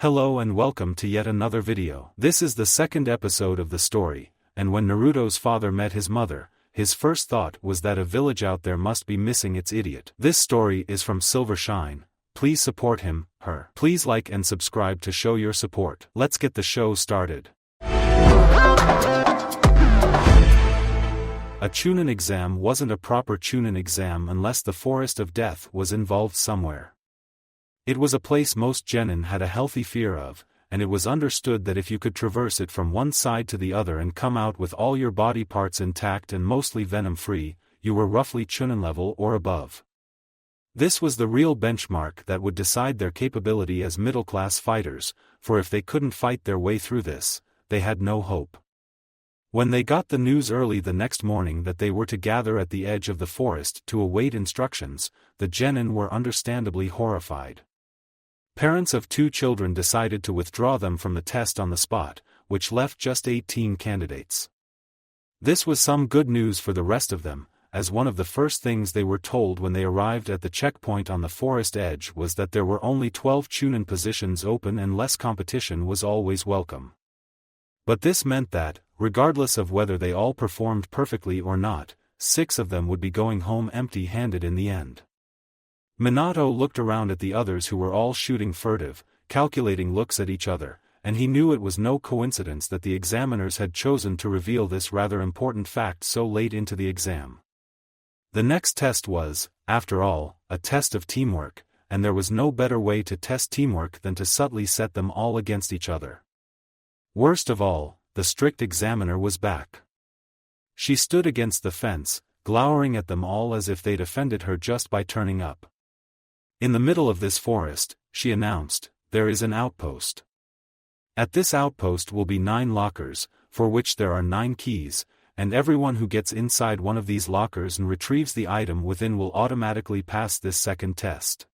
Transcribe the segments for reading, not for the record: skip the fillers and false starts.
Hello and welcome to yet another video. This is the second episode of the story, and when Naruto's father met his mother, his first thought was that a village out there must be missing its idiot. This story is from Silver Shine. Please support him, her. Please like and subscribe to show your support. Let's get the show started. A Chunin exam wasn't a proper Chunin exam unless the Forest of Death was involved somewhere. It was a place most genin had a healthy fear of, and it was understood that if you could traverse it from one side to the other and come out with all your body parts intact and mostly venom-free, you were roughly Chunin level or above. This was the real benchmark that would decide their capability as middle-class fighters, for if they couldn't fight their way through this, they had no hope. When they got the news early the next morning that they were to gather at the edge of the forest to await instructions, the genin were understandably horrified. Parents of 2 children decided to withdraw them from the test on the spot, which left just 18 candidates. This was some good news for the rest of them, as one of the first things they were told when they arrived at the checkpoint on the forest edge was that there were only 12 Chunin positions open and less competition was always welcome. But this meant that, regardless of whether they all performed perfectly or not, 6 of them would be going home empty-handed in the end. Minato looked around at the others who were all shooting furtive, calculating looks at each other, and he knew it was no coincidence that the examiners had chosen to reveal this rather important fact so late into the exam. The next test was, after all, a test of teamwork, and there was no better way to test teamwork than to subtly set them all against each other. Worst of all, the strict examiner was back. She stood against the fence, glowering at them all as if they'd offended her just by turning up. In the middle of this forest, she announced, there is an outpost. At this outpost will be 9 lockers, for which there are 9 keys, and everyone who gets inside one of these lockers and retrieves the item within will automatically pass this second test.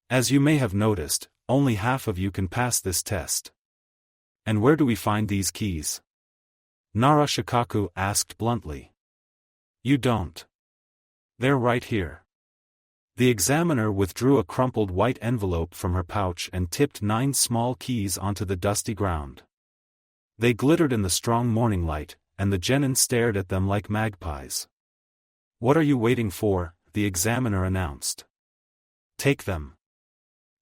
As you may have noticed, only half of you can pass this test. And where do we find these keys? Nara Shikaku asked bluntly. You don't. They're right here. The examiner withdrew a crumpled white envelope from her pouch and tipped 9 small keys onto the dusty ground. They glittered in the strong morning light, and the genin stared at them like magpies. What are you waiting for? The examiner announced. Take them.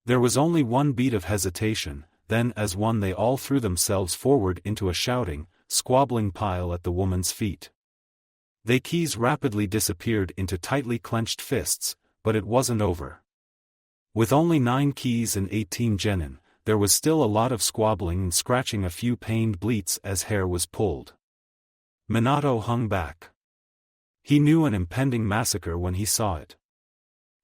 There was only one beat of hesitation, then as one they all threw themselves forward into a shouting, squabbling pile at the woman's feet. The keys rapidly disappeared into tightly clenched fists, but it wasn't over. With only 9 keys and 18 genin, there was still a lot of squabbling and scratching, a few pained bleats as hair was pulled. Minato hung back. He knew an impending massacre when he saw it.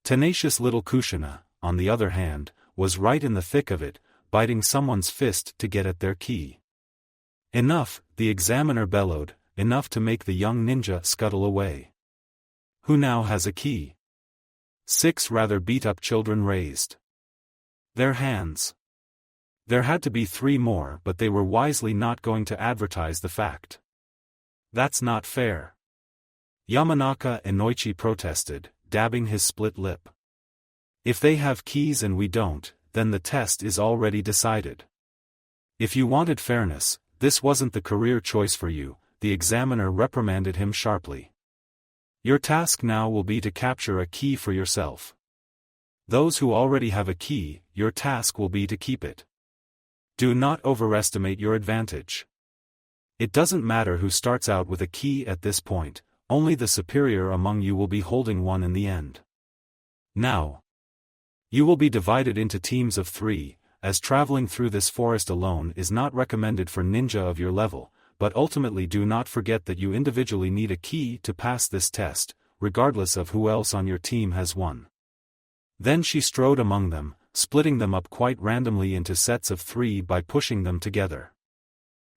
Tenacious little Kushina, on the other hand, was right in the thick of it, biting someone's fist to get at their key. Enough, the examiner bellowed, enough to make the young ninja scuttle away. Who now has a key? 6 rather beat-up children raised their hands. There had to be 3 more, but they were wisely not going to advertise the fact. That's not fair. Yamanaka Inoichi protested, dabbing his split lip. If they have keys and we don't, then the test is already decided. If you wanted fairness, this wasn't the career choice for you, the examiner reprimanded him sharply. Your task now will be to capture a key for yourself. Those who already have a key, your task will be to keep it. Do not overestimate your advantage. It doesn't matter who starts out with a key at this point, only the superior among you will be holding one in the end. Now, you will be divided into teams of 3, as traveling through this forest alone is not recommended for ninja of your level. But ultimately do not forget that you individually need a key to pass this test, regardless of who else on your team has one. Then she strode among them, splitting them up quite randomly into sets of 3 by pushing them together.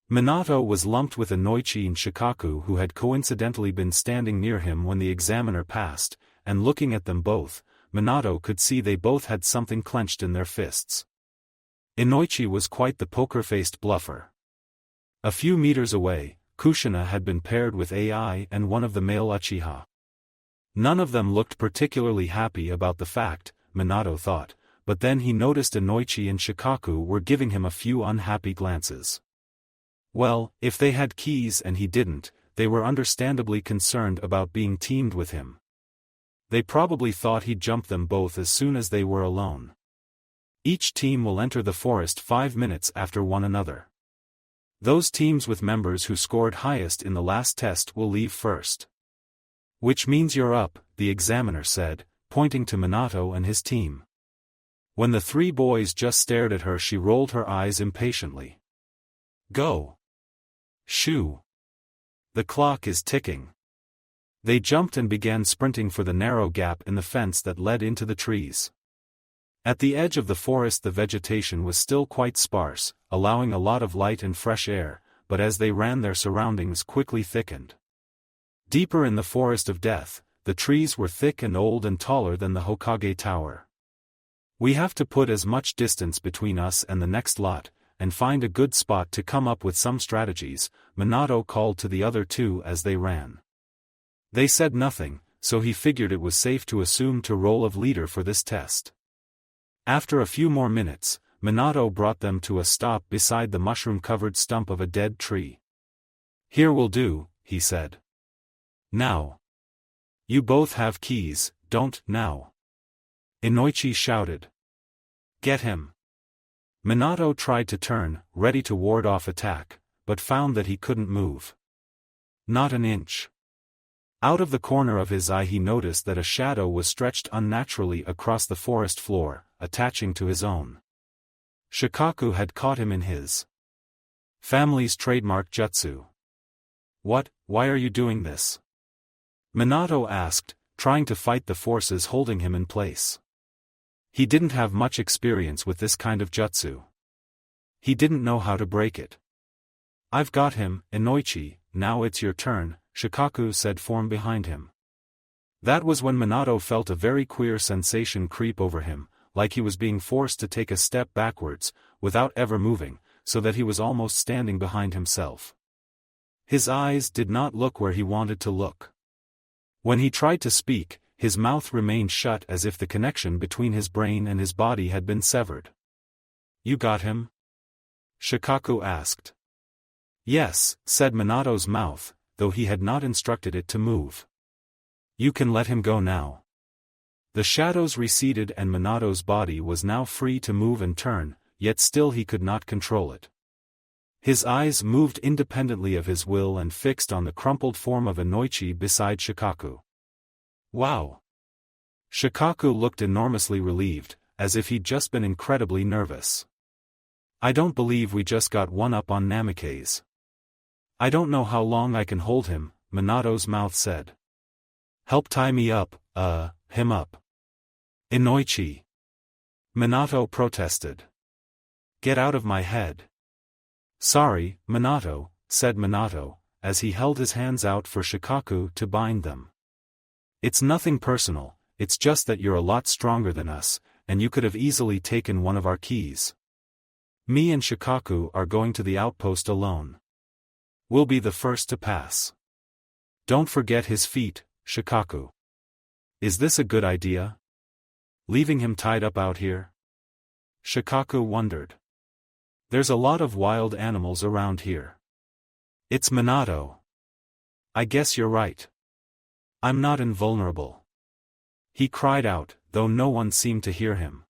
Minato was lumped with Inoichi and Shikaku, who had coincidentally been standing near him when the examiner passed, and looking at them both, Minato could see they both had something clenched in their fists. Inoichi was quite the poker-faced bluffer. A few meters away, Kushina had been paired with AI and one of the male Uchiha. None of them looked particularly happy about the fact, Minato thought, but then he noticed Inoichi and Shikaku were giving him a few unhappy glances. Well, if they had keys and he didn't, they were understandably concerned about being teamed with him. They probably thought he'd jump them both as soon as they were alone. Each team will enter the forest 5 minutes after one another. Those teams with members who scored highest in the last test will leave first. Which means you're up, the examiner said, pointing to Minato and his team. When the 3 boys just stared at her, she rolled her eyes impatiently. Go! Shoo! The clock is ticking. They jumped and began sprinting for the narrow gap in the fence that led into the trees. At the edge of the forest the vegetation was still quite sparse, allowing a lot of light and fresh air, but as they ran their surroundings quickly thickened. Deeper in the forest of death, the trees were thick and old and taller than the Hokage tower. We have to put as much distance between us and the next lot, and find a good spot to come up with some strategies, Minato called to the other 2 as they ran. They said nothing, so he figured it was safe to assume the role of leader for this test. After a few more minutes, Minato brought them to a stop beside the mushroom-covered stump of a dead tree. Here will do, he said. Now. You both have keys, don't now. Inoichi shouted. Get him. Minato tried to turn, ready to ward off attack, but found that he couldn't move. Not an inch. Out of the corner of his eye he noticed that a shadow was stretched unnaturally across the forest floor, attaching to his own. Shikaku had caught him in his family's trademark jutsu. What, why are you doing this? Minato asked, trying to fight the forces holding him in place. He didn't have much experience with this kind of jutsu. He didn't know how to break it. I've got him, Inoichi, now it's your turn, Shikaku said from behind him. That was when Minato felt a very queer sensation creep over him, like he was being forced to take a step backwards, without ever moving, so that he was almost standing behind himself. His eyes did not look where he wanted to look. When he tried to speak, his mouth remained shut as if the connection between his brain and his body had been severed. You got him? Shikaku asked. Yes, said Minato's mouth, though he had not instructed it to move. You can let him go now. The shadows receded and Minato's body was now free to move and turn, yet still he could not control it. His eyes moved independently of his will and fixed on the crumpled form of Inoichi beside Shikaku. Wow! Shikaku looked enormously relieved, as if he'd just been incredibly nervous. I don't believe we just got one up on Namikaze. I don't know how long I can hold him, Minato's mouth said. Help tie me up, him up. Inoichi. Minato protested. Get out of my head. Sorry, Minato, said Minato, as he held his hands out for Shikaku to bind them. It's nothing personal, it's just that you're a lot stronger than us, and you could have easily taken one of our keys. Me and Shikaku are going to the outpost alone. We'll be the first to pass. Don't forget his feet, Shikaku. Is this a good idea? Leaving him tied up out here? Shikaku wondered. There's a lot of wild animals around here. It's Minato. I guess you're right. I'm not invulnerable. He cried out, though no one seemed to hear him.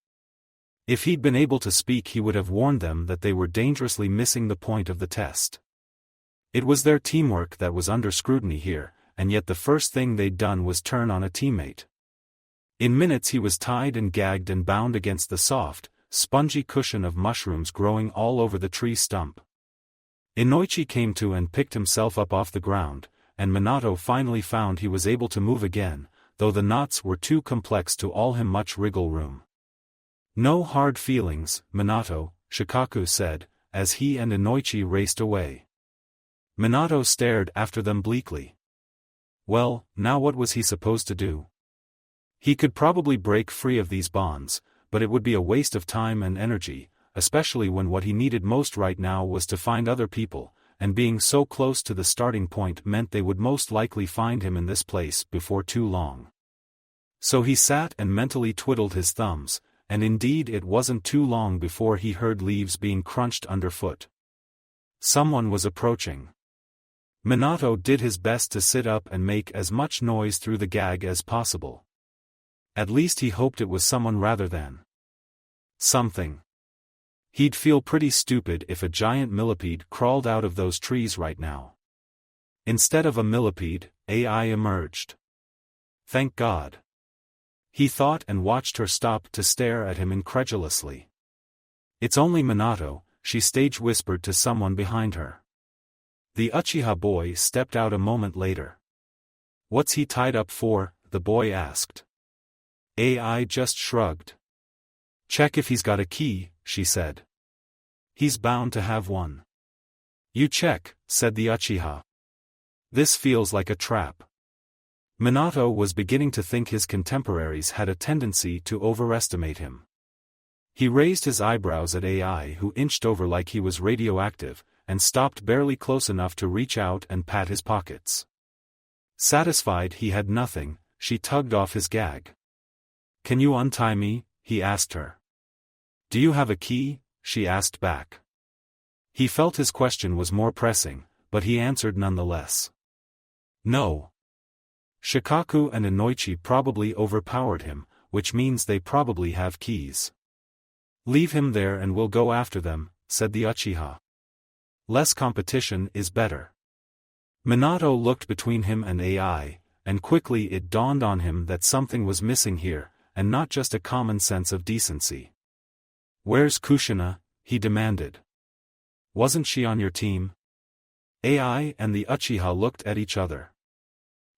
If he'd been able to speak he would have warned them that they were dangerously missing the point of the test. It was their teamwork that was under scrutiny here, and yet the first thing they'd done was turn on a teammate. In minutes he was tied and gagged and bound against the soft, spongy cushion of mushrooms growing all over the tree stump. Inoichi came to and picked himself up off the ground, and Minato finally found he was able to move again, though the knots were too complex to all him much wriggle room. No hard feelings, Minato, Shikaku said, as he and Inoichi raced away. Minato stared after them bleakly. Well, now what was he supposed to do? He could probably break free of these bonds, but it would be a waste of time and energy, especially when what he needed most right now was to find other people, and being so close to the starting point meant they would most likely find him in this place before too long. So he sat and mentally twiddled his thumbs, and indeed it wasn't too long before he heard leaves being crunched underfoot. Someone was approaching. Minato did his best to sit up and make as much noise through the gag as possible. At least he hoped it was someone rather than something. He'd feel pretty stupid if a giant millipede crawled out of those trees right now. Instead of a millipede, AI emerged. Thank God. He thought and watched her stop to stare at him incredulously. It's only Minato, she stage whispered to someone behind her. The Uchiha boy stepped out a moment later. What's he tied up for? The boy asked. AI just shrugged. Check if he's got a key, she said. He's bound to have one. You check, said the Uchiha. This feels like a trap. Minato was beginning to think his contemporaries had a tendency to overestimate him. He raised his eyebrows at AI, who inched over like he was radioactive, and stopped barely close enough to reach out and pat his pockets. Satisfied he had nothing, she tugged off his gag. Can you untie me? He asked her. Do you have a key? She asked back. He felt his question was more pressing, but he answered nonetheless. No. Shikaku and Inoichi probably overpowered him, which means they probably have keys. Leave him there and we'll go after them, said the Uchiha. Less competition is better. Minato looked between him and AI, and quickly it dawned on him that something was missing here, and not just a common sense of decency. Where's Kushina? He demanded. Wasn't she on your team? AI and the Uchiha looked at each other.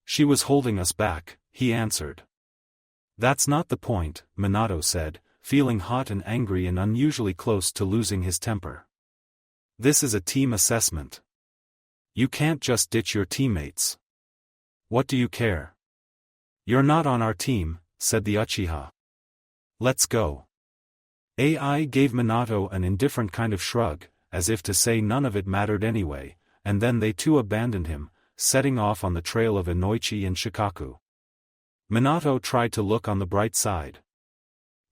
She was holding us back, he answered. That's not the point, Minato said, feeling hot and angry and unusually close to losing his temper. This is a team assessment. You can't just ditch your teammates. What do you care? You're not on our team, said the Uchiha. Let's go. AI gave Minato an indifferent kind of shrug, as if to say none of it mattered anyway, and then they too abandoned him, setting off on the trail of Inoichi and Shikaku. Minato tried to look on the bright side.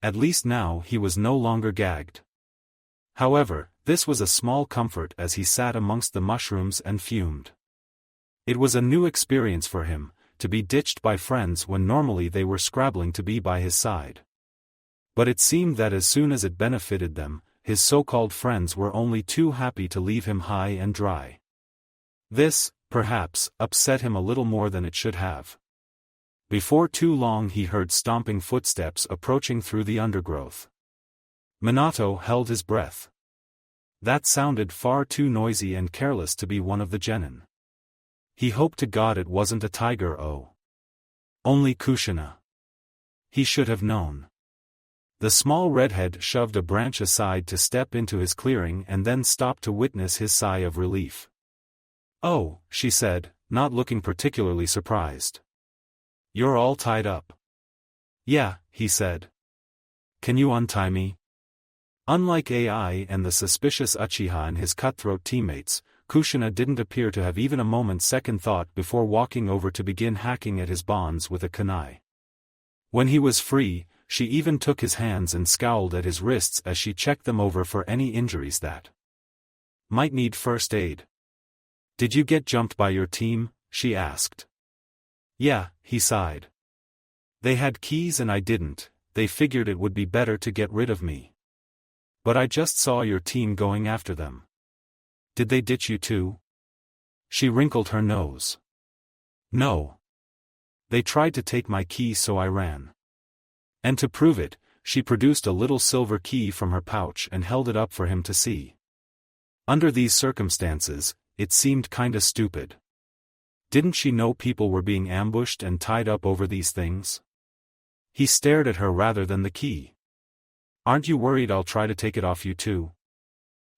At least now he was no longer gagged. However, this was a small comfort as he sat amongst the mushrooms and fumed. It was a new experience for him, to be ditched by friends when normally they were scrabbling to be by his side. But it seemed that as soon as it benefited them, his so-called friends were only too happy to leave him high and dry. This, perhaps, upset him a little more than it should have. Before too long he heard stomping footsteps approaching through the undergrowth. Minato held his breath. That sounded far too noisy and careless to be one of the genin. He hoped to God it wasn't a tiger. Only Kushina. He should have known. The small redhead shoved a branch aside to step into his clearing and then stopped to witness his sigh of relief. Oh, she said, not looking particularly surprised. You're all tied up. Yeah, he said. Can you untie me? Unlike AI and the suspicious Uchiha and his cutthroat teammates, Kushina didn't appear to have even a moment's second thought before walking over to begin hacking at his bonds with a kunai. When he was free, she even took his hands and scowled at his wrists as she checked them over for any injuries that might need first aid. Did you get jumped by your team? She asked. Yeah, he sighed. They had keys and I didn't, they figured it would be better to get rid of me. But I just saw your team going after them. Did they ditch you too? She wrinkled her nose. No. They tried to take my key so I ran. And to prove it, she produced a little silver key from her pouch and held it up for him to see. Under these circumstances, it seemed kinda stupid. Didn't she know people were being ambushed and tied up over these things? He stared at her rather than the key. Aren't you worried I'll try to take it off you too?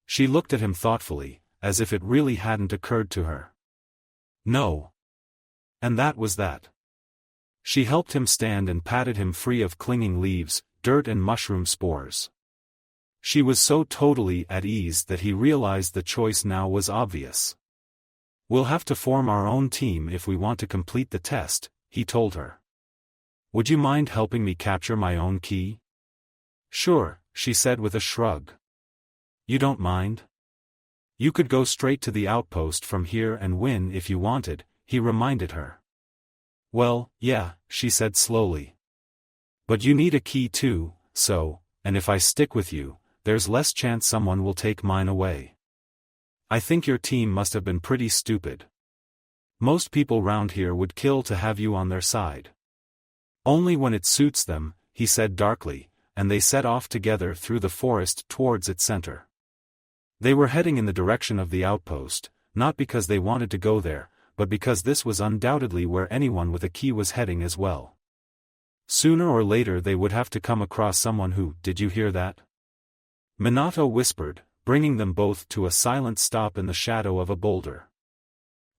She looked at him thoughtfully, as if it really hadn't occurred to her. No. And that was that. She helped him stand and patted him free of clinging leaves, dirt and mushroom spores. She was so totally at ease that he realized the choice now was obvious. We'll have to form our own team if we want to complete the test, he told her. Would you mind helping me capture my own key? Sure, she said with a shrug. You don't mind? You could go straight to the outpost from here and win if you wanted, he reminded her. Well, yeah, she said slowly. But you need a key too, and if I stick with you, there's less chance someone will take mine away. I think your team must have been pretty stupid. Most people round here would kill to have you on their side. Only when it suits them, he said darkly, and they set off together through the forest towards its center. They were heading in the direction of the outpost, not because they wanted to go there, but because this was undoubtedly where anyone with a key was heading as well. Sooner or later they would have to come across someone who, did you hear that? Minato whispered, bringing them both to a silent stop in the shadow of a boulder.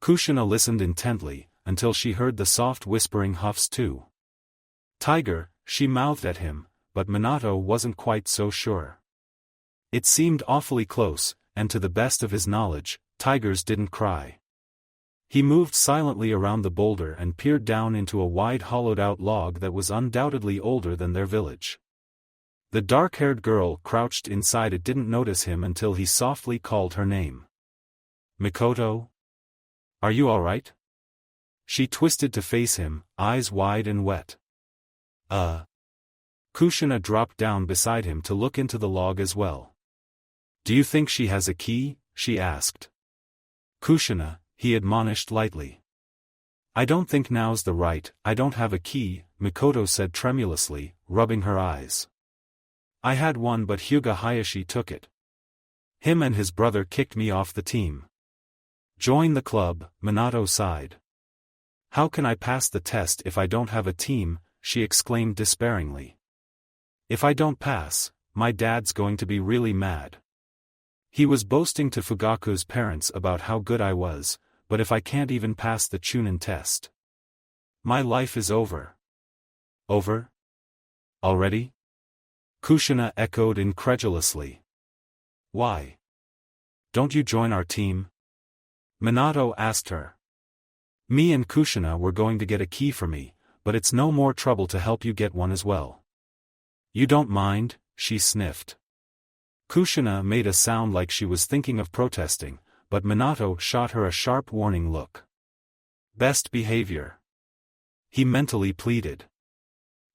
Kushina listened intently, until she heard the soft whispering huffs too. Tiger, she mouthed at him, but Minato wasn't quite so sure. It seemed awfully close, and to the best of his knowledge, tigers didn't cry. He moved silently around the boulder and peered down into a wide hollowed-out log that was undoubtedly older than their village. The dark-haired girl crouched inside it didn't notice him until he softly called her name. Mikoto? Are you all right? She twisted to face him, eyes wide and wet. Kushina dropped down beside him to look into the log as well. Do you think she has a key? She asked. Kushina, he admonished lightly. I don't think now's I don't have a key, Mikoto said tremulously, rubbing her eyes. I had one but Hyuga Hayashi took it. Him and his brother kicked me off the team. Join the club, Minato sighed. How can I pass the test if I don't have a team? She exclaimed despairingly. If I don't pass, my dad's going to be really mad. He was boasting to Fugaku's parents about how good I was, but if I can't even pass the Chunin test, my life is over. Over? Already? Kushina echoed incredulously. Why? Don't you join our team? Minato asked her. Me and Kushina were going to get a key for me, but it's no more trouble to help you get one as well. You don't mind? She sniffed. Kushina made a sound like she was thinking of protesting, but Minato shot her a sharp warning look. Best behavior. He mentally pleaded.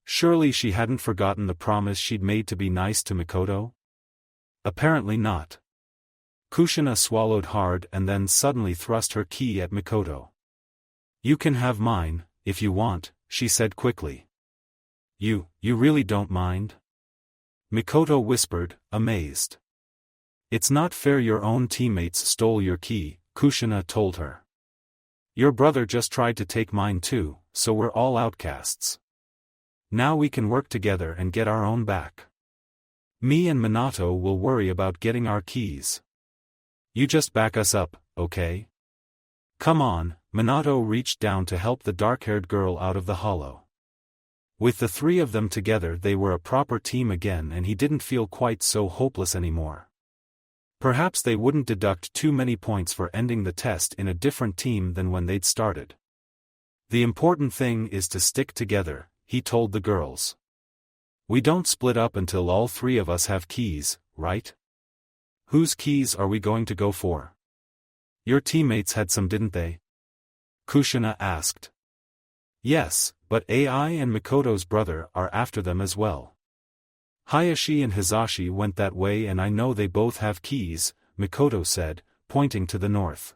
Surely she hadn't forgotten the promise she'd made to be nice to Mikoto? Apparently not. Kushina swallowed hard and then suddenly thrust her key at Mikoto. You can have mine, if you want, she said quickly. You really don't mind? Mikoto whispered, amazed. It's not fair your own teammates stole your key, Kushina told her. Your brother just tried to take mine too, so we're all outcasts. Now we can work together and get our own back. Me and Minato will worry about getting our keys. You just back us up, okay? Come on, Minato reached down to help the dark-haired girl out of the hollow. With the three of them together they were a proper team again and he didn't feel quite so hopeless anymore. Perhaps they wouldn't deduct too many points for ending the test in a different team than when they'd started. The important thing is to stick together, he told the girls. We don't split up until all three of us have keys, right? Whose keys are we going to go for? Your teammates had some, didn't they? Kushina asked. Yes, but Ai and Mikoto's brother are after them as well. Hayashi and Hizashi went that way and I know they both have keys, Mikoto said, pointing to the north.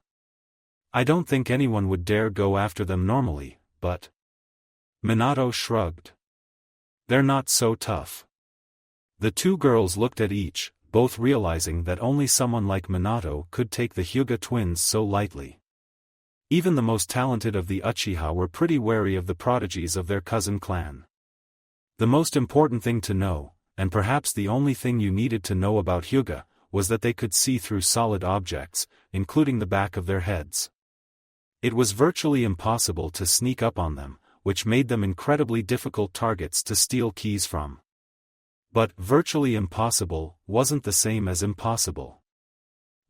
I don't think anyone would dare go after them normally, but... Minato shrugged. They're not so tough. The two girls looked at each, both realizing that only someone like Minato could take the Hyuga twins so lightly. Even the most talented of the Uchiha were pretty wary of the prodigies of their cousin clan. The most important thing to know, and perhaps the only thing you needed to know about Hyuga, was that they could see through solid objects, including the back of their heads. It was virtually impossible to sneak up on them, which made them incredibly difficult targets to steal keys from. But virtually impossible wasn't the same as impossible.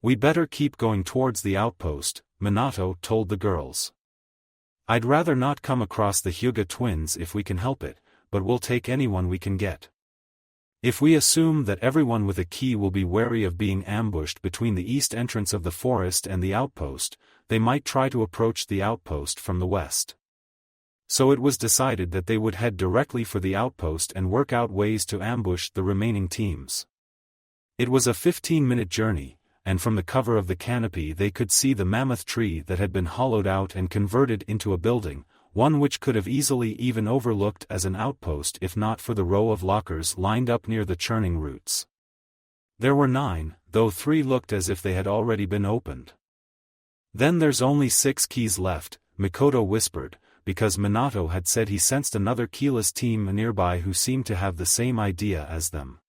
We better keep going towards the outpost, Minato told the girls. I'd rather not come across the Hyuga twins if we can help it, but we'll take anyone we can get. If we assume that everyone with a key will be wary of being ambushed between the east entrance of the forest and the outpost, they might try to approach the outpost from the west. So it was decided that they would head directly for the outpost and work out ways to ambush the remaining teams. It was a 15-minute journey, and from the cover of the canopy they could see the mammoth tree that had been hollowed out and converted into a building, one which could have easily even overlooked as an outpost if not for the row of lockers lined up near the churning roots. There were 9, though 3 looked as if they had already been opened. Then there's only 6 keys left, Mikoto whispered, because Minato had said he sensed another keyless team nearby who seemed to have the same idea as them.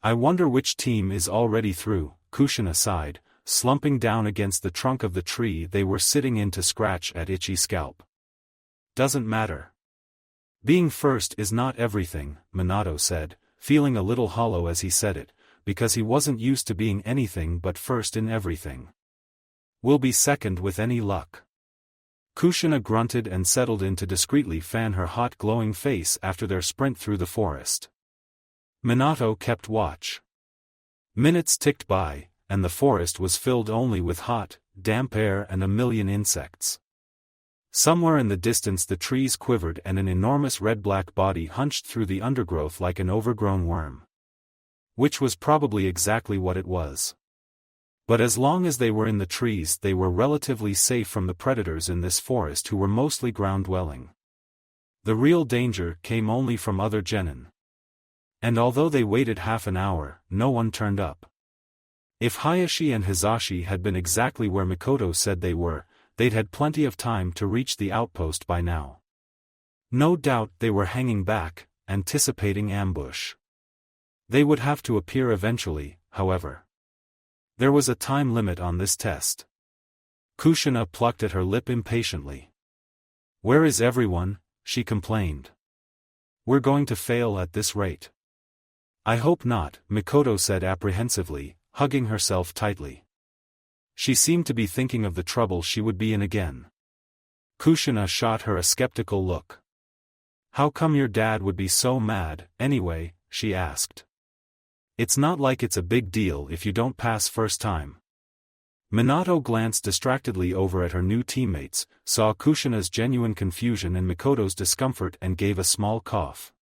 I wonder which team is already through, Kushina sighed, slumping down against the trunk of the tree they were sitting in to scratch at itchy scalp. Doesn't matter. Being first is not everything, Minato said, feeling a little hollow as he said it, because he wasn't used to being anything but first in everything. We'll be second with any luck. Kushina grunted and settled in to discreetly fan her hot glowing face after their sprint through the forest. Minato kept watch. Minutes ticked by, and the forest was filled only with hot, damp air and a million insects. Somewhere in the distance the trees quivered and an enormous red-black body hunched through the undergrowth like an overgrown worm. Which was probably exactly what it was. But as long as they were in the trees they were relatively safe from the predators in this forest who were mostly ground-dwelling. The real danger came only from other genin. And although they waited half an hour, no one turned up. If Hayashi and Hizashi had been exactly where Mikoto said they were, they'd had plenty of time to reach the outpost by now. No doubt they were hanging back, anticipating ambush. They would have to appear eventually, however. There was a time limit on this test. Kushina plucked at her lip impatiently. "Where is everyone?" she complained. "We're going to fail at this rate." "I hope not," Mikoto said apprehensively, hugging herself tightly. She seemed to be thinking of the trouble she would be in again. Kushina shot her a skeptical look. "How come your dad would be so mad, anyway?" she asked. "It's not like it's a big deal if you don't pass first time." Minato glanced distractedly over at her new teammates, saw Kushina's genuine confusion and Mikoto's discomfort and gave a small cough.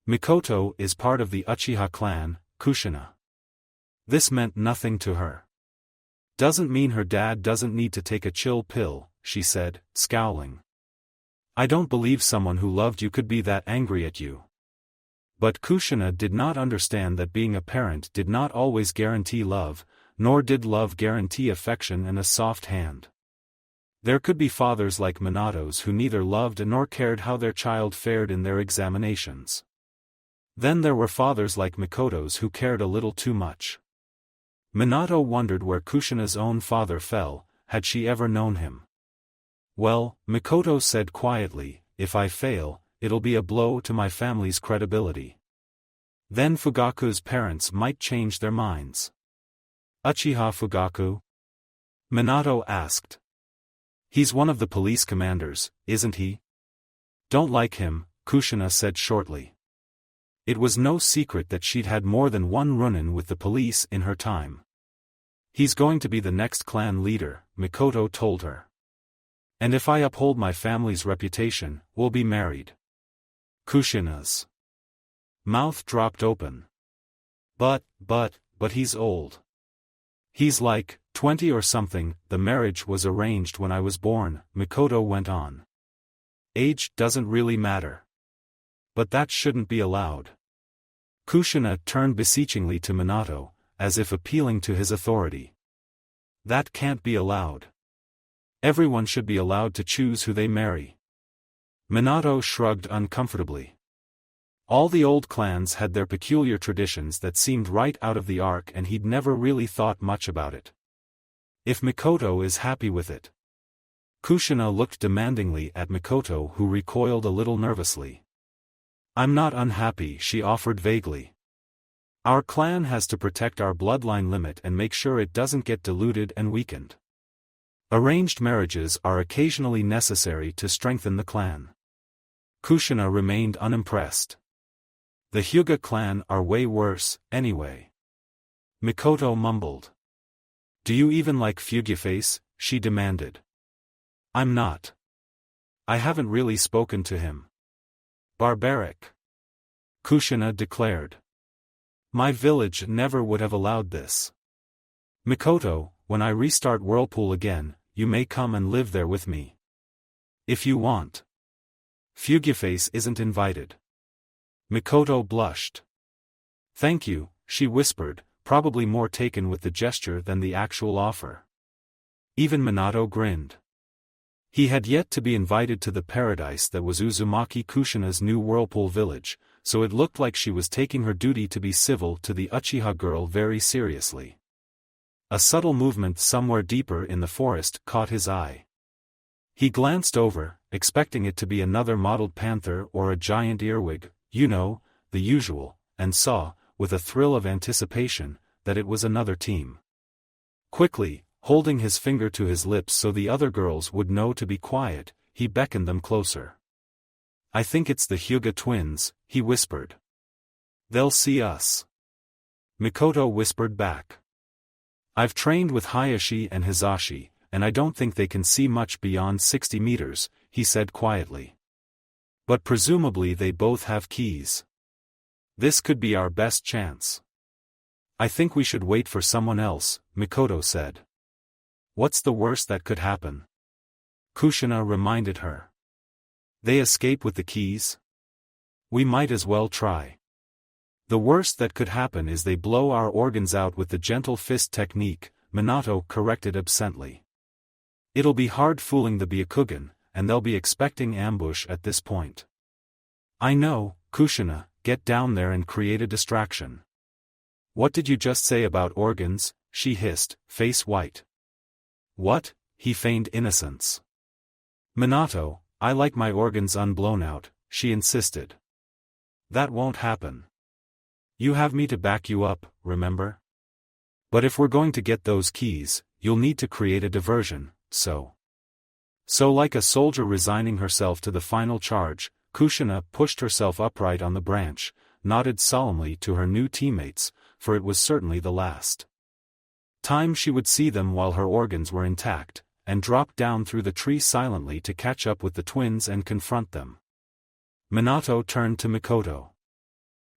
Mikoto is part of the Uchiha clan, Kushina. This meant nothing to her. "Doesn't mean her dad doesn't need to take a chill pill," she said, scowling. "I don't believe someone who loved you could be that angry at you." But Kushina did not understand that being a parent did not always guarantee love, nor did love guarantee affection and a soft hand. There could be fathers like Minato's who neither loved nor cared how their child fared in their examinations. Then there were fathers like Mikoto's who cared a little too much. Minato wondered where Kushina's own father fell, had she ever known him. "Well," Mikoto said quietly, "if I fail, it'll be a blow to my family's credibility. Then Fugaku's parents might change their minds." "Uchiha Fugaku?" Minato asked. "He's one of the police commanders, isn't he?" "Don't like him," Kushina said shortly. It was no secret that she'd had more than one run-in with the police in her time. "He's going to be the next clan leader," Mikoto told her. "And if I uphold my family's reputation, we'll be married." Kushina's mouth dropped open. But he's old. "He's like 20 or something. The marriage was arranged when I was born," Mikoto went on. "Age doesn't really matter. But that shouldn't be allowed." Kushina turned beseechingly to Minato, as if appealing to his authority. "That can't be allowed. Everyone should be allowed to choose who they marry." Minato shrugged uncomfortably. All the old clans had their peculiar traditions that seemed right out of the ark and he'd never really thought much about it. If Mikoto is happy with it. Kushina looked demandingly at Mikoto who recoiled a little nervously. "I'm not unhappy," she offered vaguely. "Our clan has to protect our bloodline limit and make sure it doesn't get diluted and weakened. Arranged marriages are occasionally necessary to strengthen the clan." Kushina remained unimpressed. The Hyuga clan are way worse, anyway. Mikoto mumbled. Do you even like Fugueface? She demanded. I'm not. I haven't really spoken to him. Barbaric. Kushina declared. My village never would have allowed this. Mikoto, when I restart Whirlpool again, you may come and live there with me. If you want. Fugueface isn't invited. Mikoto blushed. Thank you, she whispered, probably more taken with the gesture than the actual offer. Even Minato grinned. He had yet to be invited to the paradise that was Uzumaki Kushina's new Whirlpool village, so it looked like she was taking her duty to be civil to the Uchiha girl very seriously. A subtle movement somewhere deeper in the forest caught his eye. He glanced over, expecting it to be another mottled panther or a giant earwig, the usual, and saw, with a thrill of anticipation, that it was another team. Quickly, holding his finger to his lips so the other girls would know to be quiet, he beckoned them closer. I think it's the Hyuga twins, he whispered. They'll see us. Mikoto whispered back. I've trained with Hayashi and Hizashi, and I don't think they can see much beyond 60 meters, he said quietly. But presumably they both have keys. This could be our best chance. I think we should wait for someone else, Mikoto said. What's the worst that could happen? Kushina reminded her. They escape with the keys? We might as well try. The worst that could happen is they blow our organs out with the gentle fist technique, Minato corrected absently. It'll be hard fooling the Byakugan, and they'll be expecting ambush at this point. I know, Kushina, get down there and create a distraction. What did you just say about organs? She hissed, face white. What? He feigned innocence. Minato, I like my organs unblown out, she insisted. That won't happen. You have me to back you up, remember? But if we're going to get those keys, you'll need to create a diversion, so like a soldier resigning herself to the final charge, Kushina pushed herself upright on the branch, nodded solemnly to her new teammates, for it was certainly the last time she would see them while her organs were intact, and dropped down through the tree silently to catch up with the twins and confront them. Minato turned to Mikoto.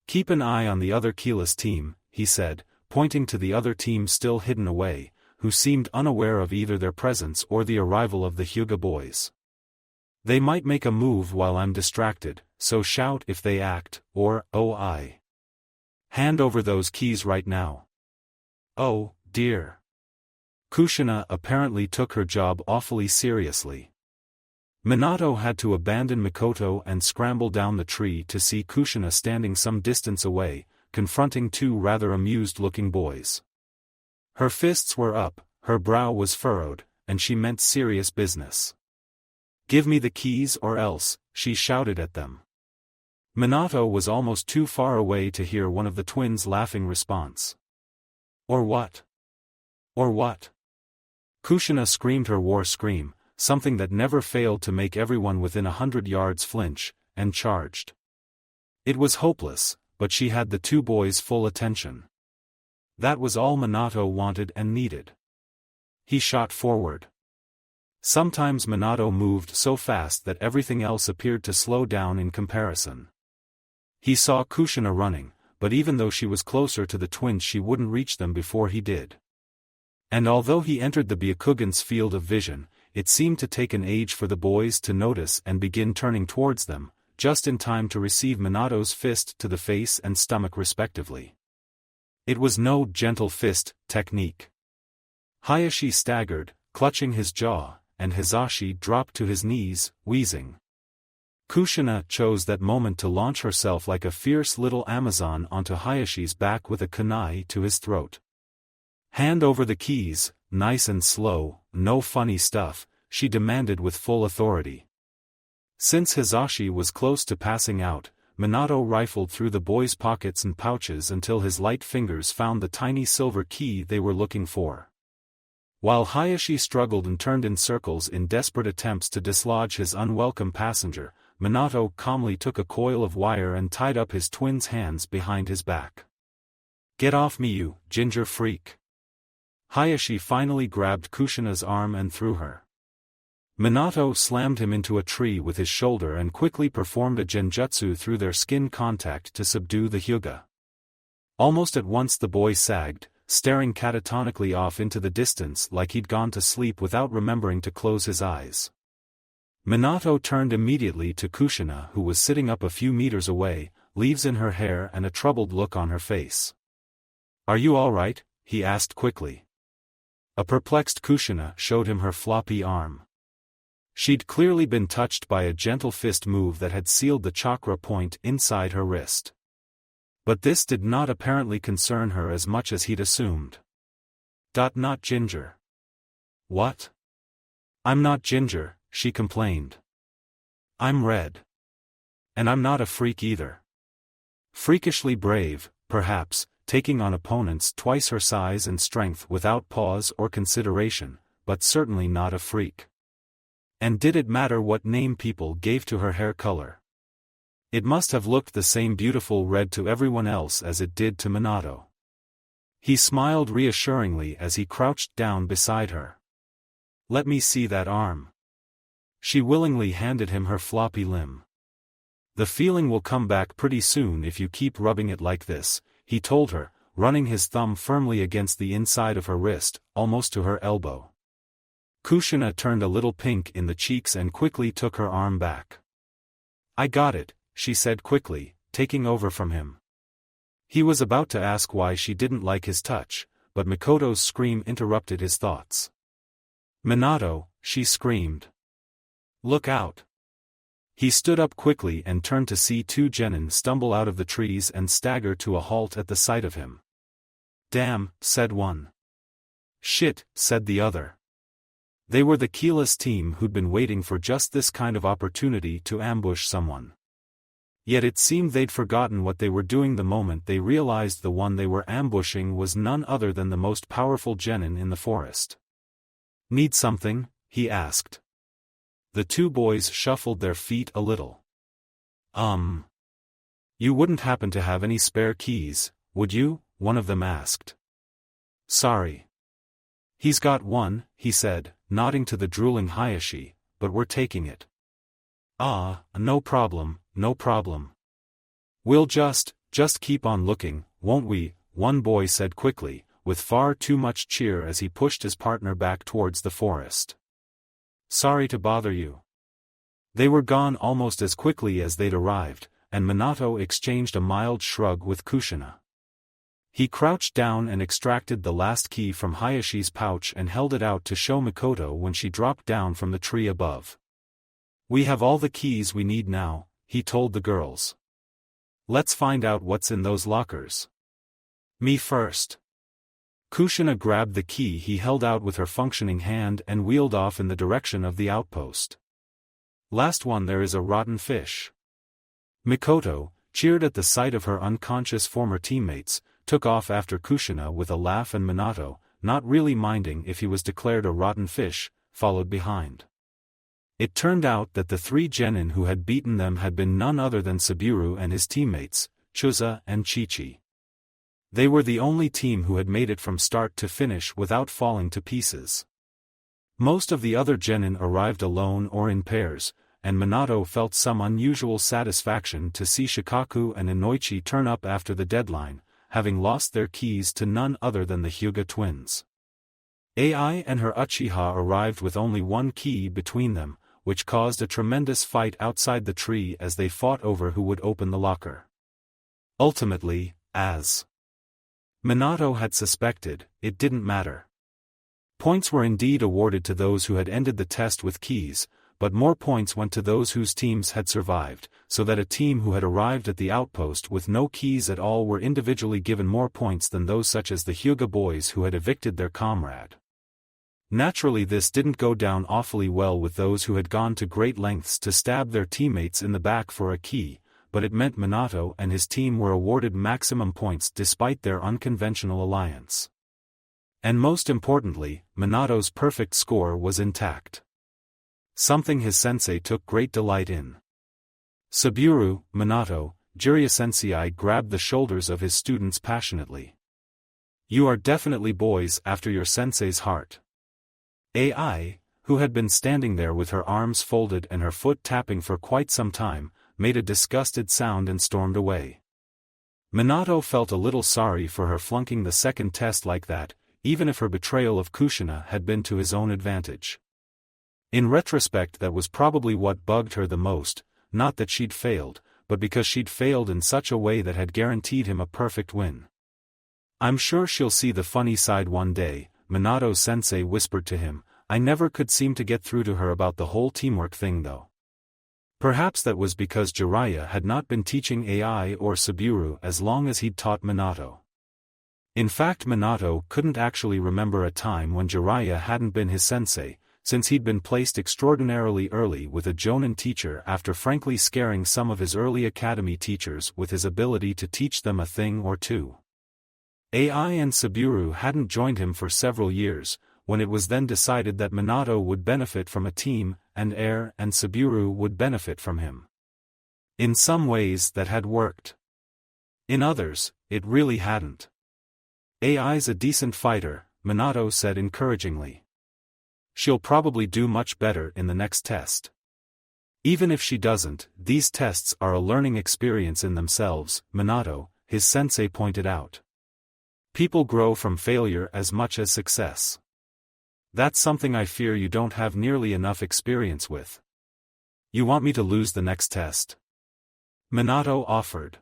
Keep an eye on the other keyless team, he said, pointing to the other team still hidden away, who seemed unaware of either their presence or the arrival of the Hyuga boys. They might make a move while I'm distracted, so shout if they act, or, I hand over those keys right now. Oh, dear. Kushina apparently took her job awfully seriously. Minato had to abandon Mikoto and scramble down the tree to see Kushina standing some distance away, confronting two rather amused-looking boys. Her fists were up, her brow was furrowed, and she meant serious business. Give me the keys or else, she shouted at them. Minato was almost too far away to hear one of the twins' laughing response. Or what? Or what? Kushina screamed her war scream, something that never failed to make everyone within 100 yards flinch, and charged. It was hopeless, but she had the two boys' full attention. That was all Minato wanted and needed. He shot forward. Sometimes Minato moved so fast that everything else appeared to slow down in comparison. He saw Kushina running, but even though she was closer to the twins she wouldn't reach them before he did. And although he entered the Byakugan's field of vision, it seemed to take an age for the boys to notice and begin turning towards them, just in time to receive Minato's fist to the face and stomach respectively. It was no gentle fist technique. Hayashi staggered, clutching his jaw, and Hizashi dropped to his knees, wheezing. Kushina chose that moment to launch herself like a fierce little Amazon onto Hayashi's back with a kunai to his throat. Hand over the keys, nice and slow, no funny stuff, she demanded with full authority. Since Hizashi was close to passing out, Minato rifled through the boy's pockets and pouches until his light fingers found the tiny silver key they were looking for. While Hayashi struggled and turned in circles in desperate attempts to dislodge his unwelcome passenger, Minato calmly took a coil of wire and tied up his twin's hands behind his back. "Get off me, you ginger freak." Hayashi finally grabbed Kushina's arm and threw her. Minato slammed him into a tree with his shoulder and quickly performed a genjutsu through their skin contact to subdue the Hyuga. Almost at once the boy sagged, staring catatonically off into the distance like he'd gone to sleep without remembering to close his eyes. Minato turned immediately to Kushina, who was sitting up a few meters away, leaves in her hair and a troubled look on her face. "Are you all right?" he asked quickly. A perplexed Kushina showed him her floppy arm. She'd clearly been touched by a gentle fist move that had sealed the chakra point inside her wrist. But this did not apparently concern her as much as he'd assumed. "Not ginger." "What?" "I'm not ginger," she complained. "I'm red. And I'm not a freak either. Freakishly brave, perhaps, taking on opponents twice her size and strength without pause or consideration, but certainly not a freak. And did it matter what name people gave to her hair color? It must have looked the same beautiful red to everyone else as it did to Minato. He smiled reassuringly as he crouched down beside her. "Let me see that arm." She willingly handed him her floppy limb. "The feeling will come back pretty soon if you keep rubbing it like this," he told her, running his thumb firmly against the inside of her wrist, almost to her elbow. Kushina turned a little pink in the cheeks and quickly took her arm back. "I got it," she said quickly, taking over from him. He was about to ask why she didn't like his touch, but Mikoto's scream interrupted his thoughts. "Minato," she screamed. "Look out." He stood up quickly and turned to see two genin stumble out of the trees and stagger to a halt at the sight of him. "Damn," said one. "Shit," said the other. They were the keyless team who'd been waiting for just this kind of opportunity to ambush someone. Yet it seemed they'd forgotten what they were doing the moment they realized the one they were ambushing was none other than the most powerful genin in the forest. "Need something?" he asked. The two boys shuffled their feet a little. You wouldn't happen to have any spare keys, would you?" one of them asked. "Sorry. He's got one," he said, nodding to the drooling Hayashi, "but we're taking it." "Ah, no problem, no problem. We'll just keep on looking, won't we?" one boy said quickly, with far too much cheer as he pushed his partner back towards the forest. "Sorry to bother you." They were gone almost as quickly as they'd arrived, and Minato exchanged a mild shrug with Kushina. He crouched down and extracted the last key from Hayashi's pouch and held it out to show Mikoto when she dropped down from the tree above. "We have all the keys we need now," he told the girls. "Let's find out what's in those lockers." "Me first." Kushina grabbed the key he held out with her functioning hand and wheeled off in the direction of the outpost. "Last one, there is a rotten fish." Mikoto, cheered at the sight of her unconscious former teammates, took off after Kushina with a laugh, and Minato, not really minding if he was declared a rotten fish, followed behind. It turned out that the three genin who had beaten them had been none other than Saburo and his teammates, Chuza and Chi-Chi. They were the only team who had made it from start to finish without falling to pieces. Most of the other genin arrived alone or in pairs, and Minato felt some unusual satisfaction to see Shikaku and Inoichi turn up after the deadline, having lost their keys to none other than the Hyuga twins. Ai and her Uchiha arrived with only one key between them, which caused a tremendous fight outside the tree as they fought over who would open the locker. Ultimately, as Minato had suspected, it didn't matter. Points were indeed awarded to those who had ended the test with keys, but more points went to those whose teams had survived, so that a team who had arrived at the outpost with no keys at all were individually given more points than those such as the Hyuga boys who had evicted their comrade. Naturally, this didn't go down awfully well with those who had gone to great lengths to stab their teammates in the back for a key, but it meant Minato and his team were awarded maximum points despite their unconventional alliance. And most importantly, Minato's perfect score was intact. Something his sensei took great delight in. Saburo, Minato, Jiraiya-sensei grabbed the shoulders of his students passionately. You are definitely boys after your sensei's heart. Ai, who had been standing there with her arms folded and her foot tapping for quite some time, made a disgusted sound and stormed away. Minato felt a little sorry for her flunking the second test like that, even if her betrayal of Kushina had been to his own advantage. In retrospect, that was probably what bugged her the most, not that she'd failed, but because she'd failed in such a way that had guaranteed him a perfect win. I'm sure she'll see the funny side one day, Minato-sensei whispered to him. I never could seem to get through to her about the whole teamwork thing though. Perhaps that was because Jiraiya had not been teaching Ai or Saburo as long as he'd taught Minato. In fact, Minato couldn't actually remember a time when Jiraiya hadn't been his sensei, since he'd been placed extraordinarily early with a Jonin teacher after frankly scaring some of his early academy teachers with his ability to teach them a thing or two. Ai and Saburo hadn't joined him for several years, when it was then decided that Minato would benefit from a team, and and Saburo would benefit from him. In some ways that had worked. In others, it really hadn't. Ai's a decent fighter, Minato said encouragingly. She'll probably do much better in the next test. Even if she doesn't, these tests are a learning experience in themselves, Minato, his sensei pointed out. People grow from failure as much as success. That's something I fear you don't have nearly enough experience with. You want me to lose the next test? Minato offered.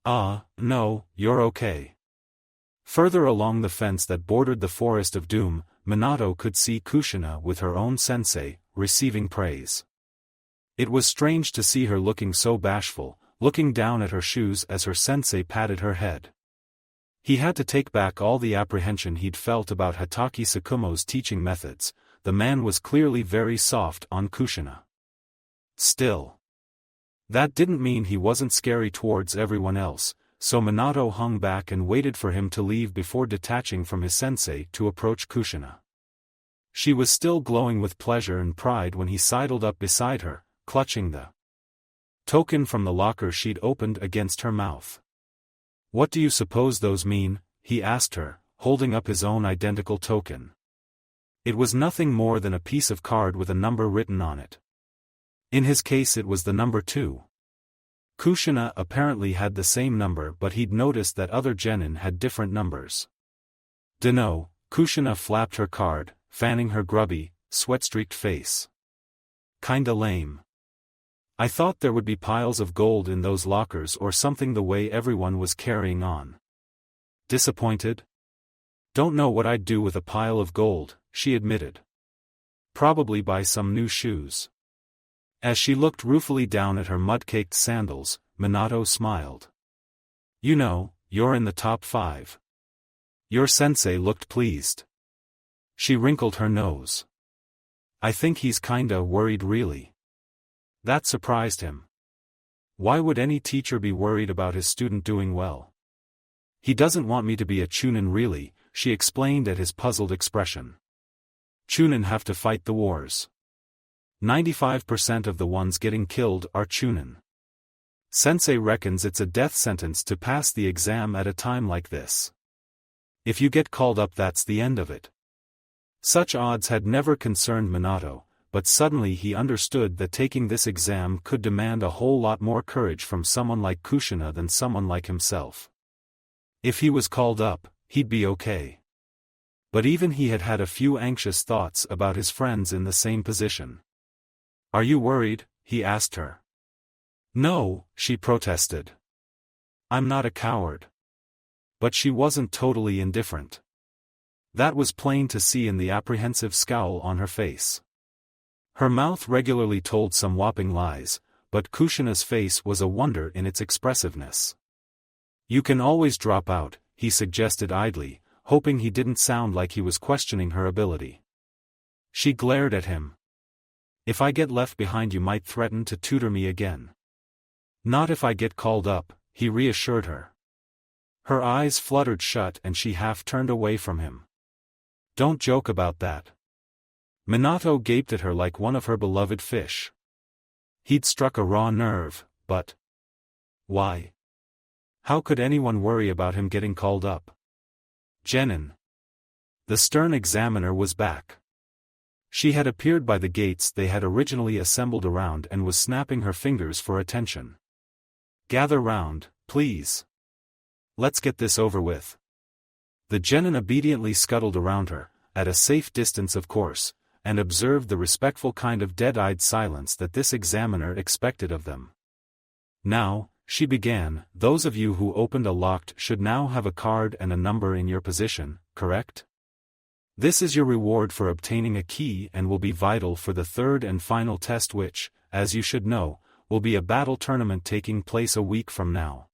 No, you're okay. Further along the fence that bordered the Forest of Doom, Minato could see Kushina with her own sensei, receiving praise. It was strange to see her looking so bashful, looking down at her shoes as her sensei patted her head. He had to take back all the apprehension he'd felt about Hatake Tsukumo's teaching methods. The man was clearly very soft on Kushina. Still, that didn't mean he wasn't scary towards everyone else, so Minato hung back and waited for him to leave before detaching from his sensei to approach Kushina. She was still glowing with pleasure and pride when he sidled up beside her, clutching the token from the locker she'd opened against her mouth. What do you suppose those mean? He asked her, holding up his own identical token. It was nothing more than a piece of card with a number written on it. In his case it was the number 2. Kushina apparently had the same number, but he'd noticed that other genin had different numbers. Dunno, Kushina flapped her card, fanning her grubby, sweat-streaked face. Kinda lame. I thought there would be piles of gold in those lockers or something the way everyone was carrying on. Disappointed? Don't know what I'd do with a pile of gold, she admitted. Probably buy some new shoes. As she looked ruefully down at her mud-caked sandals, Minato smiled. You know, you're in the top 5. Your sensei looked pleased. She wrinkled her nose. I think he's kinda worried really. That surprised him. Why would any teacher be worried about his student doing well? He doesn't want me to be a chunin really, she explained at his puzzled expression. Chunin have to fight the wars. 95% of the ones getting killed are chunin. Sensei reckons it's a death sentence to pass the exam at a time like this. If you get called up, that's the end of it. Such odds had never concerned Minato, but suddenly he understood that taking this exam could demand a whole lot more courage from someone like Kushina than someone like himself. If he was called up, he'd be okay. But even he had had a few anxious thoughts about his friends in the same position. Are you worried? He asked her. No, she protested. I'm not a coward. But she wasn't totally indifferent. That was plain to see in the apprehensive scowl on her face. Her mouth regularly told some whopping lies, but Kushina's face was a wonder in its expressiveness. You can always drop out, he suggested idly, hoping he didn't sound like he was questioning her ability. She glared at him. If I get left behind, you might threaten to tutor me again. Not if I get called up, he reassured her. Her eyes fluttered shut and she half turned away from him. Don't joke about that. Minato gaped at her like one of her beloved fish. He'd struck a raw nerve, but why? How could anyone worry about him getting called up? Genin. The stern examiner was back. She had appeared by the gates they had originally assembled around and was snapping her fingers for attention. Gather round, please. Let's get this over with. The genin obediently scuttled around her, at a safe distance of course, and observed the respectful kind of dead-eyed silence that this examiner expected of them. Now, she began, those of you who opened a locked should now have a card and a number in your position, correct? This is your reward for obtaining a key and will be vital for the third and final test which, as you should know, will be a battle tournament taking place a week from now.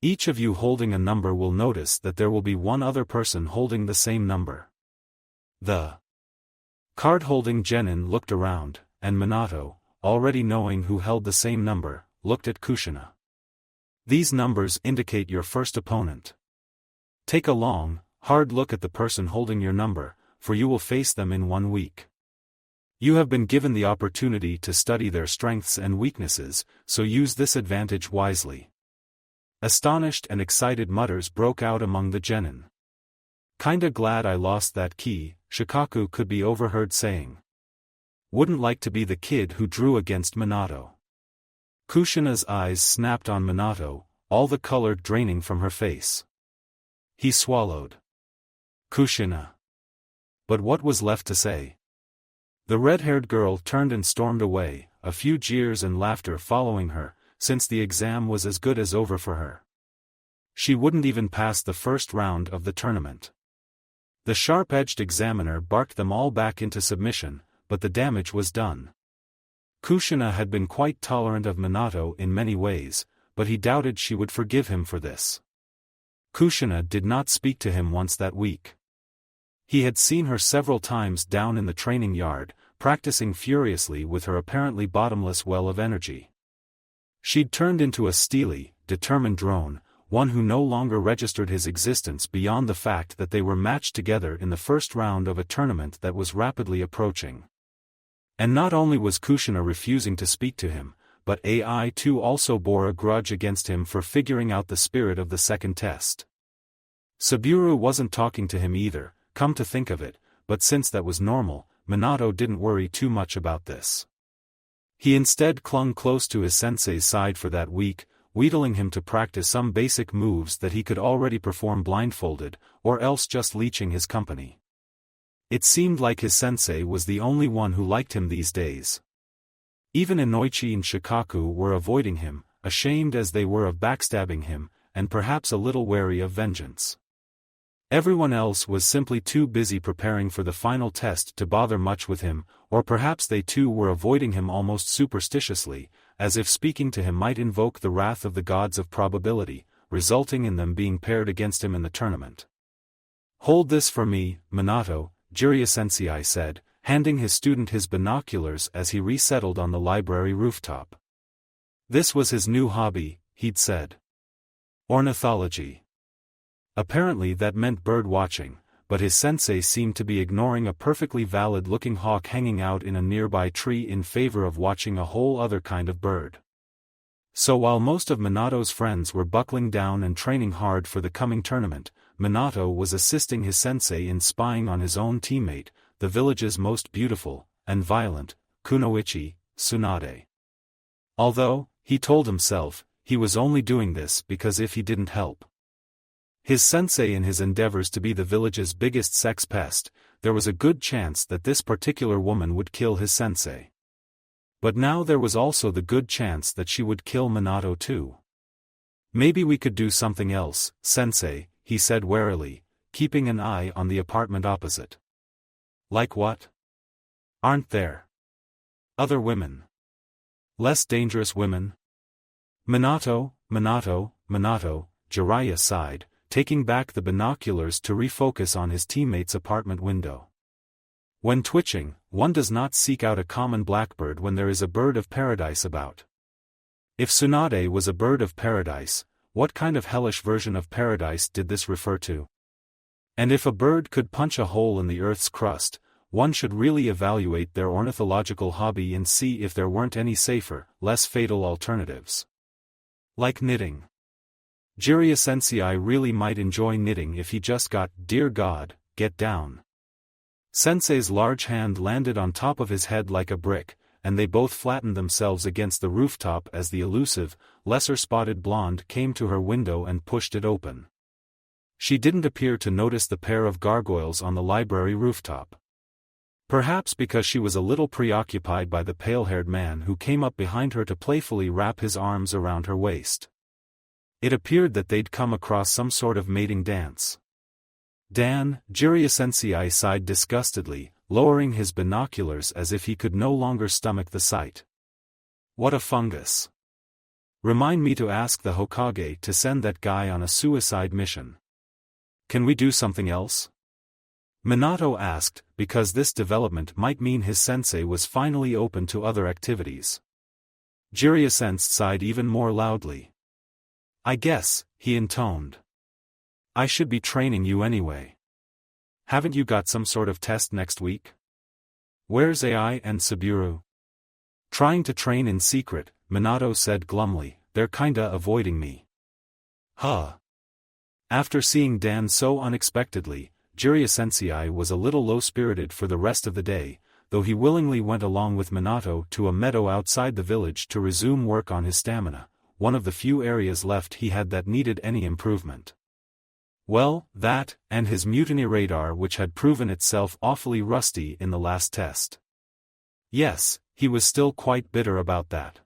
Each of you holding a number will notice that there will be one other person holding the same number. The card-holding genin looked around, and Minato, already knowing who held the same number, looked at Kushina. These numbers indicate your first opponent. Take a long, hard look at the person holding your number, for you will face them in 1 week. You have been given the opportunity to study their strengths and weaknesses, so use this advantage wisely. Astonished and excited mutters broke out among the genin. Kinda glad I lost that key, Shikaku could be overheard saying. Wouldn't like to be the kid who drew against Minato. Kushina's eyes snapped on Minato, all the color draining from her face. He swallowed. Kushina. But what was left to say? The red-haired girl turned and stormed away, a few jeers and laughter following her, since the exam was as good as over for her. She wouldn't even pass the first round of the tournament. The sharp-edged examiner barked them all back into submission, but the damage was done. Kushina had been quite tolerant of Minato in many ways, but he doubted she would forgive him for this. Kushina did not speak to him once that week. He had seen her several times down in the training yard, practicing furiously with her apparently bottomless well of energy. She'd turned into a steely, determined drone, one who no longer registered his existence beyond the fact that they were matched together in the first round of a tournament that was rapidly approaching. And not only was Kushina refusing to speak to him, but AI too also bore a grudge against him for figuring out the spirit of the second test. Saburo wasn't talking to him either, come to think of it, but since that was normal, Minato didn't worry too much about this. He instead clung close to his sensei's side for that week, wheedling him to practice some basic moves that he could already perform blindfolded, or else just leeching his company. It seemed like his sensei was the only one who liked him these days. Even Inoichi and Shikaku were avoiding him, ashamed as they were of backstabbing him, and perhaps a little wary of vengeance. Everyone else was simply too busy preparing for the final test to bother much with him, or perhaps they too were avoiding him almost superstitiously, as if speaking to him might invoke the wrath of the gods of probability, resulting in them being paired against him in the tournament. "Hold this for me, Minato," Jiraiya-sensei said, handing his student his binoculars as he resettled on the library rooftop. This was his new hobby, he'd said. Ornithology. Apparently that meant bird watching, but his sensei seemed to be ignoring a perfectly valid-looking hawk hanging out in a nearby tree in favor of watching a whole other kind of bird. So while most of Minato's friends were buckling down and training hard for the coming tournament, Minato was assisting his sensei in spying on his own teammate, the village's most beautiful, and violent, Kunoichi, Tsunade. Although, he told himself, he was only doing this because if he didn't help his sensei in his endeavors to be the village's biggest sex pest, there was a good chance that this particular woman would kill his sensei. But now there was also the good chance that she would kill Minato too. "Maybe we could do something else, sensei," he said warily, keeping an eye on the apartment opposite. "Like what? Aren't there other women? Less dangerous women?" Minato, Jiraiya sighed, taking back the binoculars to refocus on his teammate's apartment window. When twitching, one does not seek out a common blackbird when there is a bird of paradise about. If Tsunade was a bird of paradise, what kind of hellish version of paradise did this refer to? And if a bird could punch a hole in the earth's crust, one should really evaluate their ornithological hobby and see if there weren't any safer, less fatal alternatives. Like knitting. Jiraiya-sensei really might enjoy knitting if he just got, dear God, get down. Sensei's large hand landed on top of his head like a brick, and they both flattened themselves against the rooftop as the elusive, lesser-spotted blonde came to her window and pushed it open. She didn't appear to notice the pair of gargoyles on the library rooftop. Perhaps because she was a little preoccupied by the pale-haired man who came up behind her to playfully wrap his arms around her waist. It appeared that they'd come across some sort of mating dance. Dan, Jiraiya-sensei sighed disgustedly, lowering his binoculars as if he could no longer stomach the sight. What a fungus. Remind me to ask the Hokage to send that guy on a suicide mission. Can we do something else? Minato asked, because this development might mean his sensei was finally open to other activities. Jiraiya-sensei sighed even more loudly. I guess, he intoned. I should be training you anyway. Haven't you got some sort of test next week? Where's Ai and Saburo? Trying to train in secret, Minato said glumly, they're kinda avoiding me. Huh. After seeing Dan so unexpectedly, Jiraiya-sensei was a little low-spirited for the rest of the day, though he willingly went along with Minato to a meadow outside the village to resume work on his stamina, one of the few areas left he had that needed any improvement. Well, that, and his mutiny radar which had proven itself awfully rusty in the last test. Yes, he was still quite bitter about that.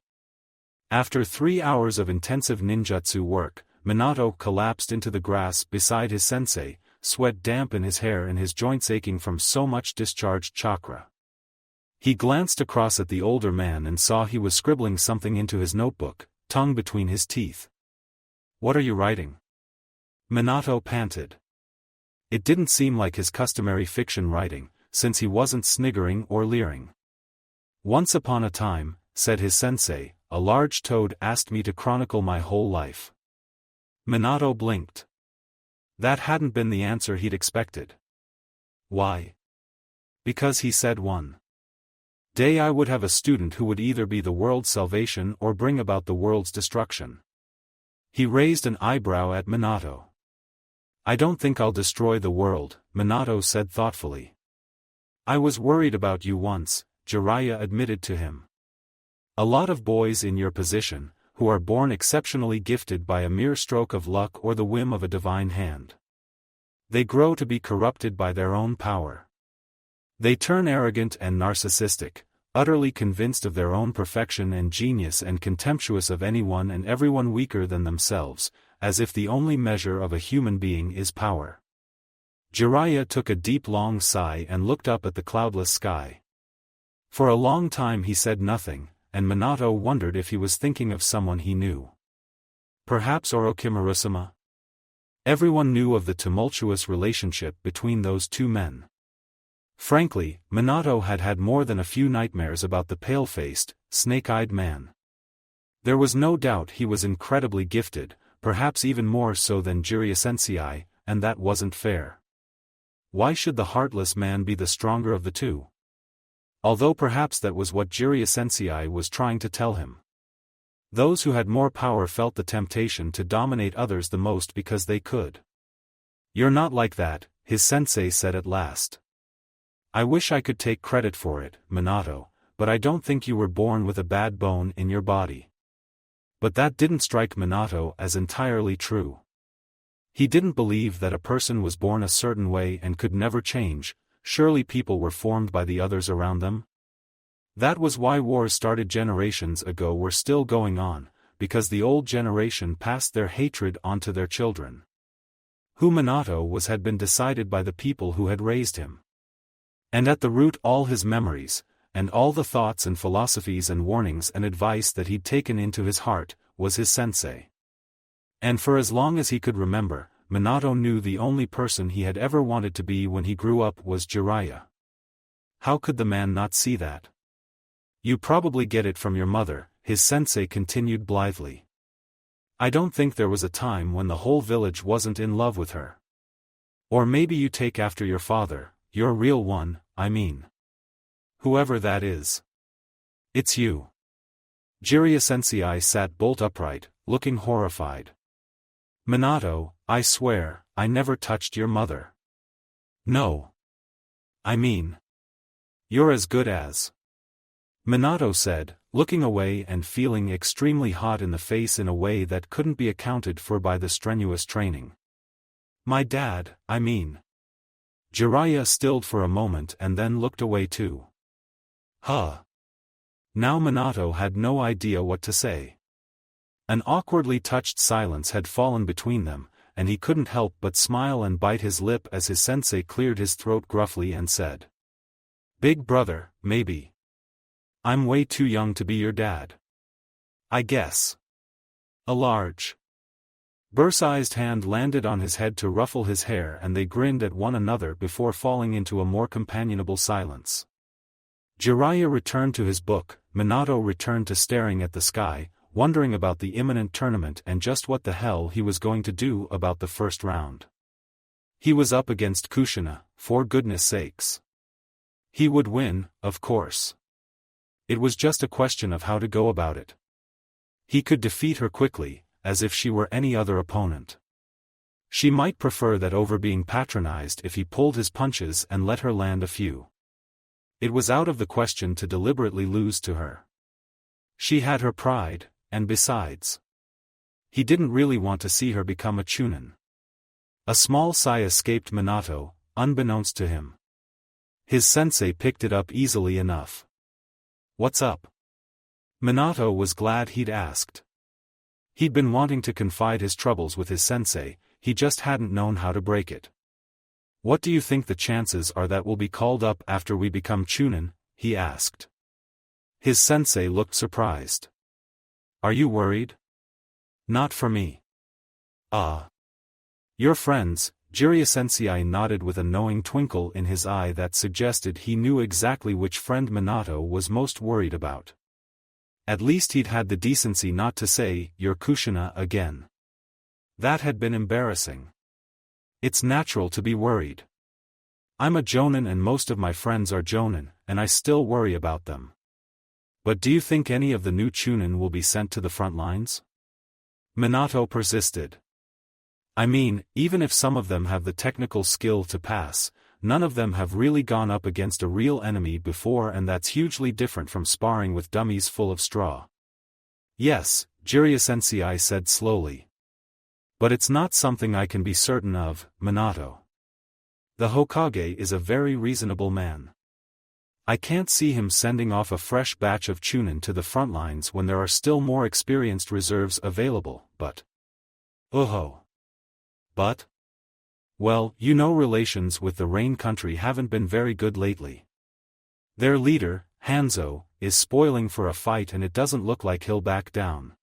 After 3 hours of intensive ninjutsu work, Minato collapsed into the grass beside his sensei, sweat damp in his hair and his joints aching from so much discharged chakra. He glanced across at the older man and saw he was scribbling something into his notebook, tongue between his teeth. What are you writing? Minato panted. It didn't seem like his customary fiction writing, since he wasn't sniggering or leering. Once upon a time, said his sensei, a large toad asked me to chronicle my whole life. Minato blinked. That hadn't been the answer he'd expected. Why? Because he said one day I would have a student who would either be the world's salvation or bring about the world's destruction. He raised an eyebrow at Minato. I don't think I'll destroy the world, Minato said thoughtfully. I was worried about you once, Jiraiya admitted to him. A lot of boys in your position, who are born exceptionally gifted by a mere stroke of luck or the whim of a divine hand. They grow to be corrupted by their own power. They turn arrogant and narcissistic, utterly convinced of their own perfection and genius and contemptuous of anyone and everyone weaker than themselves, as if the only measure of a human being is power. Jiraiya took a deep long sigh and looked up at the cloudless sky. For a long time he said nothing, and Minato wondered if he was thinking of someone he knew. Perhaps Orochimaru-sama? Everyone knew of the tumultuous relationship between those two men. Frankly, Minato had had more than a few nightmares about the pale-faced, snake-eyed man. There was no doubt he was incredibly gifted, perhaps even more so than Jiraiya-sensei, and that wasn't fair. Why should the heartless man be the stronger of the two? Although perhaps that was what Jiraiya-sensei was trying to tell him. Those who had more power felt the temptation to dominate others the most because they could. You're not like that, his sensei said at last. I wish I could take credit for it, Minato, but I don't think you were born with a bad bone in your body. But that didn't strike Minato as entirely true. He didn't believe that a person was born a certain way and could never change. Surely people were formed by the others around them? That was why wars started generations ago were still going on, because the old generation passed their hatred onto their children. Who Minato was had been decided by the people who had raised him. And at the root all his memories, and all the thoughts and philosophies and warnings and advice that he'd taken into his heart, was his sensei. And for as long as he could remember, Minato knew the only person he had ever wanted to be when he grew up was Jiraiya. How could the man not see that? You probably get it from your mother, his sensei continued blithely. I don't think there was a time when the whole village wasn't in love with her. Or maybe you take after your father, your real one, I mean. Whoever that is. It's you. Jiraiya-sensei sat bolt upright, looking horrified. Minato, I swear, I never touched your mother. No. I mean. You're as good as. Minato said, looking away and feeling extremely hot in the face in a way that couldn't be accounted for by the strenuous training. My dad, I mean. Jiraiya stilled for a moment and then looked away too. Huh. Now Minato had no idea what to say. An awkwardly touched silence had fallen between them, and he couldn't help but smile and bite his lip as his sensei cleared his throat gruffly and said. Big brother, maybe. I'm way too young to be your dad. I guess. A large, burr-sized hand landed on his head to ruffle his hair and they grinned at one another before falling into a more companionable silence. Jiraiya returned to his book, Minato returned to staring at the sky, wondering about the imminent tournament and just what the hell he was going to do about the first round. He was up against Kushina, for goodness sakes. He would win, of course. It was just a question of how to go about it. He could defeat her quickly, as if she were any other opponent. She might prefer that over being patronized if he pulled his punches and let her land a few. It was out of the question to deliberately lose to her. She had her pride, and besides, he didn't really want to see her become a chunin. A small sigh escaped Minato, unbeknownst to him. His sensei picked it up easily enough. What's up? Minato was glad he'd asked. He'd been wanting to confide his troubles with his sensei, he just hadn't known how to break it. What do you think the chances are that we'll be called up after we become chunin? He asked. His sensei looked surprised. Are you worried? Not for me. Your friends, Jiraiya-sensei nodded with a knowing twinkle in his eye that suggested he knew exactly which friend Minato was most worried about. At least he'd had the decency not to say, "You're Kushina again." That had been embarrassing. It's natural to be worried. I'm a jonin and most of my friends are jonin, and I still worry about them. But do you think any of the new chunin will be sent to the front lines? Minato persisted. I mean, even if some of them have the technical skill to pass, none of them have really gone up against a real enemy before, and that's hugely different from sparring with dummies full of straw. Yes, Jiraiya-sensei said slowly. But it's not something I can be certain of, Minato. The Hokage is a very reasonable man. I can't see him sending off a fresh batch of chunin to the front lines when there are still more experienced reserves available, but... But? Well, you know, relations with the Rain Country haven't been very good lately. Their leader, Hanzo, is spoiling for a fight and it doesn't look like he'll back down.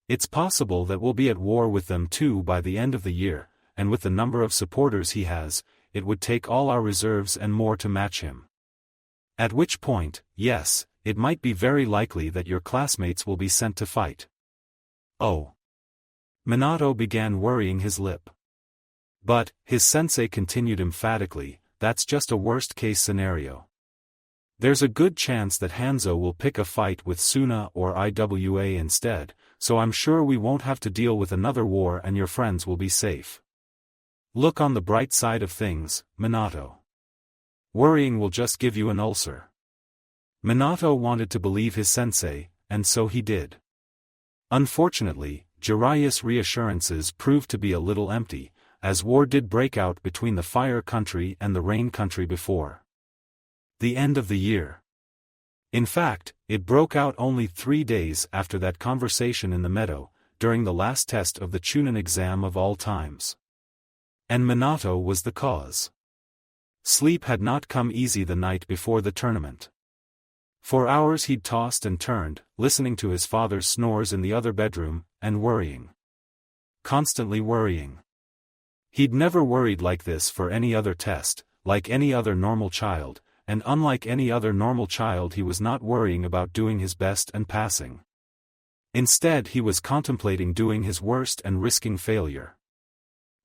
It's possible that we'll be at war with them too by the end of the year, and with the number of supporters he has, it would take all our reserves and more to match him. At which point, yes, it might be very likely that your classmates will be sent to fight. Oh. Minato began worrying his lip. But, his sensei continued emphatically, that's just a worst-case scenario. There's a good chance that Hanzo will pick a fight with Suna or Iwa instead, so I'm sure we won't have to deal with another war and your friends will be safe. Look on the bright side of things, Minato. Worrying will just give you an ulcer. Minato wanted to believe his sensei, and so he did. Unfortunately, Jiraiya's reassurances proved to be a little empty, as war did break out between the Fire Country and the Rain Country before the end of the year. In fact, it broke out only 3 days after that conversation in the meadow, during the last test of the Chunin exam of all times. And Minato was the cause. Sleep had not come easy the night before the tournament. For hours he'd tossed and turned, listening to his father's snores in the other bedroom, and worrying. Constantly worrying. He'd never worried like this for any other test, like any other normal child, and unlike any other normal child he was not worrying about doing his best and passing. Instead he was contemplating doing his worst and risking failure.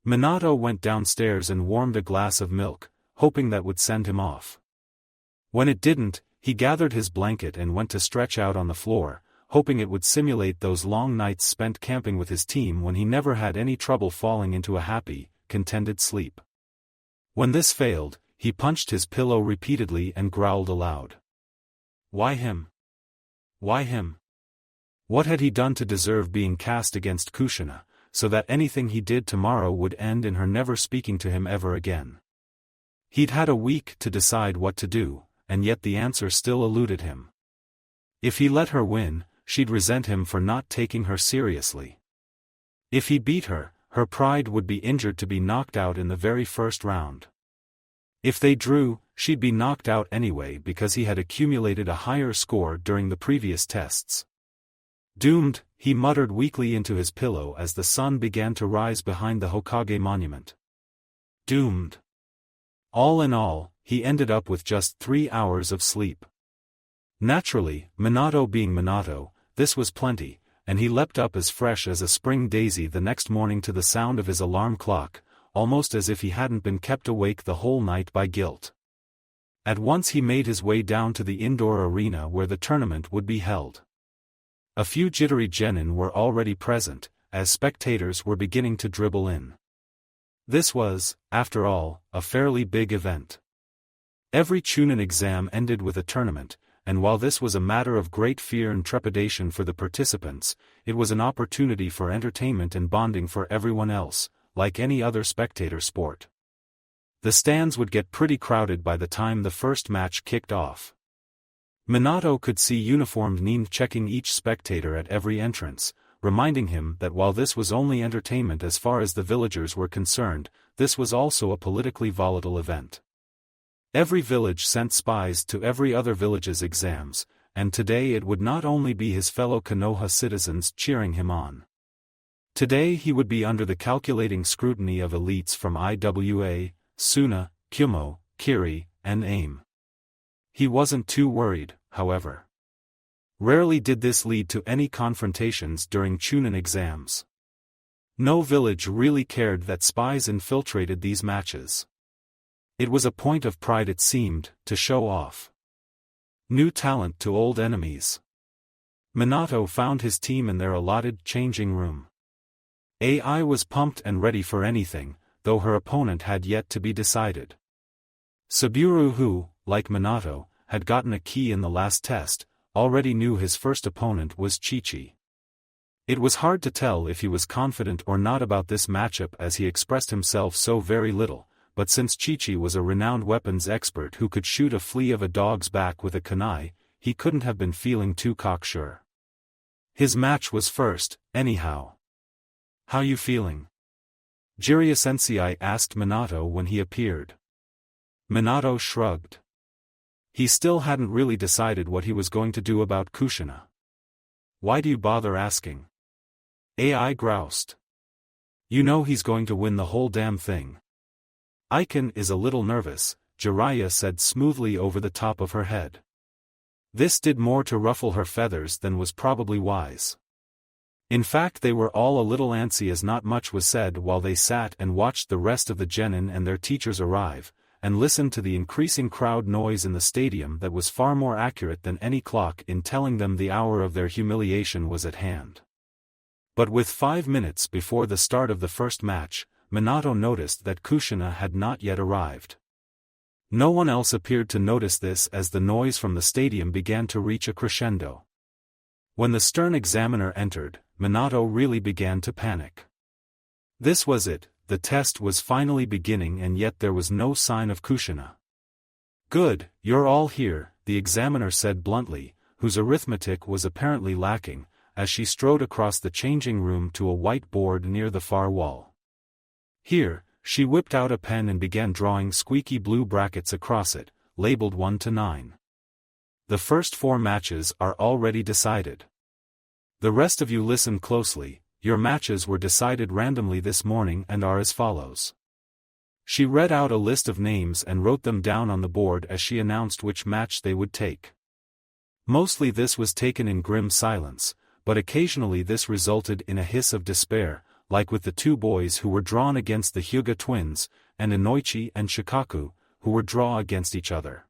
Minato went downstairs and warmed a glass of milk, hoping that would send him off. When it didn't, he gathered his blanket and went to stretch out on the floor, hoping it would simulate those long nights spent camping with his team when he never had any trouble falling into a happy, contented sleep. When this failed, he punched his pillow repeatedly and growled aloud. Why him? Why him? What had he done to deserve being cast against Kushina, so that anything he did tomorrow would end in her never speaking to him ever again? He'd had a week to decide what to do, and yet the answer still eluded him. If he let her win, she'd resent him for not taking her seriously. If he beat her, her pride would be injured to be knocked out in the very first round. If they drew, she'd be knocked out anyway because he had accumulated a higher score during the previous tests. Doomed, he muttered weakly into his pillow as the sun began to rise behind the Hokage monument. Doomed. All in all, he ended up with just 3 hours of sleep. Naturally, Minato being Minato, this was plenty, and he leapt up as fresh as a spring daisy the next morning to the sound of his alarm clock, almost as if he hadn't been kept awake the whole night by guilt. At once he made his way down to the indoor arena where the tournament would be held. A few jittery genin were already present, as spectators were beginning to dribble in. This was, after all, a fairly big event. Every Chunin exam ended with a tournament, and while this was a matter of great fear and trepidation for the participants, it was an opportunity for entertainment and bonding for everyone else, like any other spectator sport. The stands would get pretty crowded by the time the first match kicked off. Minato could see uniformed nin checking each spectator at every entrance, reminding him that while this was only entertainment as far as the villagers were concerned, this was also a politically volatile event. Every village sent spies to every other village's exams, and today it would not only be his fellow Konoha citizens cheering him on. Today he would be under the calculating scrutiny of elites from IWA, Suna, Kyumo, Kiri, and AIM. He wasn't too worried, however. Rarely did this lead to any confrontations during Chunin exams. No village really cared that spies infiltrated these matches. It was a point of pride, it seemed, to show off. New talent to old enemies. Minato found his team in their allotted changing room. AI was pumped and ready for anything, though her opponent had yet to be decided. Saburo, who, like Minato, had gotten a key in the last test, already knew his first opponent was Chi-Chi. It was hard to tell if he was confident or not about this matchup as he expressed himself so very little, but since Chi-Chi was a renowned weapons expert who could shoot a flea of a dog's back with a kunai, he couldn't have been feeling too cocksure. His match was first, anyhow. How you feeling? Jiraiya-sensei asked Minato when he appeared. Minato shrugged. He still hadn't really decided what he was going to do about Kushina. Why do you bother asking? AI groused. You know he's going to win the whole damn thing. Aiken is a little nervous, Jiraiya said smoothly over the top of her head. This did more to ruffle her feathers than was probably wise. In fact, they were all a little antsy as not much was said while they sat and watched the rest of the genin and their teachers arrive, and listened to the increasing crowd noise in the stadium that was far more accurate than any clock in telling them the hour of their humiliation was at hand. But with 5 minutes before the start of the first match, Minato noticed that Kushina had not yet arrived. No one else appeared to notice this as the noise from the stadium began to reach a crescendo. When the stern examiner entered, Minato really began to panic. This was it, the test was finally beginning and yet there was no sign of Kushina. Good, you're all here, the examiner said bluntly, whose arithmetic was apparently lacking, as she strode across the changing room to a white board near the far wall. Here, she whipped out a pen and began drawing squeaky blue brackets across it, labeled 1 to 9. The first 4 matches are already decided. The rest of you listen closely, your matches were decided randomly this morning and are as follows. She read out a list of names and wrote them down on the board as she announced which match they would take. Mostly this was taken in grim silence, but occasionally this resulted in a hiss of despair, like with the 2 boys who were drawn against the Hyuga twins, and Inoichi and Shikaku, who were draw against each other.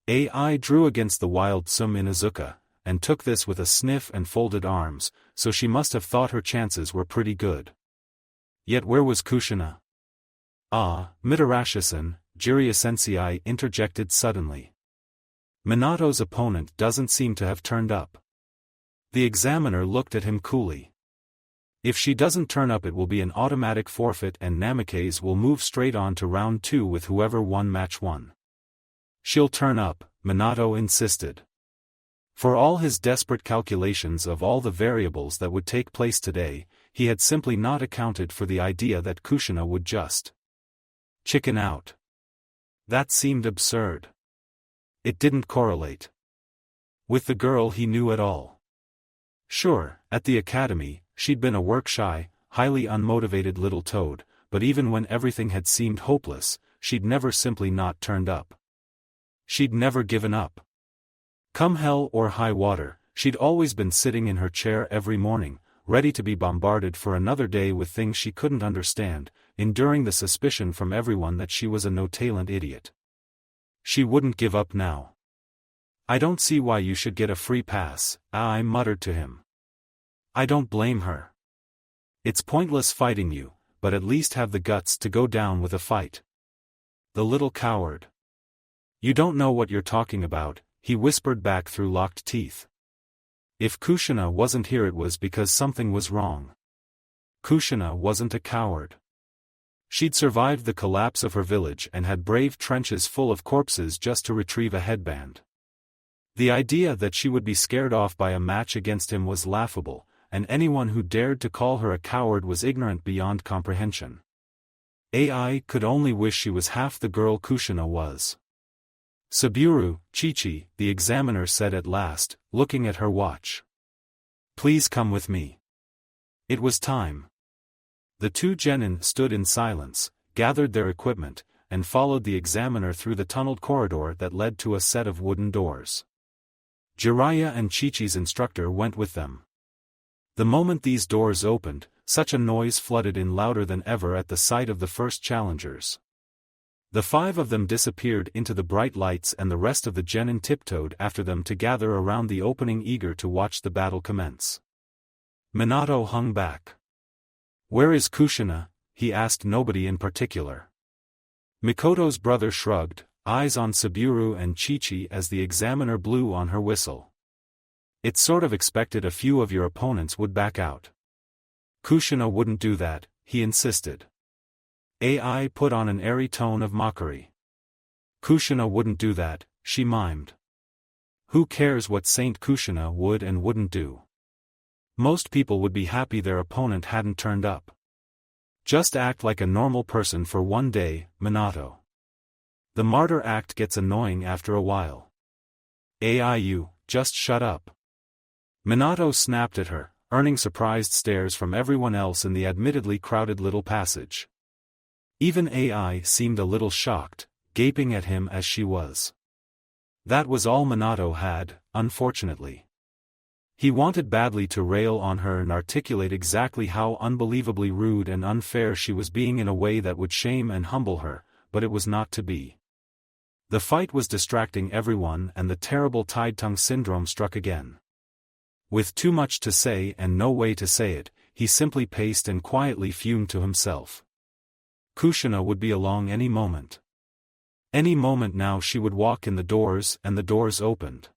AI drew against the wild Sum Inuzuka, and took this with a sniff and folded arms, so she must have thought her chances were pretty good. Yet where was Kushina? Ah, Mitarashi-san, Jiraiya-sensei interjected suddenly. Minato's opponent doesn't seem to have turned up. The examiner looked at him coolly. If she doesn't turn up, it will be an automatic forfeit and Namikaze will move straight on to round 2 with whoever won match 1. She'll turn up, Minato insisted. For all his desperate calculations of all the variables that would take place today, he had simply not accounted for the idea that Kushina would just chicken out. That seemed absurd. It didn't correlate with the girl he knew at all. Sure, at the academy, she'd been a work-shy, highly unmotivated little toad, but even when everything had seemed hopeless, she'd never simply not turned up. She'd never given up. Come hell or high water, she'd always been sitting in her chair every morning, ready to be bombarded for another day with things she couldn't understand, enduring the suspicion from everyone that she was a no-talent idiot. She wouldn't give up now. I don't see why you should get a free pass, I muttered to him. I don't blame her. It's pointless fighting you, but at least have the guts to go down with a fight. The little coward. You don't know what you're talking about, he whispered back through locked teeth. If Kushina wasn't here, it was because something was wrong. Kushina wasn't a coward. She'd survived the collapse of her village and had braved trenches full of corpses just to retrieve a headband. The idea that she would be scared off by a match against him was laughable, and anyone who dared to call her a coward was ignorant beyond comprehension. AI could only wish she was half the girl Kushina was. Saburo, Chichi, the examiner said at last, looking at her watch. Please come with me. It was time. The two genin stood in silence, gathered their equipment, and followed the examiner through the tunneled corridor that led to a set of wooden doors. Jiraiya and Chi-Chi's instructor went with them. The moment these doors opened, such a noise flooded in louder than ever at the sight of the first challengers. The 5 of them disappeared into the bright lights and the rest of the genin tiptoed after them to gather around the opening, eager to watch the battle commence. Minato hung back. Where is Kushina? He asked nobody in particular. Mikoto's brother shrugged, eyes on Saburo and Chi-Chi as the examiner blew on her whistle. It's sort of expected a few of your opponents would back out. Kushina wouldn't do that, he insisted. AI put on an airy tone of mockery. Kushina wouldn't do that, she mimed. Who cares what Saint Kushina would and wouldn't do? Most people would be happy their opponent hadn't turned up. Just act like a normal person for one day, Minato. The martyr act gets annoying after a while. You, just shut up. Minato snapped at her, earning surprised stares from everyone else in the admittedly crowded little passage. Even AI seemed a little shocked, gaping at him as she was. That was all Minato had, unfortunately. He wanted badly to rail on her and articulate exactly how unbelievably rude and unfair she was being in a way that would shame and humble her, but it was not to be. The fight was distracting everyone and the terrible tied tongue syndrome struck again. With too much to say and no way to say it, he simply paced and quietly fumed to himself. Kushina would be along any moment. Any moment now she would walk in the doors and the doors opened.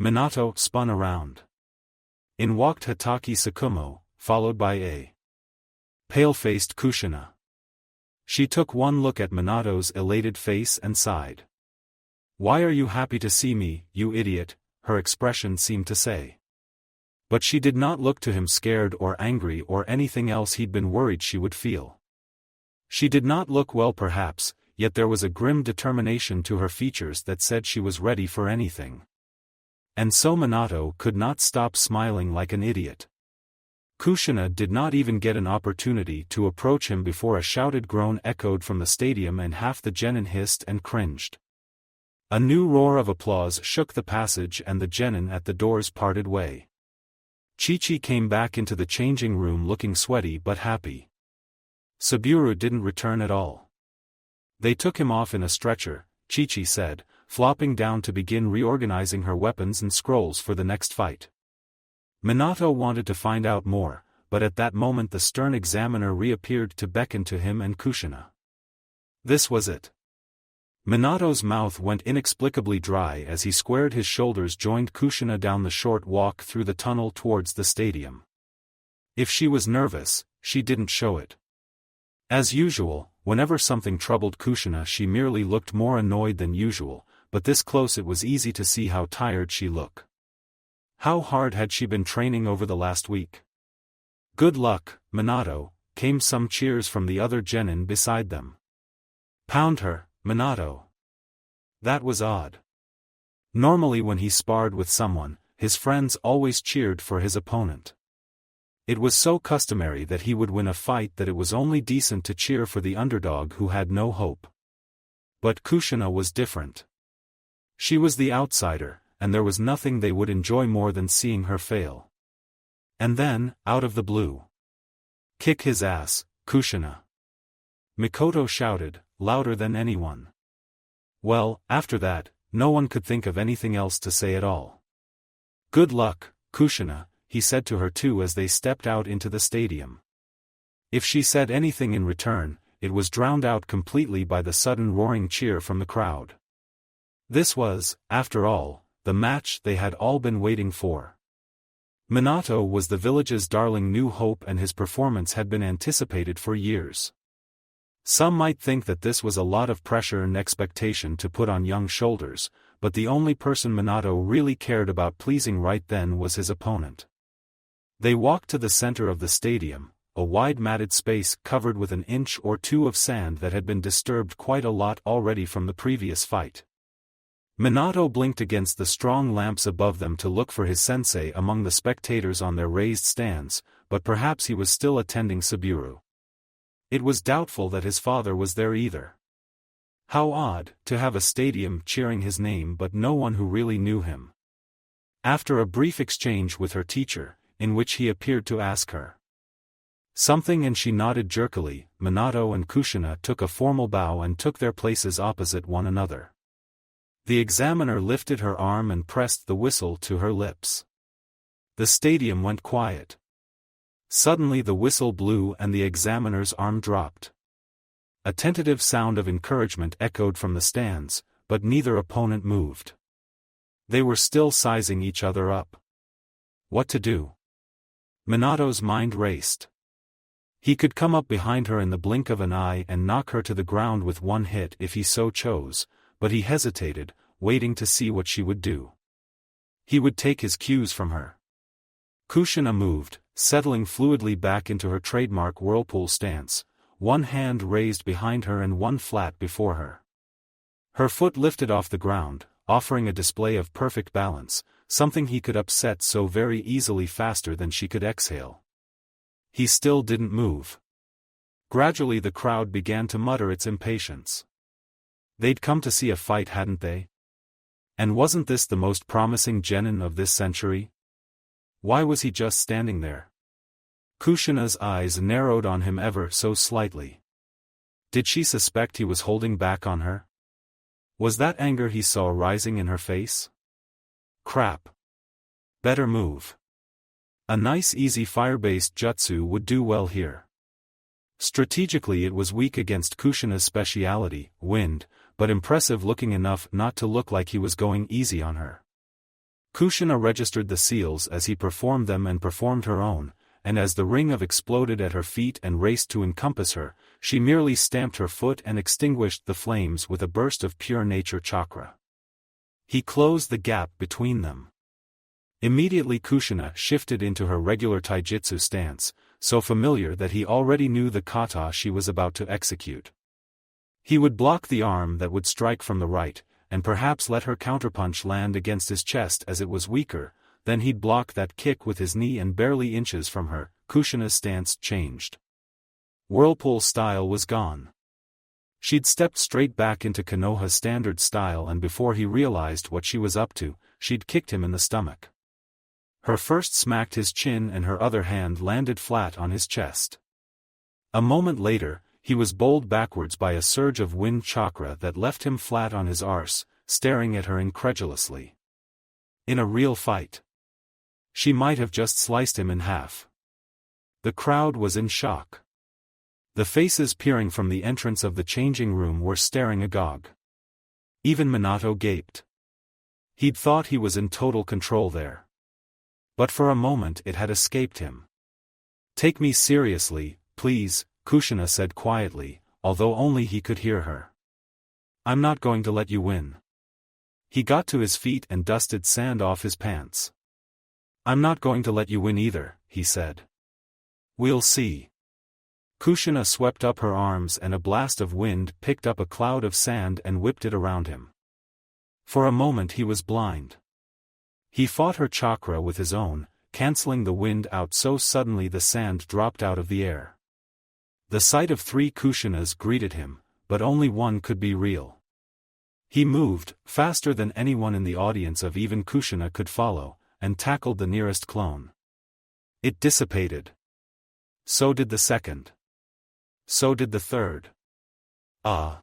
Minato spun around. In walked Hatake Sakumo, followed by a pale-faced Kushina. She took one look at Minato's elated face and sighed. Why are you happy to see me, you idiot? Her expression seemed to say. But she did not look to him scared or angry or anything else he'd been worried she would feel. She did not look well perhaps, yet there was a grim determination to her features that said she was ready for anything. And so Minato could not stop smiling like an idiot. Kushina did not even get an opportunity to approach him before a shouted groan echoed from the stadium and half the genin hissed and cringed. A new roar of applause shook the passage and the genin at the doors parted way. Chi-Chi came back into the changing room looking sweaty but happy. Saburo didn't return at all. They took him off in a stretcher, Chi-Chi said, flopping down to begin reorganizing her weapons and scrolls for the next fight. Minato wanted to find out more, but at that moment the stern examiner reappeared to beckon to him and Kushina. This was it. Minato's mouth went inexplicably dry as he squared his shoulders, joined Kushina down the short walk through the tunnel towards the stadium. If she was nervous, she didn't show it. As usual, whenever something troubled Kushina she merely looked more annoyed than usual, but this close it was easy to see how tired she looked. How hard had she been training over the last week? Good luck, Minato, came some cheers from the other genin beside them. Pound her, Minato. That was odd. Normally when he sparred with someone, his friends always cheered for his opponent. It was so customary that he would win a fight that it was only decent to cheer for the underdog who had no hope. But Kushina was different. She was the outsider, and there was nothing they would enjoy more than seeing her fail. And then, out of the blue. Kick his ass, Kushina. Mikoto shouted, louder than anyone. Well, after that, no one could think of anything else to say at all. Good luck, Kushina, he said to her too as they stepped out into the stadium. If she said anything in return, it was drowned out completely by the sudden roaring cheer from the crowd. This was, after all, the match they had all been waiting for. Minato was the village's darling new hope and his performance had been anticipated for years. Some might think that this was a lot of pressure and expectation to put on young shoulders, but the only person Minato really cared about pleasing right then was his opponent. They walked to the center of the stadium, a wide matted space covered with an inch or two of sand that had been disturbed quite a lot already from the previous fight. Minato blinked against the strong lamps above them to look for his sensei among the spectators on their raised stands, but perhaps he was still attending Saburo. It was doubtful that his father was there either. How odd, to have a stadium cheering his name but no one who really knew him. After a brief exchange with her teacher, in which he appeared to ask her something and she nodded jerkily, Minato and Kushina took a formal bow and took their places opposite one another. The examiner lifted her arm and pressed the whistle to her lips. The stadium went quiet. Suddenly the whistle blew and the examiner's arm dropped. A tentative sound of encouragement echoed from the stands, but neither opponent moved. They were still sizing each other up. What to do? Minato's mind raced. He could come up behind her in the blink of an eye and knock her to the ground with one hit if he so chose, but he hesitated, waiting to see what she would do. He would take his cues from her. Kushina moved, settling fluidly back into her trademark whirlpool stance, one hand raised behind her and one flat before her. Her foot lifted off the ground, offering a display of perfect balance, something he could upset so very easily faster than she could exhale. He still didn't move. Gradually the crowd began to mutter its impatience. They'd come to see a fight, hadn't they? And wasn't this the most promising genin of this century? Why was he just standing there? Kushina's eyes narrowed on him ever so slightly. Did she suspect he was holding back on her? Was that anger he saw rising in her face? Crap. Better move. A nice easy fire-based jutsu would do well here. Strategically it was weak against Kushina's speciality, wind, but impressive looking enough not to look like he was going easy on her. Kushina registered the seals as he performed them and performed her own, and as the ring of exploded at her feet and raced to encompass her, she merely stamped her foot and extinguished the flames with a burst of pure nature chakra. He closed the gap between them. Immediately Kushina shifted into her regular taijutsu stance, so familiar that he already knew the kata she was about to execute. He would block the arm that would strike from the right, and perhaps let her counterpunch land against his chest as it was weaker, then he'd block that kick with his knee and barely inches from her. Kushina's stance changed. Whirlpool style was gone. She'd stepped straight back into Konoha standard style and before he realized what she was up to, she'd kicked him in the stomach. Her first smacked his chin and her other hand landed flat on his chest. A moment later, he was bowled backwards by a surge of wind chakra that left him flat on his arse, staring at her incredulously. In a real fight, she might have just sliced him in half. The crowd was in shock. The faces peering from the entrance of the changing room were staring agog. Even Minato gaped. He'd thought he was in total control there. But for a moment it had escaped him. "Take me seriously, please," Kushina said quietly, although only he could hear her. "I'm not going to let you win." He got to his feet and dusted sand off his pants. "I'm not going to let you win either," he said. "We'll see." Kushina swept up her arms and a blast of wind picked up a cloud of sand and whipped it around him. For a moment he was blind. He fought her chakra with his own, canceling the wind out so suddenly the sand dropped out of the air. The sight of 3 Kushinas greeted him, but only one could be real. He moved, faster than anyone in the audience of even Kushina could follow, and tackled the nearest clone. It dissipated. So did the second. So did the third. Ah!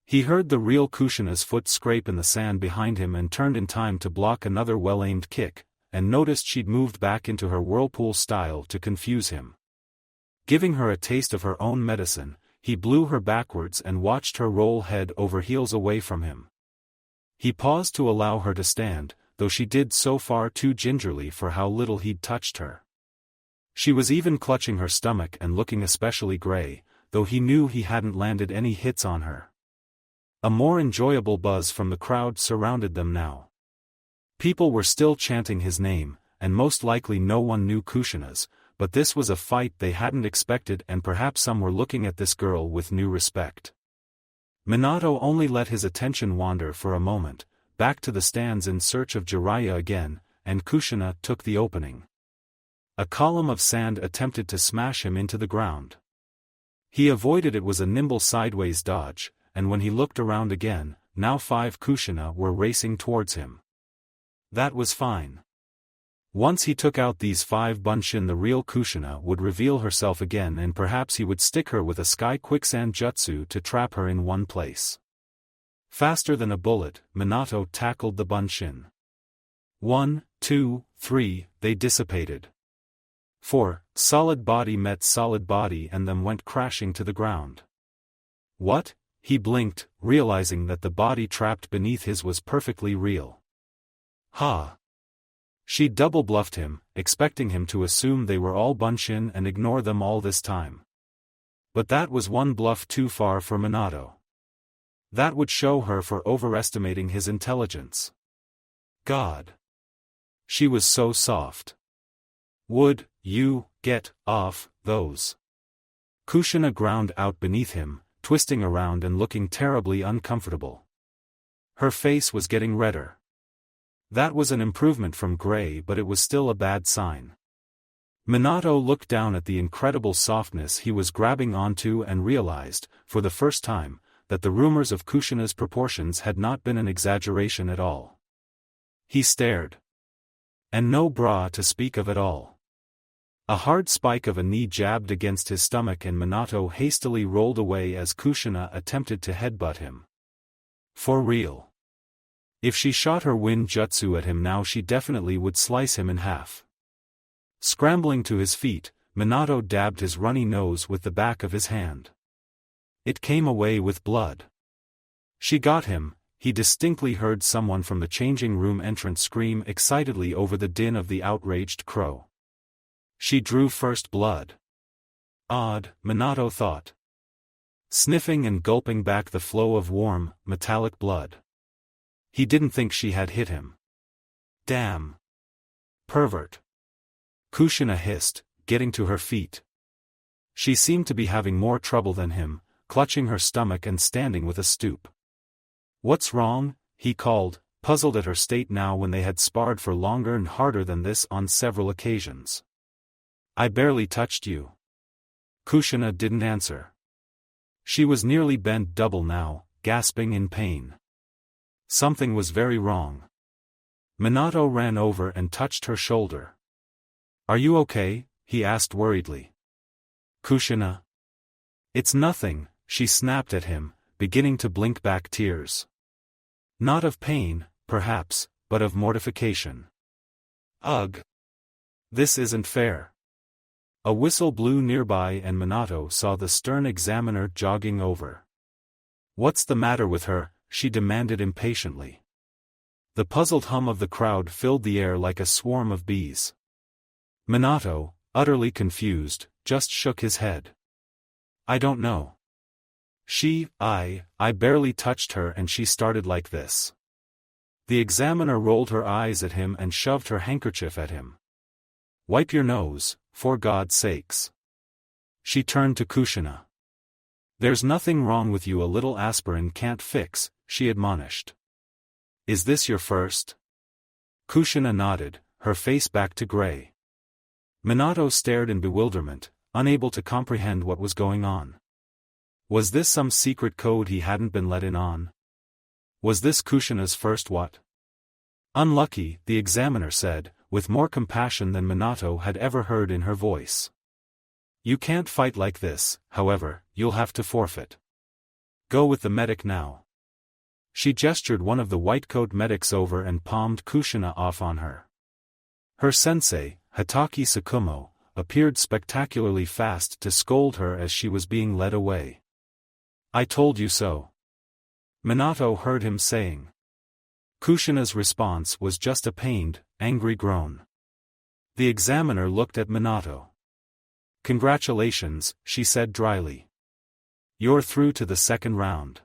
He heard the real Kushina's foot scrape in the sand behind him and turned in time to block another well-aimed kick, and noticed she'd moved back into her whirlpool style to confuse him. Giving her a taste of her own medicine, he blew her backwards and watched her roll head over heels away from him. He paused to allow her to stand, though she did so far too gingerly for how little he'd touched her. She was even clutching her stomach and looking especially gray, though he knew he hadn't landed any hits on her. A more enjoyable buzz from the crowd surrounded them now. People were still chanting his name, and most likely no one knew Kushina's, but this was a fight they hadn't expected and perhaps some were looking at this girl with new respect. Minato only let his attention wander for a moment, back to the stands in search of Jiraiya again, and Kushina took the opening. A column of sand attempted to smash him into the ground. He avoided it was a nimble sideways dodge, and when he looked around again, now 5 Kushina were racing towards him. That was fine. Once he took out these 5 Bunshin, the real Kushina would reveal herself again and perhaps he would stick her with a sky quicksand jutsu to trap her in one place. Faster than a bullet, Minato tackled the Bunshin. 1, 2, 3, they dissipated. 4, solid body met solid body and then went crashing to the ground. What? He blinked, realizing that the body trapped beneath his was perfectly real. Ha! She double-bluffed him, expecting him to assume they were all Bunshin and ignore them all this time. But that was one bluff too far for Minato. That would show her for overestimating his intelligence. God! She was so soft. Would you get off those? Kushina ground out beneath him, twisting around and looking terribly uncomfortable. Her face was getting redder. That was an improvement from gray, but it was still a bad sign. Minato looked down at the incredible softness he was grabbing onto and realized, for the first time, that the rumors of Kushina's proportions had not been an exaggeration at all. He stared. And no bra to speak of at all. A hard spike of a knee jabbed against his stomach and Minato hastily rolled away as Kushina attempted to headbutt him. For real. If she shot her wind jutsu at him now she definitely would slice him in half. Scrambling to his feet, Minato dabbed his runny nose with the back of his hand. It came away with blood. She got him, he distinctly heard someone from the changing room entrance scream excitedly over the din of the outraged crow. She drew first blood. Odd, Minato thought. Sniffing and gulping back the flow of warm, metallic blood. He didn't think she had hit him. Damn. Pervert. Kushina hissed, getting to her feet. She seemed to be having more trouble than him, clutching her stomach and standing with a stoop. What's wrong? He called, puzzled at her state now when they had sparred for longer and harder than this on several occasions. I barely touched you. Kushina didn't answer. She was nearly bent double now, gasping in pain. Something was very wrong. Minato ran over and touched her shoulder. Are you okay? He asked worriedly. Kushina. It's nothing, she snapped at him, beginning to blink back tears. Not of pain, perhaps, but of mortification. Ugh. This isn't fair. A whistle blew nearby and Minato saw the stern examiner jogging over. What's the matter with her? She demanded impatiently. The puzzled hum of the crowd filled the air like a swarm of bees. Minato, utterly confused, just shook his head. I don't know. I barely touched her and she started like this. The examiner rolled her eyes at him and shoved her handkerchief at him. Wipe your nose, for God's sakes. She turned to Kushina. There's nothing wrong with you, a little aspirin can't fix, she admonished. Is this your first? Kushina nodded, her face back to gray. Minato stared in bewilderment, unable to comprehend what was going on. Was this some secret code he hadn't been let in on? Was this Kushina's first what? Unlucky, the examiner said, with more compassion than Minato had ever heard in her voice. You can't fight like this, however, you'll have to forfeit. Go with the medic now. She gestured one of the white-coat medics over and palmed Kushina off on her. Her sensei, Hatake Tsukumo, appeared spectacularly fast to scold her as she was being led away. I told you so. Minato heard him saying. Kushina's response was just a pained, angry groan. The examiner looked at Minato. Congratulations, she said dryly. You're through to the second round.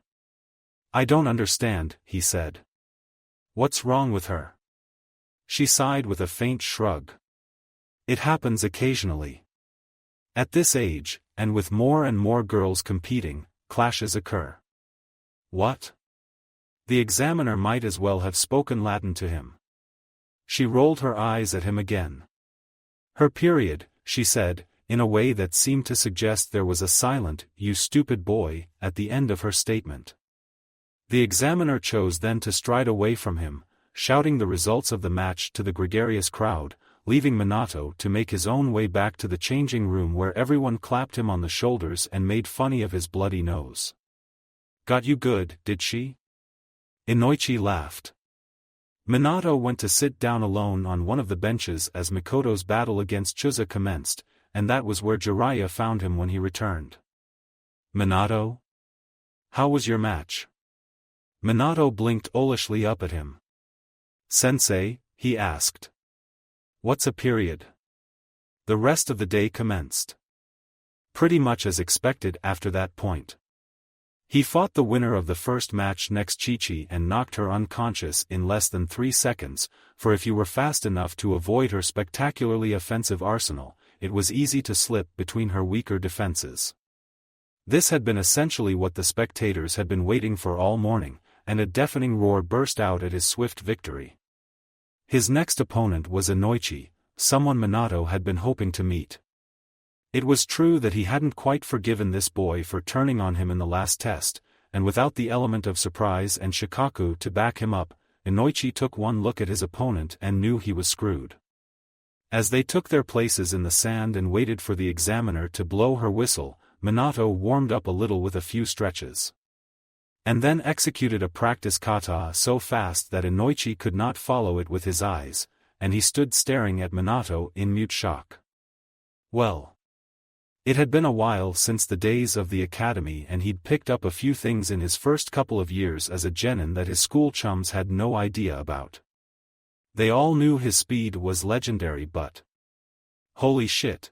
I don't understand, he said. What's wrong with her? She sighed with a faint shrug. It happens occasionally. At this age, and with more and more girls competing, clashes occur. What? The examiner might as well have spoken Latin to him. She rolled her eyes at him again. Her period, she said, in a way that seemed to suggest there was a silent, "You stupid boy," at the end of her statement. The examiner chose then to stride away from him, shouting the results of the match to the gregarious crowd, leaving Minato to make his own way back to the changing room where everyone clapped him on the shoulders and made funny of his bloody nose. Got you good, did she? Inoichi laughed. Minato went to sit down alone on one of the benches as Mikoto's battle against Chuza commenced, and that was where Jiraiya found him when he returned. Minato? How was your match? Minato blinked owlishly up at him. Sensei, he asked. What's a period? The rest of the day commenced. Pretty much as expected after that point. He fought the winner of the first match next Chi-Chi and knocked her unconscious in less than 3 seconds, for if you were fast enough to avoid her spectacularly offensive arsenal, it was easy to slip between her weaker defenses. This had been essentially what the spectators had been waiting for all morning, and a deafening roar burst out at his swift victory. His next opponent was Inoichi, someone Minato had been hoping to meet. It was true that he hadn't quite forgiven this boy for turning on him in the last test, and without the element of surprise and shikaku to back him up, Inoichi took one look at his opponent and knew he was screwed. As they took their places in the sand and waited for the examiner to blow her whistle, Minato warmed up a little with a few stretches. And then executed a practice kata so fast that Inoichi could not follow it with his eyes, and he stood staring at Minato in mute shock. Well. It had been a while since the days of the academy and he'd picked up a few things in his first couple of years as a genin that his school chums had no idea about. They all knew his speed was legendary but... Holy shit!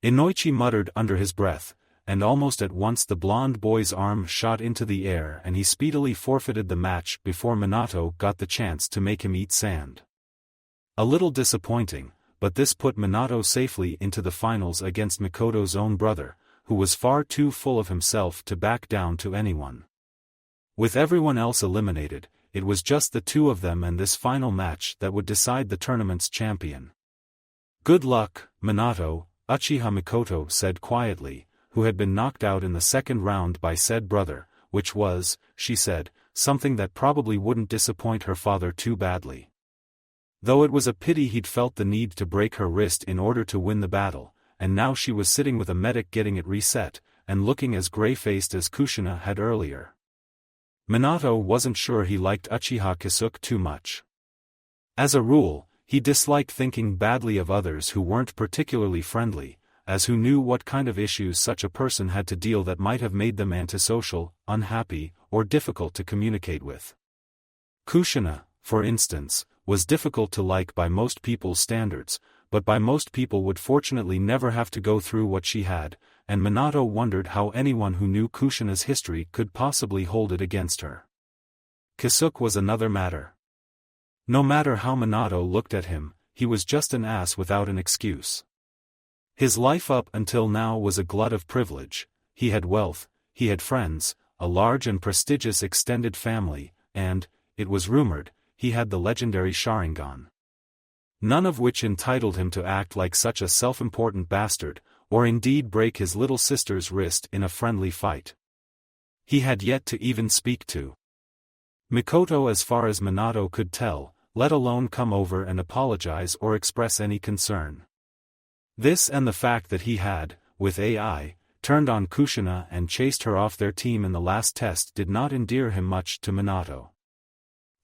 Inoichi muttered under his breath, and almost at once the blonde boy's arm shot into the air and he speedily forfeited the match before Minato got the chance to make him eat sand. A little disappointing, but this put Minato safely into the finals against Mikoto's own brother, who was far too full of himself to back down to anyone. With everyone else eliminated, it was just the two of them and this final match that would decide the tournament's champion. Good luck, Minato, Uchiha Mikoto said quietly, who had been knocked out in the second round by said brother, which was, she said, something that probably wouldn't disappoint her father too badly. Though it was a pity he'd felt the need to break her wrist in order to win the battle, and now she was sitting with a medic getting it reset, and looking as gray-faced as Kushina had earlier. Minato wasn't sure he liked Uchiha Kisuke too much. As a rule, he disliked thinking badly of others who weren't particularly friendly, as who knew what kind of issues such a person had to deal that might have made them antisocial, unhappy, or difficult to communicate with. Kushina, for instance, was difficult to like by most people's standards, but by most people would fortunately never have to go through what she had, and Minato wondered how anyone who knew Kushina's history could possibly hold it against her. Kisuke was another matter. No matter how Minato looked at him, he was just an ass without an excuse. His life up until now was a glut of privilege. He had wealth, he had friends, a large and prestigious extended family, and, it was rumored, he had the legendary Sharingan. None of which entitled him to act like such a self-important bastard, or indeed break his little sister's wrist in a friendly fight. He had yet to even speak to Mikoto as far as Minato could tell, let alone come over and apologize or express any concern. This and the fact that he had, with AI, turned on Kushina and chased her off their team in the last test did not endear him much to Minato.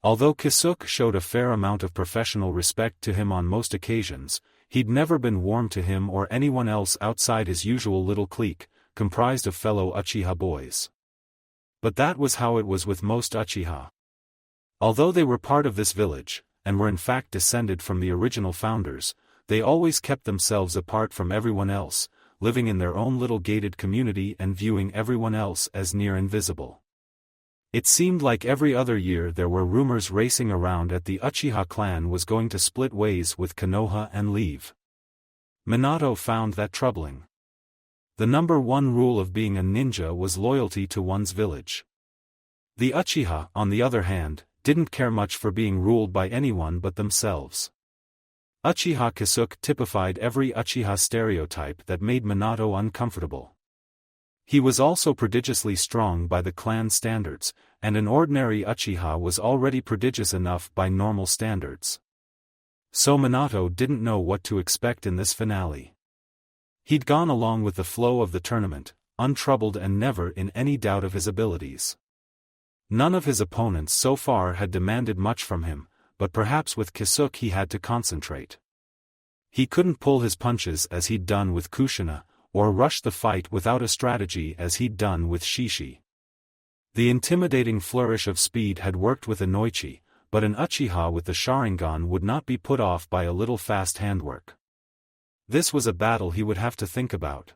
Although Kisuke showed a fair amount of professional respect to him on most occasions, he'd never been warm to him or anyone else outside his usual little clique, comprised of fellow Uchiha boys. But that was how it was with most Uchiha. Although they were part of this village, and were in fact descended from the original founders, they always kept themselves apart from everyone else, living in their own little gated community and viewing everyone else as near invisible. It seemed like every other year there were rumors racing around that the Uchiha clan was going to split ways with Konoha and leave. Minato found that troubling. The number one rule of being a ninja was loyalty to one's village. The Uchiha, on the other hand, didn't care much for being ruled by anyone but themselves. Uchiha Kisuke typified every Uchiha stereotype that made Minato uncomfortable. He was also prodigiously strong by the clan standards, and an ordinary Uchiha was already prodigious enough by normal standards. So Minato didn't know what to expect in this finale. He'd gone along with the flow of the tournament, untroubled and never in any doubt of his abilities. None of his opponents so far had demanded much from him, but perhaps with Kisuke he had to concentrate. He couldn't pull his punches as he'd done with Kushina, or rush the fight without a strategy as he'd done with Shishi. The intimidating flourish of speed had worked with Inoichi, but an Uchiha with the Sharingan would not be put off by a little fast handwork. This was a battle he would have to think about.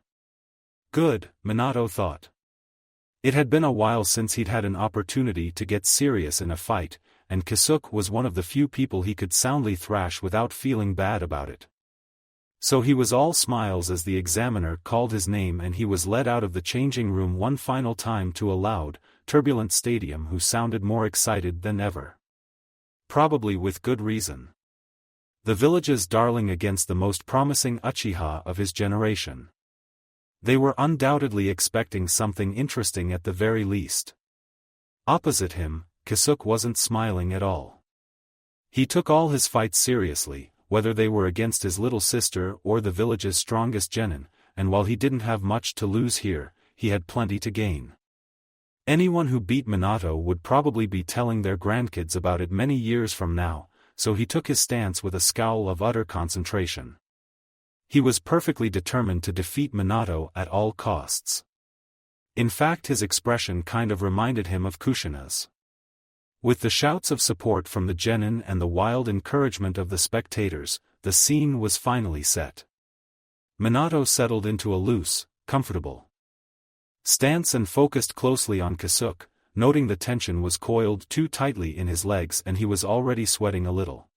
Good, Minato thought. It had been a while since he'd had an opportunity to get serious in a fight, and Kisuke was one of the few people he could soundly thrash without feeling bad about it. So he was all smiles as the examiner called his name and he was led out of the changing room one final time to a loud, turbulent stadium who sounded more excited than ever. Probably with good reason. The village's darling against the most promising Uchiha of his generation. They were undoubtedly expecting something interesting at the very least. Opposite him, Kisuke wasn't smiling at all. He took all his fights seriously, whether they were against his little sister or the village's strongest genin, and while he didn't have much to lose here, he had plenty to gain. Anyone who beat Minato would probably be telling their grandkids about it many years from now, so he took his stance with a scowl of utter concentration. He was perfectly determined to defeat Minato at all costs. In fact, his expression kind of reminded him of Kushina's. With the shouts of support from the genin and the wild encouragement of the spectators, the scene was finally set. Minato settled into a loose, comfortable stance and focused closely on Kisuke, noting the tension was coiled too tightly in his legs and he was already sweating a little.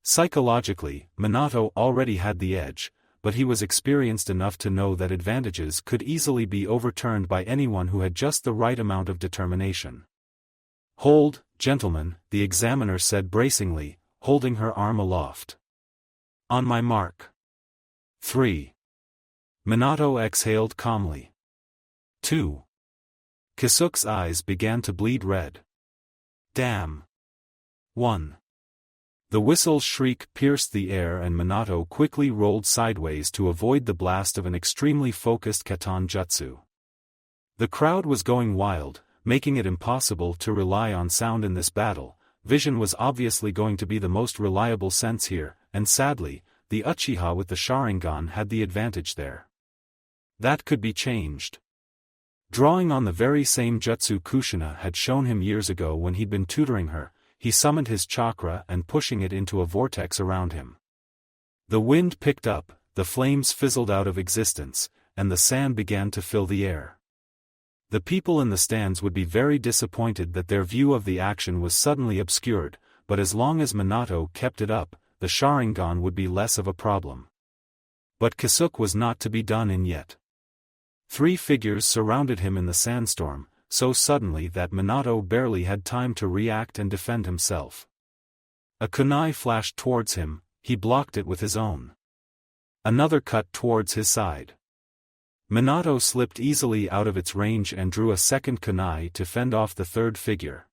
Psychologically, Minato already had the edge, but he was experienced enough to know that advantages could easily be overturned by anyone who had just the right amount of determination. "Hold, gentlemen," the examiner said bracingly, holding her arm aloft. "On my mark. 3. Minato exhaled calmly. 2. Kisuke's eyes began to bleed red. "Damn. 1. The whistle's shriek pierced the air and Minato quickly rolled sideways to avoid the blast of an extremely focused Katon jutsu. The crowd was going wild, making it impossible to rely on sound in this battle. Vision was obviously going to be the most reliable sense here, and sadly, the Uchiha with the Sharingan had the advantage there. That could be changed. Drawing on the very same jutsu Kushina had shown him years ago when he'd been tutoring her, he summoned his chakra and pushing it into a vortex around him. The wind picked up, the flames fizzled out of existence, and the sand began to fill the air. The people in the stands would be very disappointed that their view of the action was suddenly obscured, but as long as Minato kept it up, the Sharingan would be less of a problem. But Kisuke was not to be done in yet. 3 figures surrounded him in the sandstorm, so suddenly that Minato barely had time to react and defend himself. A kunai flashed towards him, he blocked it with his own. Another cut towards his side. Minato slipped easily out of its range and drew a second kunai to fend off the third figure.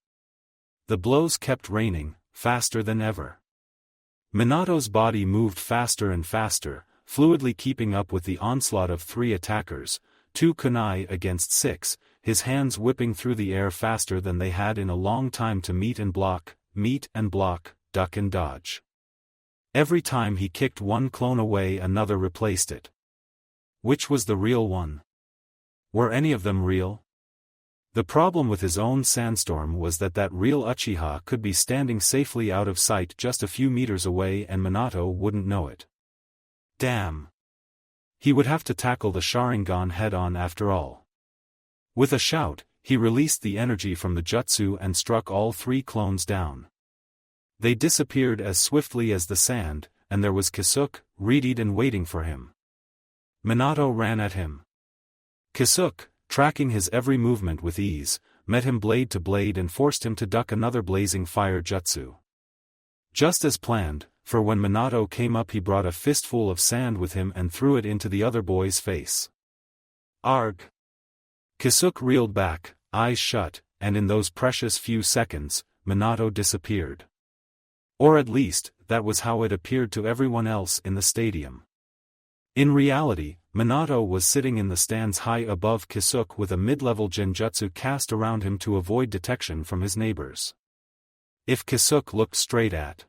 The blows kept raining, faster than ever. Minato's body moved faster and faster, fluidly keeping up with the onslaught of 3 attackers, 2 kunai against 6, his hands whipping through the air faster than they had in a long time to meet and block, duck and dodge. Every time he kicked one clone away, another replaced it. Which was the real one? Were any of them real? The problem with his own sandstorm was that real Uchiha could be standing safely out of sight just a few meters away and Minato wouldn't know it. Damn! He would have to tackle the Sharingan head-on after all. With a shout, he released the energy from the jutsu and struck all 3 clones down. They disappeared as swiftly as the sand, and there was Kisuke, readied and waiting for him. Minato ran at him. Kisuke, tracking his every movement with ease, met him blade to blade and forced him to duck another blazing fire jutsu. Just as planned, for when Minato came up he brought a fistful of sand with him and threw it into the other boy's face. Arg! Kisuke reeled back, eyes shut, and in those precious few seconds, Minato disappeared. Or at least, that was how it appeared to everyone else in the stadium. In reality, Minato was sitting in the stands high above Kisuke with a mid-level genjutsu cast around him to avoid detection from his neighbors. If Kisuke looked straight at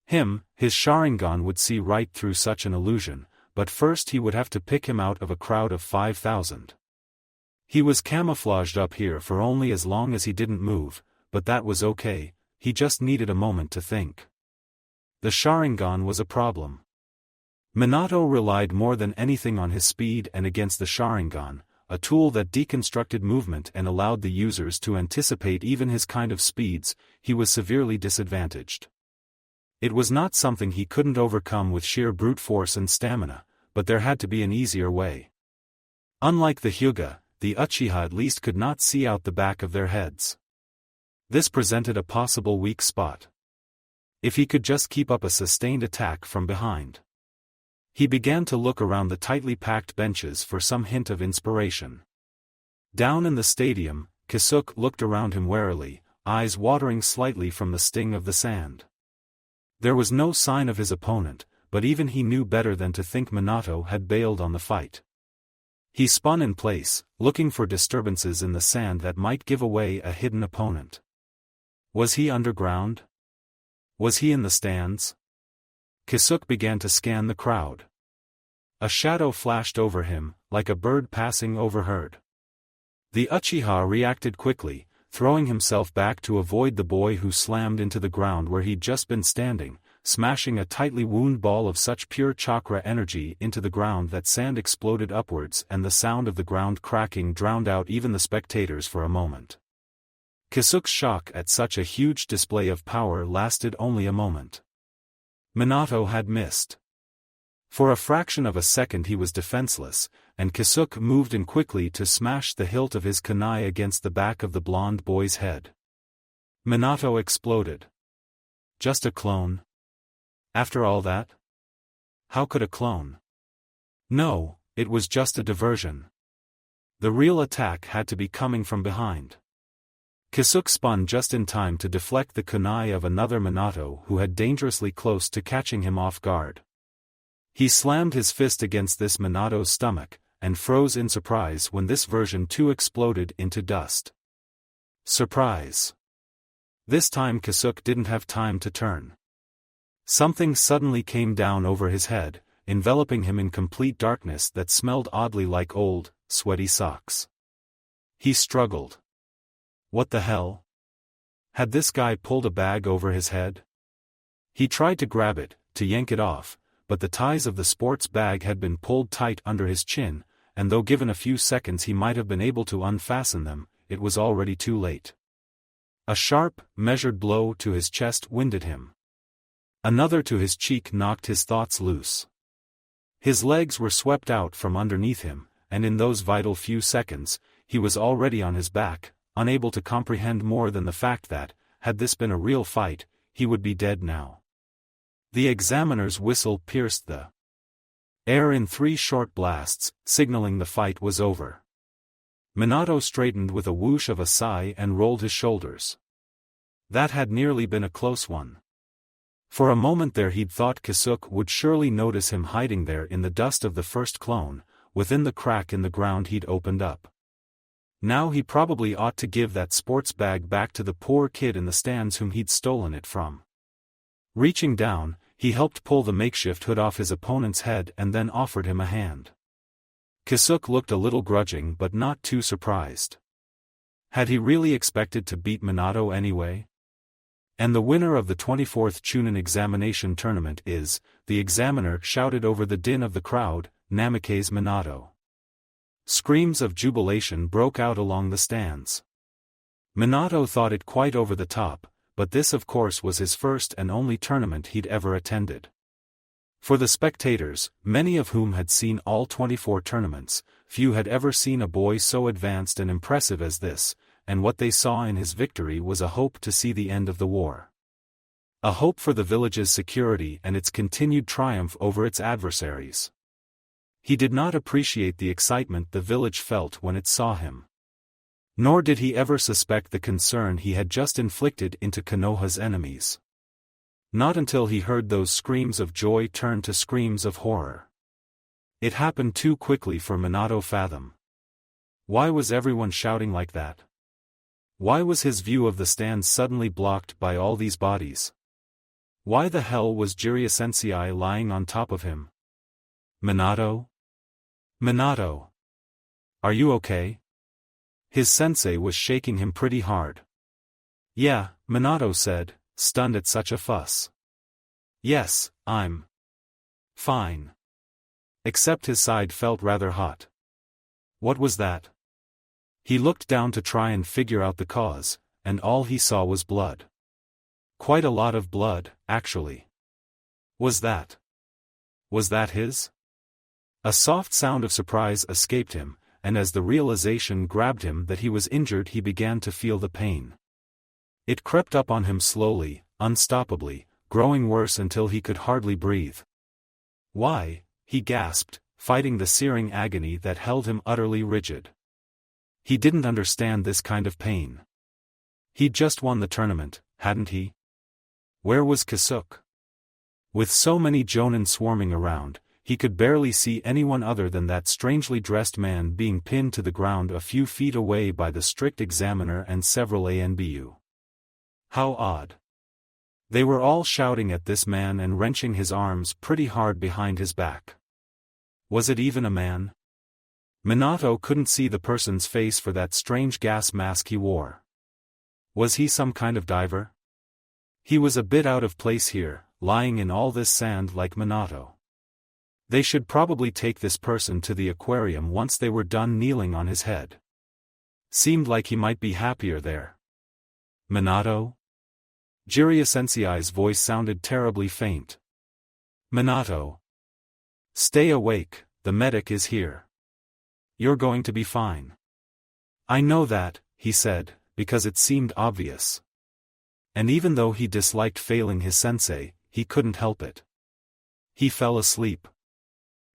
him, his Sharingan would see right through such an illusion, but first he would have to pick him out of a crowd of 5,000. He was camouflaged up here for only as long as he didn't move, but that was okay, he just needed a moment to think. The Sharingan was a problem. Minato relied more than anything on his speed and against the Sharingan, a tool that deconstructed movement and allowed the users to anticipate even his kind of speeds, he was severely disadvantaged. It was not something he couldn't overcome with sheer brute force and stamina, but there had to be an easier way. Unlike the Hyuga, the Uchiha at least could not see out the back of their heads. This presented a possible weak spot. If he could just keep up a sustained attack from behind. He began to look around the tightly packed benches for some hint of inspiration. Down in the stadium, Kisuke looked around him warily, eyes watering slightly from the sting of the sand. There was no sign of his opponent, but even he knew better than to think Minato had bailed on the fight. He spun in place, looking for disturbances in the sand that might give away a hidden opponent. Was he underground? Was he in the stands? Kisuke began to scan the crowd. A shadow flashed over him, like a bird passing overheard. The Uchiha reacted quickly, throwing himself back to avoid the boy who slammed into the ground where he'd just been standing, smashing a tightly wound ball of such pure chakra energy into the ground that sand exploded upwards and the sound of the ground cracking drowned out even the spectators for a moment. Kisuke's shock at such a huge display of power lasted only a moment. Minato had missed. For a fraction of a second he was defenseless, and Kisuke moved in quickly to smash the hilt of his kunai against the back of the blonde boy's head. Minato exploded. Just a clone? After all that? How could a clone? No, it was just a diversion. The real attack had to be coming from behind. Kisuke spun just in time to deflect the kunai of another Minato who had dangerously close to catching him off guard. He slammed his fist against this Minato's stomach, and froze in surprise when this version too exploded into dust. Surprise! This time Kasuke didn't have time to turn. Something suddenly came down over his head, enveloping him in complete darkness that smelled oddly like old, sweaty socks. He struggled. What the hell? Had this guy pulled a bag over his head? He tried to grab it, to yank it off, but the ties of the sports bag had been pulled tight under his chin, and though given a few seconds he might have been able to unfasten them, it was already too late. A sharp, measured blow to his chest winded him. Another to his cheek knocked his thoughts loose. His legs were swept out from underneath him, and in those vital few seconds, he was already on his back, unable to comprehend more than the fact that, had this been a real fight, he would be dead now. The examiner's whistle pierced the air in 3 short blasts, signaling the fight was over. Minato straightened with a whoosh of a sigh and rolled his shoulders. That had nearly been a close one. For a moment there he'd thought Kasuke would surely notice him hiding there in the dust of the first clone, within the crack in the ground he'd opened up. Now he probably ought to give that sports bag back to the poor kid in the stands whom he'd stolen it from. Reaching down, he helped pull the makeshift hood off his opponent's head and then offered him a hand. Kasuke looked a little grudging but not too surprised. Had he really expected to beat Minato anyway? And the winner of the 24th Chunin examination tournament is, the examiner shouted over the din of the crowd, Namikaze Minato. Screams of jubilation broke out along the stands. Minato thought it quite over the top, but this of course was his first and only tournament he'd ever attended. For the spectators, many of whom had seen all 24 tournaments, few had ever seen a boy so advanced and impressive as this, and what they saw in his victory was a hope to see the end of the war. A hope for the village's security and its continued triumph over its adversaries. He did not appreciate the excitement the village felt when it saw him. Nor did he ever suspect the concern he had just inflicted into Konoha's enemies. Not until he heard those screams of joy turn to screams of horror. It happened too quickly for Minato to fathom. Why was everyone shouting like that? Why was his view of the stands suddenly blocked by all these bodies? Why the hell was Jiraiya-sensei lying on top of him? Minato? Minato! Are you okay? His sensei was shaking him pretty hard. Yeah, Minato said, stunned at such a fuss. Yes, I'm fine. Except his side felt rather hot. What was that? He looked down to try and figure out the cause, and all he saw was blood. Quite a lot of blood, actually. Was that his? A soft sound of surprise escaped him, and as the realization grabbed him that he was injured he began to feel the pain. It crept up on him slowly, unstoppably, growing worse until he could hardly breathe. Why, he gasped, fighting the searing agony that held him utterly rigid. He didn't understand this kind of pain. He'd just won the tournament, hadn't he? Where was Kasuke? With so many jonin swarming around, he could barely see anyone other than that strangely dressed man being pinned to the ground a few feet away by the strict examiner and several ANBU. How odd. They were all shouting at this man and wrenching his arms pretty hard behind his back. Was it even a man? Minato couldn't see the person's face for that strange gas mask he wore. Was he some kind of diver? He was a bit out of place here, lying in all this sand like Minato. They should probably take this person to the aquarium once they were done kneeling on his head. Seemed like he might be happier there. Minato? Jiraiya-sensei's voice sounded terribly faint. Minato. Stay awake, the medic is here. You're going to be fine. I know that, he said, because it seemed obvious. And even though he disliked failing his sensei, he couldn't help it. He fell asleep.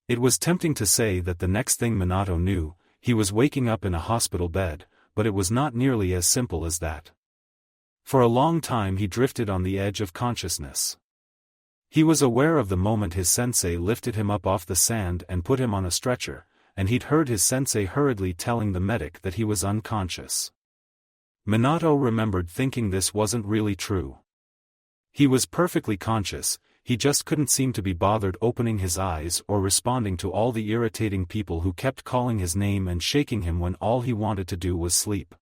It was tempting to say that the next thing Minato knew, he was waking up in a hospital bed, but it was not nearly as simple as that. For a long time he drifted on the edge of consciousness. He was aware of the moment his sensei lifted him up off the sand and put him on a stretcher, and he'd heard his sensei hurriedly telling the medic that he was unconscious. Minato remembered thinking this wasn't really true. He was perfectly conscious, he just couldn't seem to be bothered opening his eyes or responding to all the irritating people who kept calling his name and shaking him when all he wanted to do was sleep.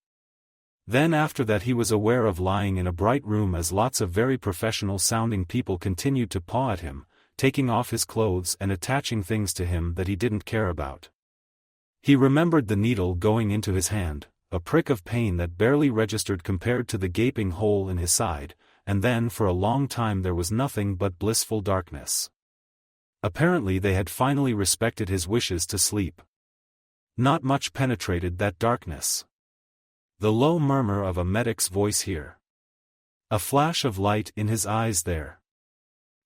Then after that he was aware of lying in a bright room as lots of very professional-sounding people continued to paw at him, taking off his clothes and attaching things to him that he didn't care about. He remembered the needle going into his hand, a prick of pain that barely registered compared to the gaping hole in his side, and then for a long time there was nothing but blissful darkness. Apparently they had finally respected his wishes to sleep. Not much penetrated that darkness. The low murmur of a medic's voice here. A flash of light in his eyes there.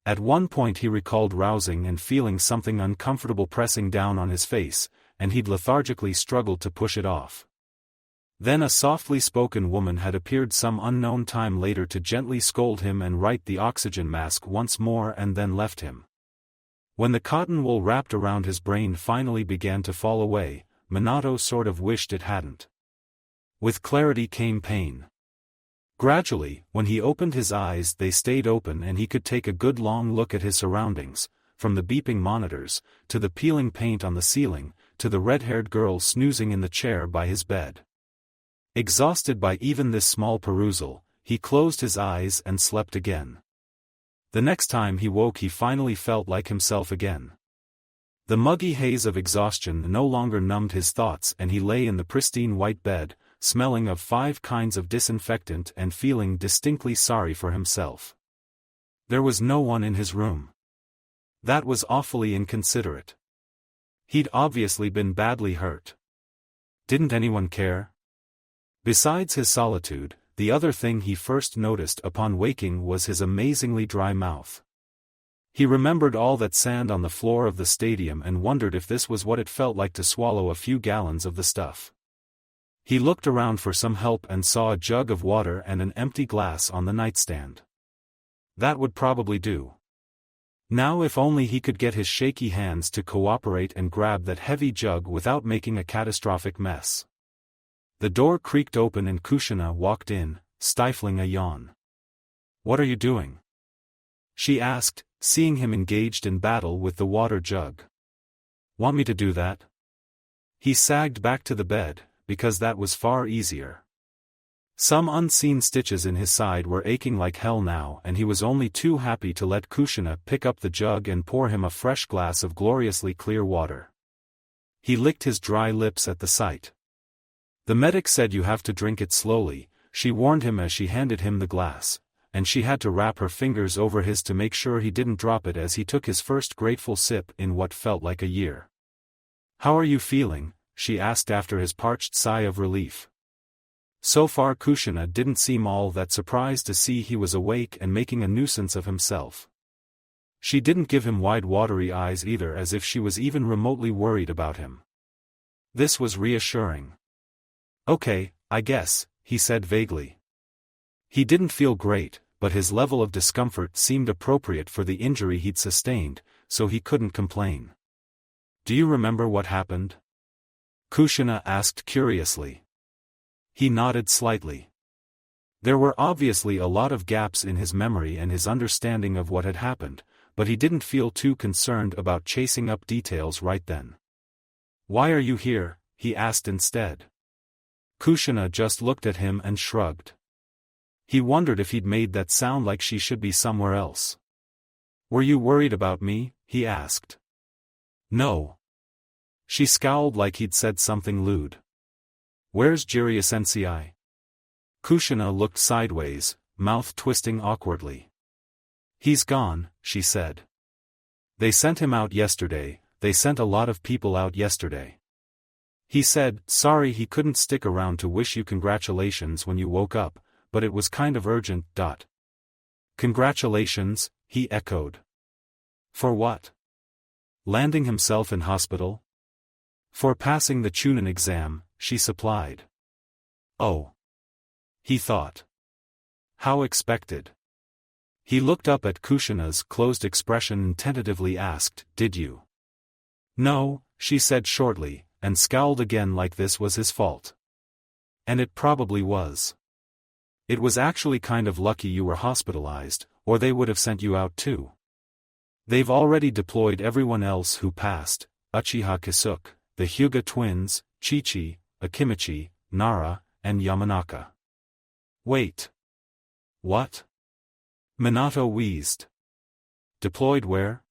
At one point he recalled rousing and feeling something uncomfortable pressing down on his face, and he'd lethargically struggled to push it off. Then a softly spoken woman had appeared some unknown time later to gently scold him and right the oxygen mask once more and then left him. When the cotton wool wrapped around his brain finally began to fall away, Minato sort of wished it hadn't. With clarity came pain. Gradually, when he opened his eyes they stayed open and he could take a good long look at his surroundings, from the beeping monitors, to the peeling paint on the ceiling, to the red-haired girl snoozing in the chair by his bed. Exhausted by even this small perusal, he closed his eyes and slept again. The next time he woke he finally felt like himself again. The muggy haze of exhaustion no longer numbed his thoughts and he lay in the pristine white bed, smelling of 5 kinds of disinfectant and feeling distinctly sorry for himself. There was no one in his room. That was awfully inconsiderate. He'd obviously been badly hurt. Didn't anyone care? Besides his solitude, the other thing he first noticed upon waking was his amazingly dry mouth. He remembered all that sand on the floor of the stadium and wondered if this was what it felt like to swallow a few gallons of the stuff. He looked around for some help and saw a jug of water and an empty glass on the nightstand. That would probably do. Now if only he could get his shaky hands to cooperate and grab that heavy jug without making a catastrophic mess. The door creaked open and Kushina walked in, stifling a yawn. "What are you doing?" she asked, seeing him engaged in battle with the water jug. "Want me to do that?" He sagged back to the bed, because that was far easier. Some unseen stitches in his side were aching like hell now and he was only too happy to let Kushina pick up the jug and pour him a fresh glass of gloriously clear water. He licked his dry lips at the sight. "The medic said you have to drink it slowly," she warned him as she handed him the glass, and she had to wrap her fingers over his to make sure he didn't drop it as he took his first grateful sip in what felt like a year. "How are you feeling?" she asked after his parched sigh of relief. So far Kushina didn't seem all that surprised to see he was awake and making a nuisance of himself. She didn't give him wide watery eyes either as if she was even remotely worried about him. This was reassuring. "Okay, I guess," he said vaguely. He didn't feel great, but his level of discomfort seemed appropriate for the injury he'd sustained, so he couldn't complain. "Do you remember what happened?" Kushina asked curiously. He nodded slightly. There were obviously a lot of gaps in his memory and his understanding of what had happened, but he didn't feel too concerned about chasing up details right then. "Why are you here?" he asked instead. Kushina just looked at him and shrugged. He wondered if he'd made that sound like she should be somewhere else. "Were you worried about me?" he asked. "No." She scowled like he'd said something lewd. "Where's Jiraiya-sensei?" Kushina looked sideways, mouth twisting awkwardly. "He's gone," she said. "They sent him out yesterday, they sent a lot of people out yesterday. He said, sorry he couldn't stick around to wish you congratulations when you woke up, but it was kind of urgent. Congratulations, he echoed. For what? Landing himself in hospital? For passing the Chunin exam, she supplied. Oh. He thought. How expected. He looked up at Kushina's closed expression and tentatively asked, did you? No, she said shortly, and scowled again like this was his fault. And it probably was. It was actually kind of lucky you were hospitalized, or they would have sent you out too. They've already deployed everyone else who passed, Uchiha Kisuke, the Hyuga twins, Chi-Chi, Akimichi, Nara, and Yamanaka. Wait. What? Minato wheezed. Deployed where?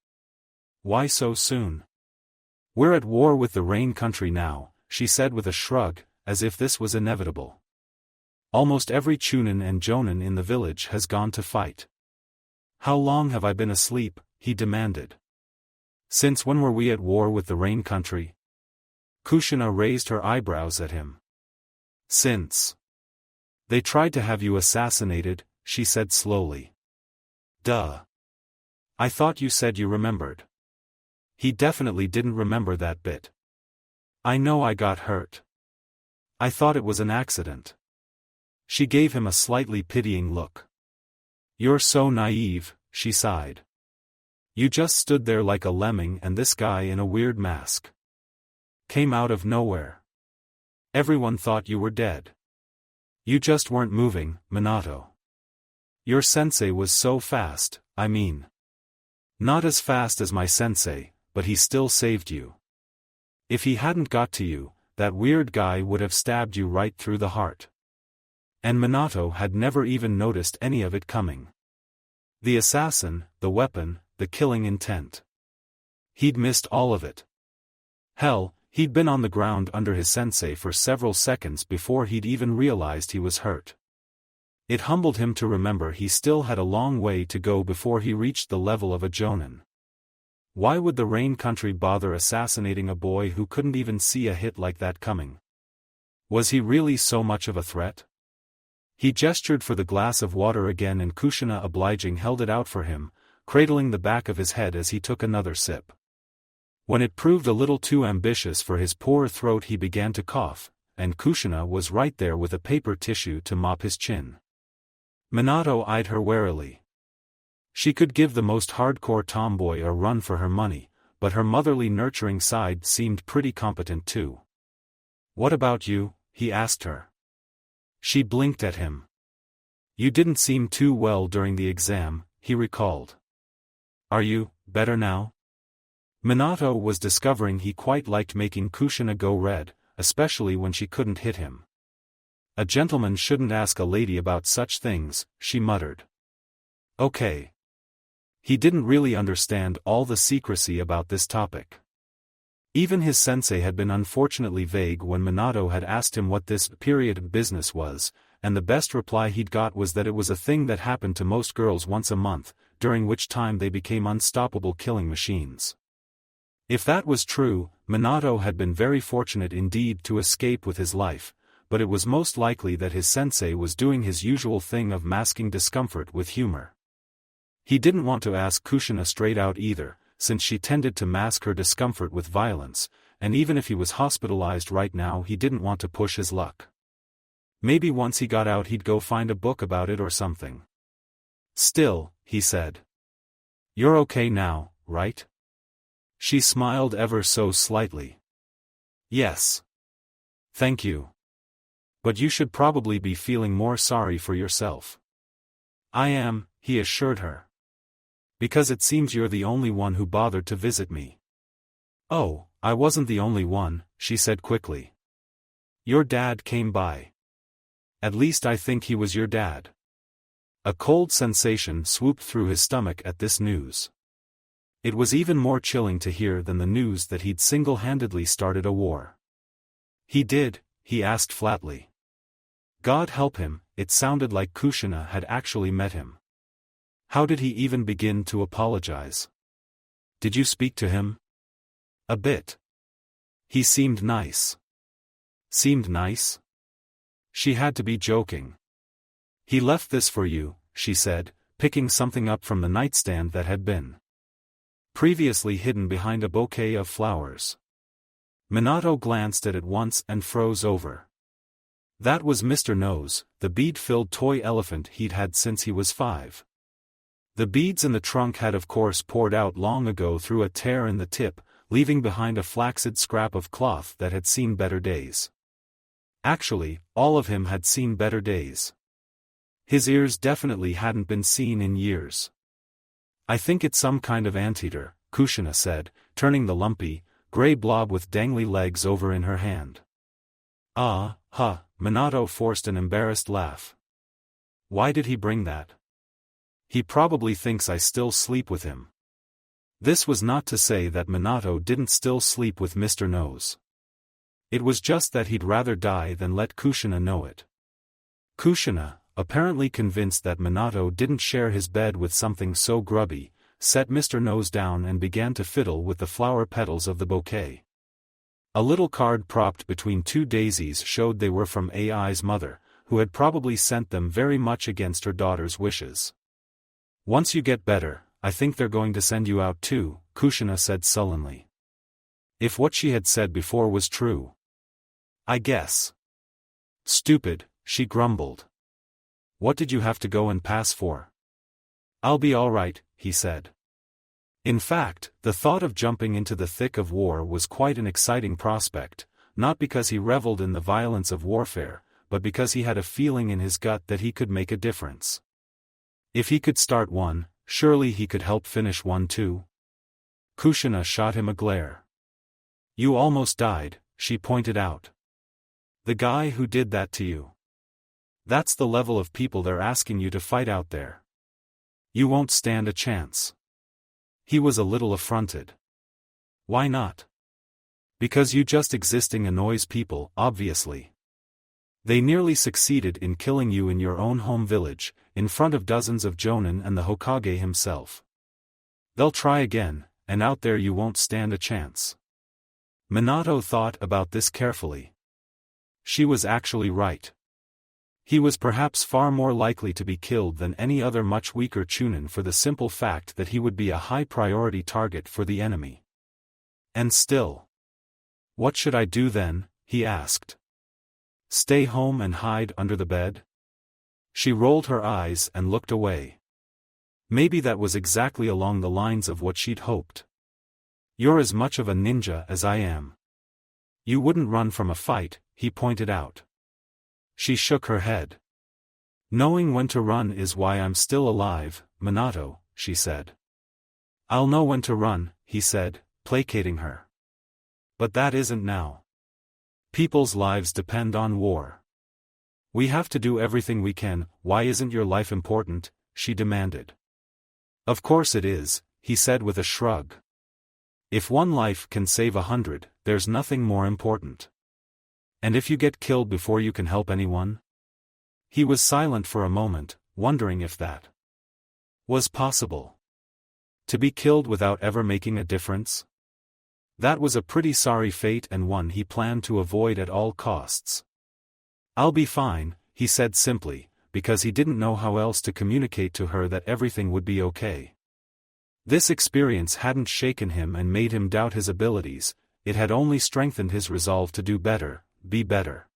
Why so soon? We're at war with the Rain Country now, she said with a shrug, as if this was inevitable. Almost every Chunin and Jonin in the village has gone to fight. How long have I been asleep? He demanded. Since when were we at war with the Rain Country? Kushina raised her eyebrows at him. Since. They tried to have you assassinated, she said slowly. Duh. I thought you said you remembered. He definitely didn't remember that bit. I know I got hurt. I thought it was an accident. She gave him a slightly pitying look. You're so naive, she sighed. You just stood there like a lemming and this guy in a weird mask came out of nowhere. Everyone thought you were dead. You just weren't moving, Minato. Your sensei was so fast, I mean. Not as fast as my sensei, but he still saved you. If he hadn't got to you, that weird guy would have stabbed you right through the heart. And Minato had never even noticed any of it coming. The assassin, the weapon, the killing intent. He'd missed all of it. Hell, he'd been on the ground under his sensei for several seconds before he'd even realized he was hurt. It humbled him to remember he still had a long way to go before he reached the level of a Jonin. Why would the Rain Country bother assassinating a boy who couldn't even see a hit like that coming? Was he really so much of a threat? He gestured for the glass of water again and Kushina obliging held it out for him, cradling the back of his head as he took another sip. When it proved a little too ambitious for his poor throat he began to cough, and Kushina was right there with a paper tissue to mop his chin. Minato eyed her warily. She could give the most hardcore tomboy a run for her money, but her motherly nurturing side seemed pretty competent too. What about you? He asked her. She blinked at him. You didn't seem too well during the exam, he recalled. Are you better now? Minato was discovering he quite liked making Kushina go red, especially when she couldn't hit him. A gentleman shouldn't ask a lady about such things, she muttered. Okay. He didn't really understand all the secrecy about this topic. Even his sensei had been unfortunately vague when Minato had asked him what this period of business was, and the best reply he'd got was that it was a thing that happened to most girls once a month, during which time they became unstoppable killing machines. If that was true, Minato had been very fortunate indeed to escape with his life, but it was most likely that his sensei was doing his usual thing of masking discomfort with humor. He didn't want to ask Kushina straight out either, since she tended to mask her discomfort with violence, and even if he was hospitalized right now he didn't want to push his luck. Maybe once he got out he'd go find a book about it or something. Still, he said. You're okay now, right? She smiled ever so slightly. Yes. Thank you. But you should probably be feeling more sorry for yourself. I am, he assured her. Because it seems you're the only one who bothered to visit me. Oh, I wasn't the only one, she said quickly. Your dad came by. At least I think he was your dad. A cold sensation swooped through his stomach at this news. It was even more chilling to hear than the news that he'd single-handedly started a war. He did? He asked flatly. God help him, it sounded like Kushina had actually met him. How did he even begin to apologize? Did you speak to him? A bit. He seemed nice. Seemed nice? She had to be joking. He left this for you, she said, picking something up from the nightstand that had been previously hidden behind a bouquet of flowers. Minato glanced at it once and froze over. That was Mr. Nose, the bead-filled toy elephant he'd had since he was 5. The beads in the trunk had of course poured out long ago through a tear in the tip, leaving behind a flaccid scrap of cloth that had seen better days. Actually, all of him had seen better days. His ears definitely hadn't been seen in years. "I think it's some kind of anteater," Kushina said, turning the lumpy, gray blob with dangly legs over in her hand. "Ah, huh," Minato forced an embarrassed laugh. "Why did he bring that? He probably thinks I still sleep with him." This was not to say that Minato didn't still sleep with Mr. Nose. It was just that he'd rather die than let Kushina know it. Kushina, apparently convinced that Minato didn't share his bed with something so grubby, set Mr. Nose down and began to fiddle with the flower petals of the bouquet. A little card propped between two daisies showed they were from AI's mother, who had probably sent them very much against her daughter's wishes. "Once you get better, I think they're going to send you out too," Kushina said sullenly. If what she had said before was true. "I guess." "Stupid," she grumbled. "What did you have to go and pass for?" "I'll be all right," he said. In fact, the thought of jumping into the thick of war was quite an exciting prospect, not because he reveled in the violence of warfare, but because he had a feeling in his gut that he could make a difference. If he could start one, surely he could help finish one too. Kushina shot him a glare. "You almost died," she pointed out. "The guy who did that to you. That's the level of people they're asking you to fight out there. You won't stand a chance." He was a little affronted. "Why not?" "Because you just existing annoys people, obviously. They nearly succeeded in killing you in your own home village, in front of dozens of jonin and the Hokage himself. They'll try again, and out there you won't stand a chance." Minato thought about this carefully. She was actually right. He was perhaps far more likely to be killed than any other much weaker Chunin for the simple fact that he would be a high-priority target for the enemy. And still. "What should I do then?" he asked. "Stay home and hide under the bed?" She rolled her eyes and looked away. Maybe that was exactly along the lines of what she'd hoped. "You're as much of a ninja as I am. You wouldn't run from a fight," he pointed out. She shook her head. "Knowing when to run is why I'm still alive, Minato," she said. "I'll know when to run," he said, placating her. "But that isn't now. People's lives depend on war. We have to do everything we can." "Why isn't your life important?" she demanded. "Of course it is," he said with a shrug. "If one life can save 100, there's nothing more important. And if you get killed before you can help anyone?" He was silent for a moment, wondering if that was possible. To be killed without ever making a difference? That was a pretty sorry fate and one he planned to avoid at all costs. "I'll be fine," he said simply, because he didn't know how else to communicate to her that everything would be okay. This experience hadn't shaken him and made him doubt his abilities, it had only strengthened his resolve to do better, be better.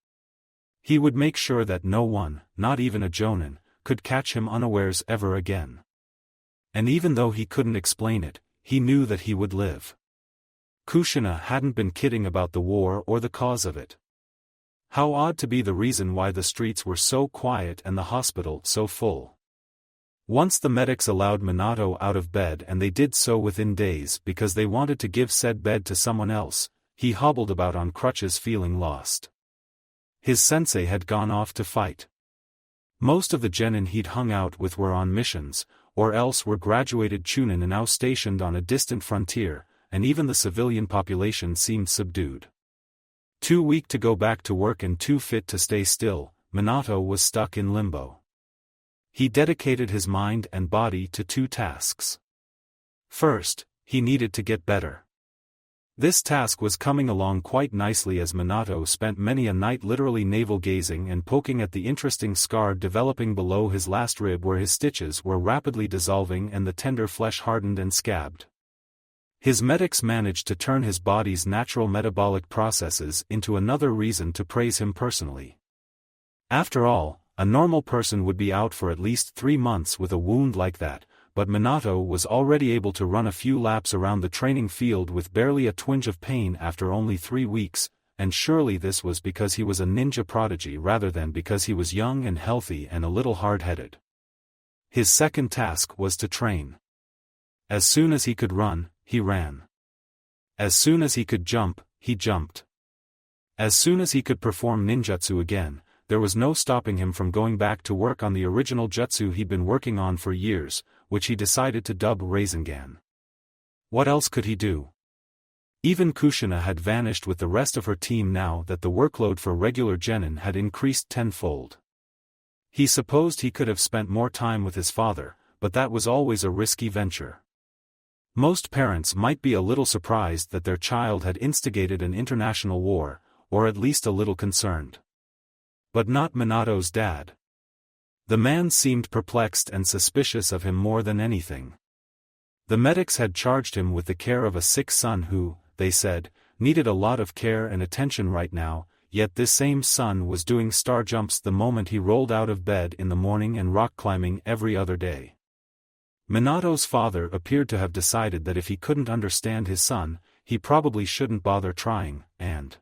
He would make sure that no one, not even a jonin, could catch him unawares ever again. And even though he couldn't explain it, he knew that he would live. Kushina hadn't been kidding about the war or the cause of it. How odd to be the reason why the streets were so quiet and the hospital so full. Once the medics allowed Minato out of bed, and they did so within days because they wanted to give said bed to someone else, he hobbled about on crutches feeling lost. His sensei had gone off to fight. Most of the genin he'd hung out with were on missions, or else were graduated chunin and now stationed on a distant frontier, and even the civilian population seemed subdued. Too weak to go back to work and too fit to stay still, Minato was stuck in limbo. He dedicated his mind and body to two tasks. First, he needed to get better. This task was coming along quite nicely as Minato spent many a night literally navel-gazing and poking at the interesting scar developing below his last rib where his stitches were rapidly dissolving and the tender flesh hardened and scabbed. His medics managed to turn his body's natural metabolic processes into another reason to praise him personally. After all, a normal person would be out for at least 3 months with a wound like that, but Minato was already able to run a few laps around the training field with barely a twinge of pain after only 3 weeks, and surely this was because he was a ninja prodigy rather than because he was young and healthy and a little hard-headed. His second task was to train. As soon as he could run, he ran. As soon as he could jump, he jumped. As soon as he could perform ninjutsu again, there was no stopping him from going back to work on the original jutsu he'd been working on for years, which he decided to dub Rasengan. What else could he do? Even Kushina had vanished with the rest of her team now that the workload for regular genin had increased tenfold. He supposed he could have spent more time with his father, but that was always a risky venture. Most parents might be a little surprised that their child had instigated an international war, or at least a little concerned. But not Minato's dad. The man seemed perplexed and suspicious of him more than anything. The medics had charged him with the care of a sick son who, they said, needed a lot of care and attention right now, yet this same son was doing star jumps the moment he rolled out of bed in the morning and rock climbing every other day. Minato's father appeared to have decided that if he couldn't understand his son, he probably shouldn't bother trying, and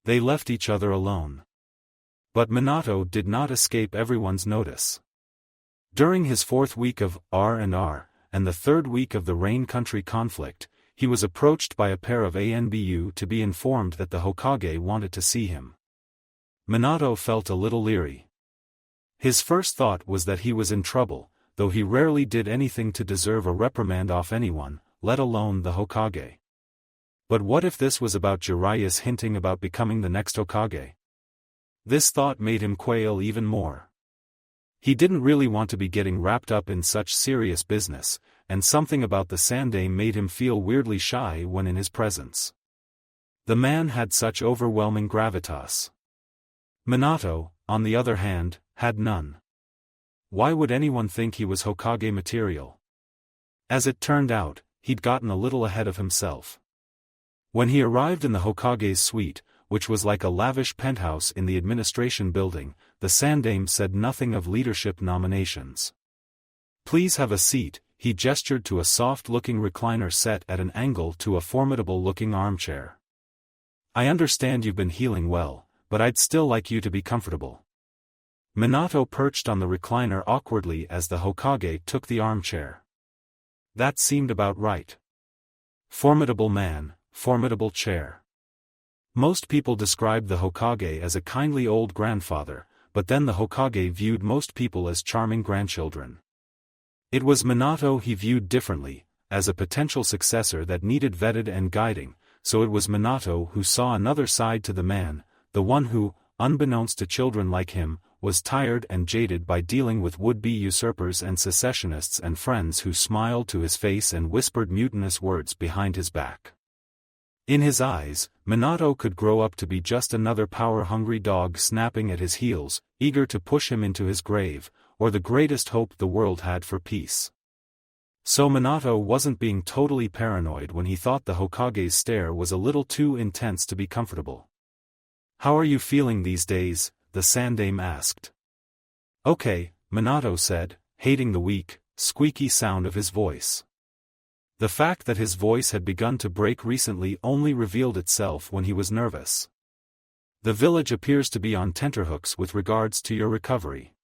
they left each other alone. But Minato did not escape everyone's notice. During his 4th week of R&R, and the 3rd week of the Rain Country conflict, he was approached by a pair of ANBU to be informed that the Hokage wanted to see him. Minato felt a little leery. His first thought was that he was in trouble, though he rarely did anything to deserve a reprimand off anyone, let alone the Hokage. But what if this was about Jiraiya's hinting about becoming the next Hokage? This thought made him quail even more. He didn't really want to be getting wrapped up in such serious business, and something about the Sandaime made him feel weirdly shy when in his presence. The man had such overwhelming gravitas. Minato, on the other hand, had none. Why would anyone think he was Hokage material? As it turned out, he'd gotten a little ahead of himself. When he arrived in the Hokage's suite, which was like a lavish penthouse in the administration building, the Sandaime said nothing of leadership nominations. "Please have a seat," he gestured to a soft-looking recliner set at an angle to a formidable-looking armchair. "I understand you've been healing well, but I'd still like you to be comfortable." Minato perched on the recliner awkwardly as the Hokage took the armchair. That seemed about right. Formidable man, formidable chair. Most people described the Hokage as a kindly old grandfather, but then the Hokage viewed most people as charming grandchildren. It was Minato he viewed differently, as a potential successor that needed vetted and guiding, so it was Minato who saw another side to the man, the one who, unbeknownst to children like him, was tired and jaded by dealing with would-be usurpers and secessionists and friends who smiled to his face and whispered mutinous words behind his back. In his eyes, Minato could grow up to be just another power-hungry dog snapping at his heels, eager to push him into his grave, or the greatest hope the world had for peace. So Minato wasn't being totally paranoid when he thought the Hokage's stare was a little too intense to be comfortable. "How are you feeling these days?" the Sandaime asked. "Okay," Minato said, hating the weak, squeaky sound of his voice. The fact that his voice had begun to break recently only revealed itself when he was nervous. "The village appears to be on tenterhooks with regards to your recovery.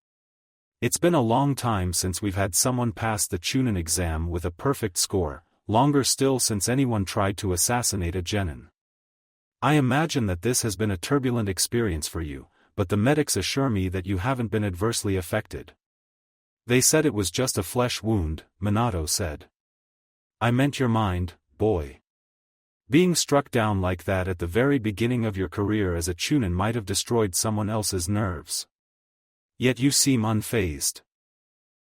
It's been a long time since we've had someone pass the Chunin exam with a perfect score, longer still since anyone tried to assassinate a genin. I imagine that this has been a turbulent experience for you, but the medics assure me that you haven't been adversely affected." "They said it was just a flesh wound," Minato said. "I meant your mind, boy. Being struck down like that at the very beginning of your career as a Chunin might have destroyed someone else's nerves. Yet you seem unfazed."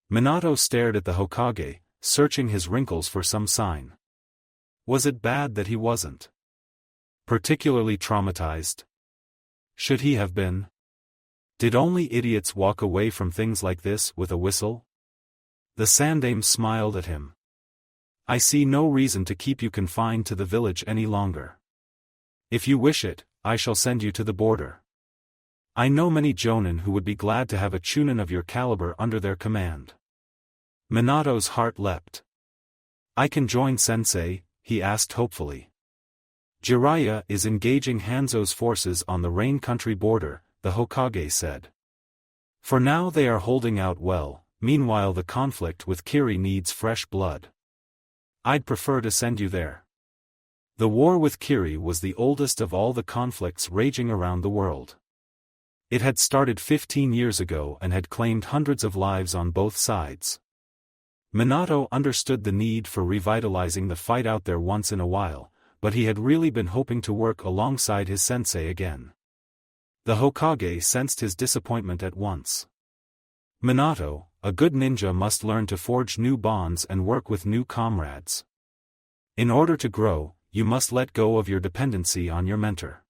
Minato stared at the Hokage, searching his wrinkles for some sign. Was it bad that he wasn't particularly traumatized? Should he have been? Did only idiots walk away from things like this with a whistle? The Sandaime smiled at him. "I see no reason to keep you confined to the village any longer. If you wish it, I shall send you to the border. I know many jonin who would be glad to have a Chunin of your caliber under their command." Minato's heart leapt. I can join Sensei, he asked hopefully. Jiraiya is engaging Hanzo's forces on the Rain Country border, the Hokage said. For now they are holding out well, meanwhile the conflict with Kiri needs fresh blood. I'd prefer to send you there. The war with Kiri was the oldest of all the conflicts raging around the world. It had started 15 years ago and had claimed hundreds of lives on both sides. Minato understood the need for revitalizing the fight out there once in a while, but he had really been hoping to work alongside his sensei again. The Hokage sensed his disappointment at once. Minato, a good ninja must learn to forge new bonds and work with new comrades. In order to grow, you must let go of your dependency on your mentor.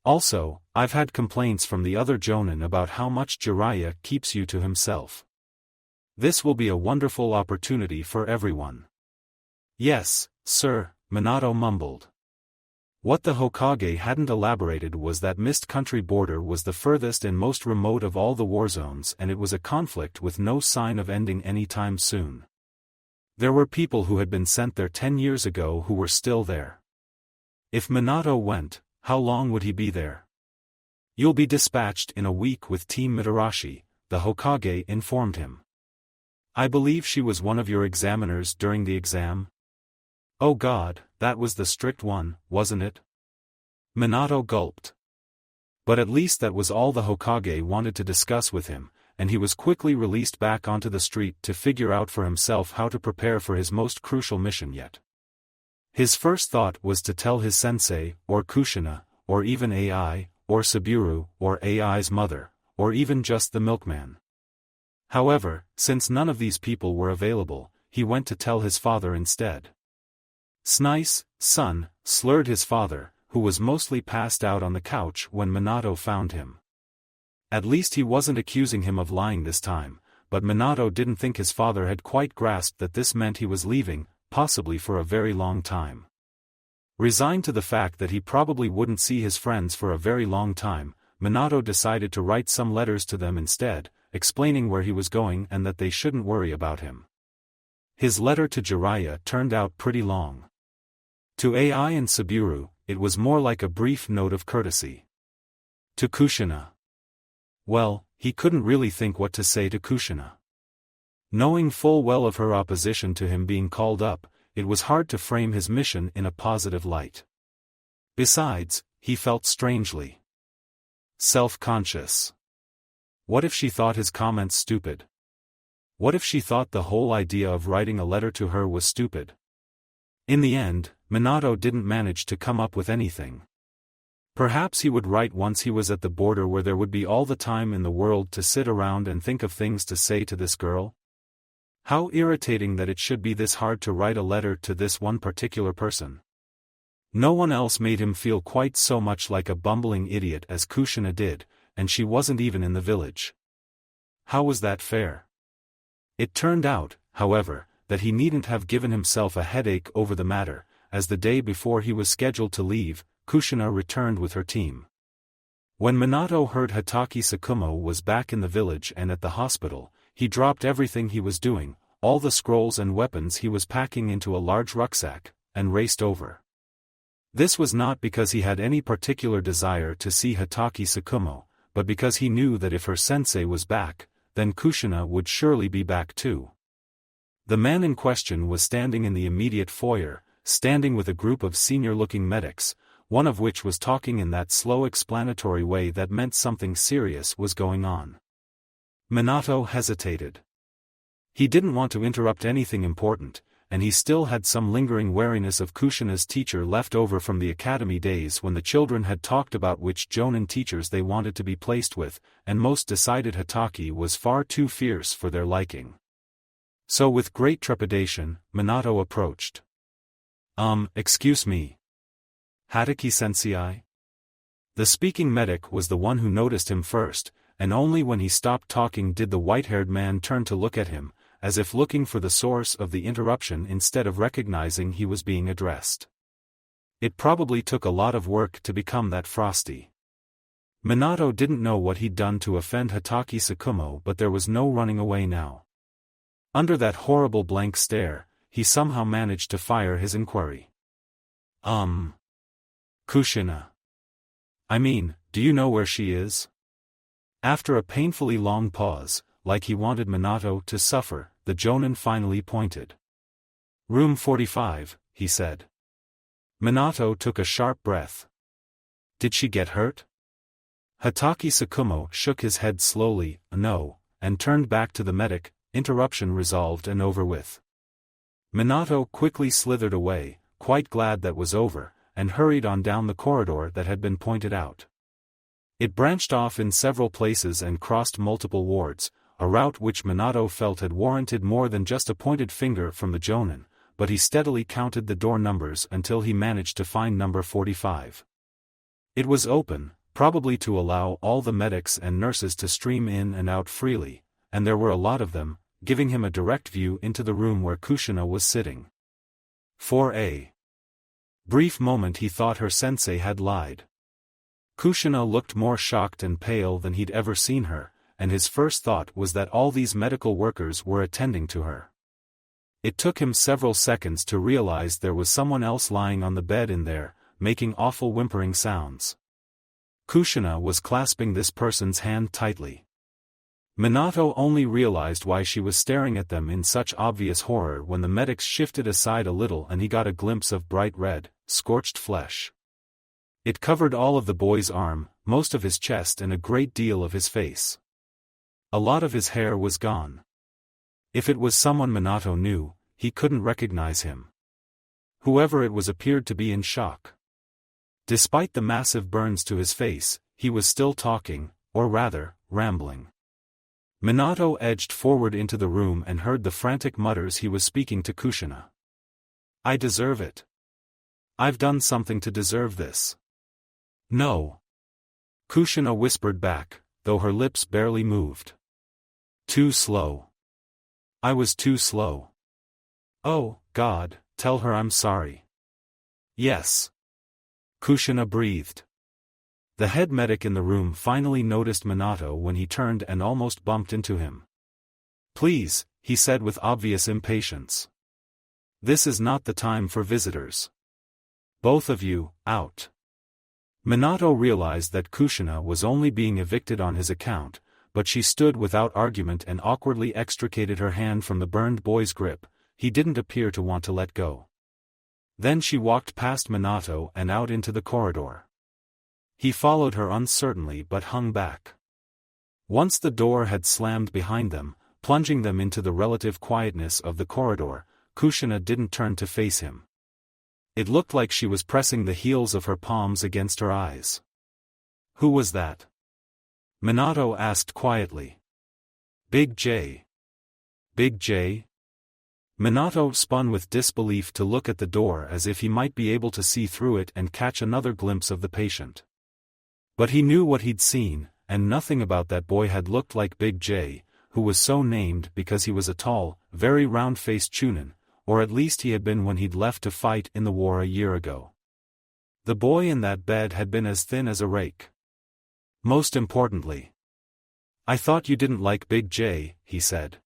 Also, I've had complaints from the other Jonin about how much Jiraiya keeps you to himself. This will be a wonderful opportunity for everyone. Yes, sir, Minato mumbled. What the Hokage hadn't elaborated was that Mist Country border was the furthest and most remote of all the war zones, and it was a conflict with no sign of ending anytime soon. There were people who had been sent there 10 years ago who were still there. If Minato went, how long would he be there? You'll be dispatched in a week with Team Mitarashi, the Hokage informed him. I believe she was one of your examiners during the exam? Oh God, that was the strict one, wasn't it? Minato gulped. But at least that was all the Hokage wanted to discuss with him, and he was quickly released back onto the street to figure out for himself how to prepare for his most crucial mission yet. His first thought was to tell his sensei, or Kushina, or even AI, or Saburo, or AI's mother, or even just the milkman. However, since none of these people were available, he went to tell his father instead. Snice, son, slurred his father, who was mostly passed out on the couch when Minato found him. At least he wasn't accusing him of lying this time, but Minato didn't think his father had quite grasped that this meant he was leaving, possibly for a very long time. Resigned to the fact that he probably wouldn't see his friends for a very long time, Minato decided to write some letters to them instead, explaining where he was going and that they shouldn't worry about him. His letter to Jiraiya turned out pretty long. To AI and Saburo, it was more like a brief note of courtesy. To Kushina. Well, he couldn't really think what to say to Kushina. Knowing full well of her opposition to him being called up, it was hard to frame his mission in a positive light. Besides, he felt strangely self-conscious. What if she thought his comments stupid? What if she thought the whole idea of writing a letter to her was stupid? In the end, Minato didn't manage to come up with anything. Perhaps he would write once he was at the border where there would be all the time in the world to sit around and think of things to say to this girl. How irritating that it should be this hard to write a letter to this one particular person. No one else made him feel quite so much like a bumbling idiot as Kushina did, and she wasn't even in the village. How was that fair? It turned out, however, that he needn't have given himself a headache over the matter, as the day before he was scheduled to leave, Kushina returned with her team. When Minato heard Hatake Sakumo was back in the village and at the hospital, he dropped everything he was doing, all the scrolls and weapons he was packing into a large rucksack, and raced over. This was not because he had any particular desire to see Hatake Sakumo, but because he knew that if her sensei was back, then Kushina would surely be back too. The man in question was standing in the immediate foyer, standing with a group of senior-looking medics, one of which was talking in that slow explanatory way that meant something serious was going on. Minato hesitated. He didn't want to interrupt anything important, and he still had some lingering wariness of Kushina's teacher left over from the academy days when the children had talked about which Jonin teachers they wanted to be placed with, and most decided Hatake was far too fierce for their liking. So with great trepidation, Minato approached. Excuse me. Hatake-sensei? The speaking medic was the one who noticed him first, and only when he stopped talking did the white-haired man turn to look at him, as if looking for the source of the interruption instead of recognizing he was being addressed. It probably took a lot of work to become that frosty. Minato didn't know what he'd done to offend Hatake Sakumo, but there was no running away now. Under that horrible blank stare, he somehow managed to fire his inquiry. Kushina. I mean, do you know where she is? After a painfully long pause, like he wanted Minato to suffer, the Jonin finally pointed. Room 45, he said. Minato took a sharp breath. Did she get hurt? Hatake Tsukumo shook his head slowly, no, and turned back to the medic, interruption resolved and over with. Minato quickly slithered away, quite glad that was over, and hurried on down the corridor that had been pointed out. It branched off in several places and crossed multiple wards, a route which Minato felt had warranted more than just a pointed finger from the Jonin, but he steadily counted the door numbers until he managed to find number 45. It was open, probably to allow all the medics and nurses to stream in and out freely, and there were a lot of them, giving him a direct view into the room where Kushina was sitting. 4A. Brief moment he thought her sensei had lied. Kushina looked more shocked and pale than he'd ever seen her, and his first thought was that all these medical workers were attending to her. It took him several seconds to realize there was someone else lying on the bed in there, making awful whimpering sounds. Kushina was clasping this person's hand tightly. Minato only realized why she was staring at them in such obvious horror when the medics shifted aside a little and he got a glimpse of bright red, scorched flesh. It covered all of the boy's arm, most of his chest and a great deal of his face. A lot of his hair was gone. If it was someone Minato knew, he couldn't recognize him. Whoever it was appeared to be in shock. Despite the massive burns to his face, he was still talking, or rather, rambling. Minato edged forward into the room and heard the frantic mutters he was speaking to Kushina. I deserve it. I've done something to deserve this. No. Kushina whispered back, though her lips barely moved. Too slow. I was too slow. Oh, God, tell her I'm sorry. Yes. Kushina breathed. The head medic in the room finally noticed Minato when he turned and almost bumped into him. Please, he said with obvious impatience. This is not the time for visitors. Both of you, out. Minato realized that Kushina was only being evicted on his account, but she stood without argument and awkwardly extricated her hand from the burned boy's grip. He didn't appear to want to let go. Then she walked past Minato and out into the corridor. He followed her uncertainly but hung back. Once the door had slammed behind them, plunging them into the relative quietness of the corridor, Kushina didn't turn to face him. It looked like she was pressing the heels of her palms against her eyes. Who was that? Minato asked quietly. Big J. Big J? Minato spun with disbelief to look at the door as if he might be able to see through it and catch another glimpse of the patient. But he knew what he'd seen, and nothing about that boy had looked like Big J, who was so named because he was a tall, very round-faced Chunin, or at least he had been when he'd left to fight in the war a year ago. The boy in that bed had been as thin as a rake. Most importantly. I thought you didn't like Big J, he said.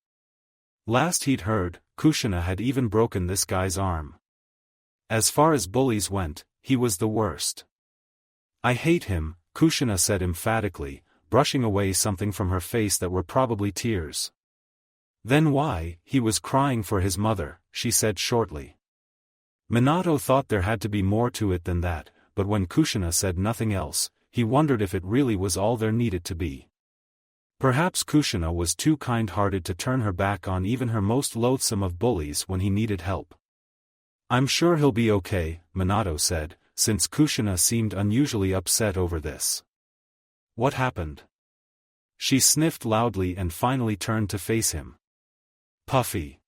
Last he'd heard, Kushina had even broken this guy's arm. As far as bullies went, he was the worst. I hate him, Kushina said emphatically, brushing away something from her face that were probably tears. Then why, he was crying for his mother, she said shortly. Minato thought there had to be more to it than that, but when Kushina said nothing else, he wondered if it really was all there needed to be. Perhaps Kushina was too kind-hearted to turn her back on even her most loathsome of bullies when he needed help. I'm sure he'll be okay, Minato said, since Kushina seemed unusually upset over this. What happened? She sniffed loudly and finally turned to face him. Puffy.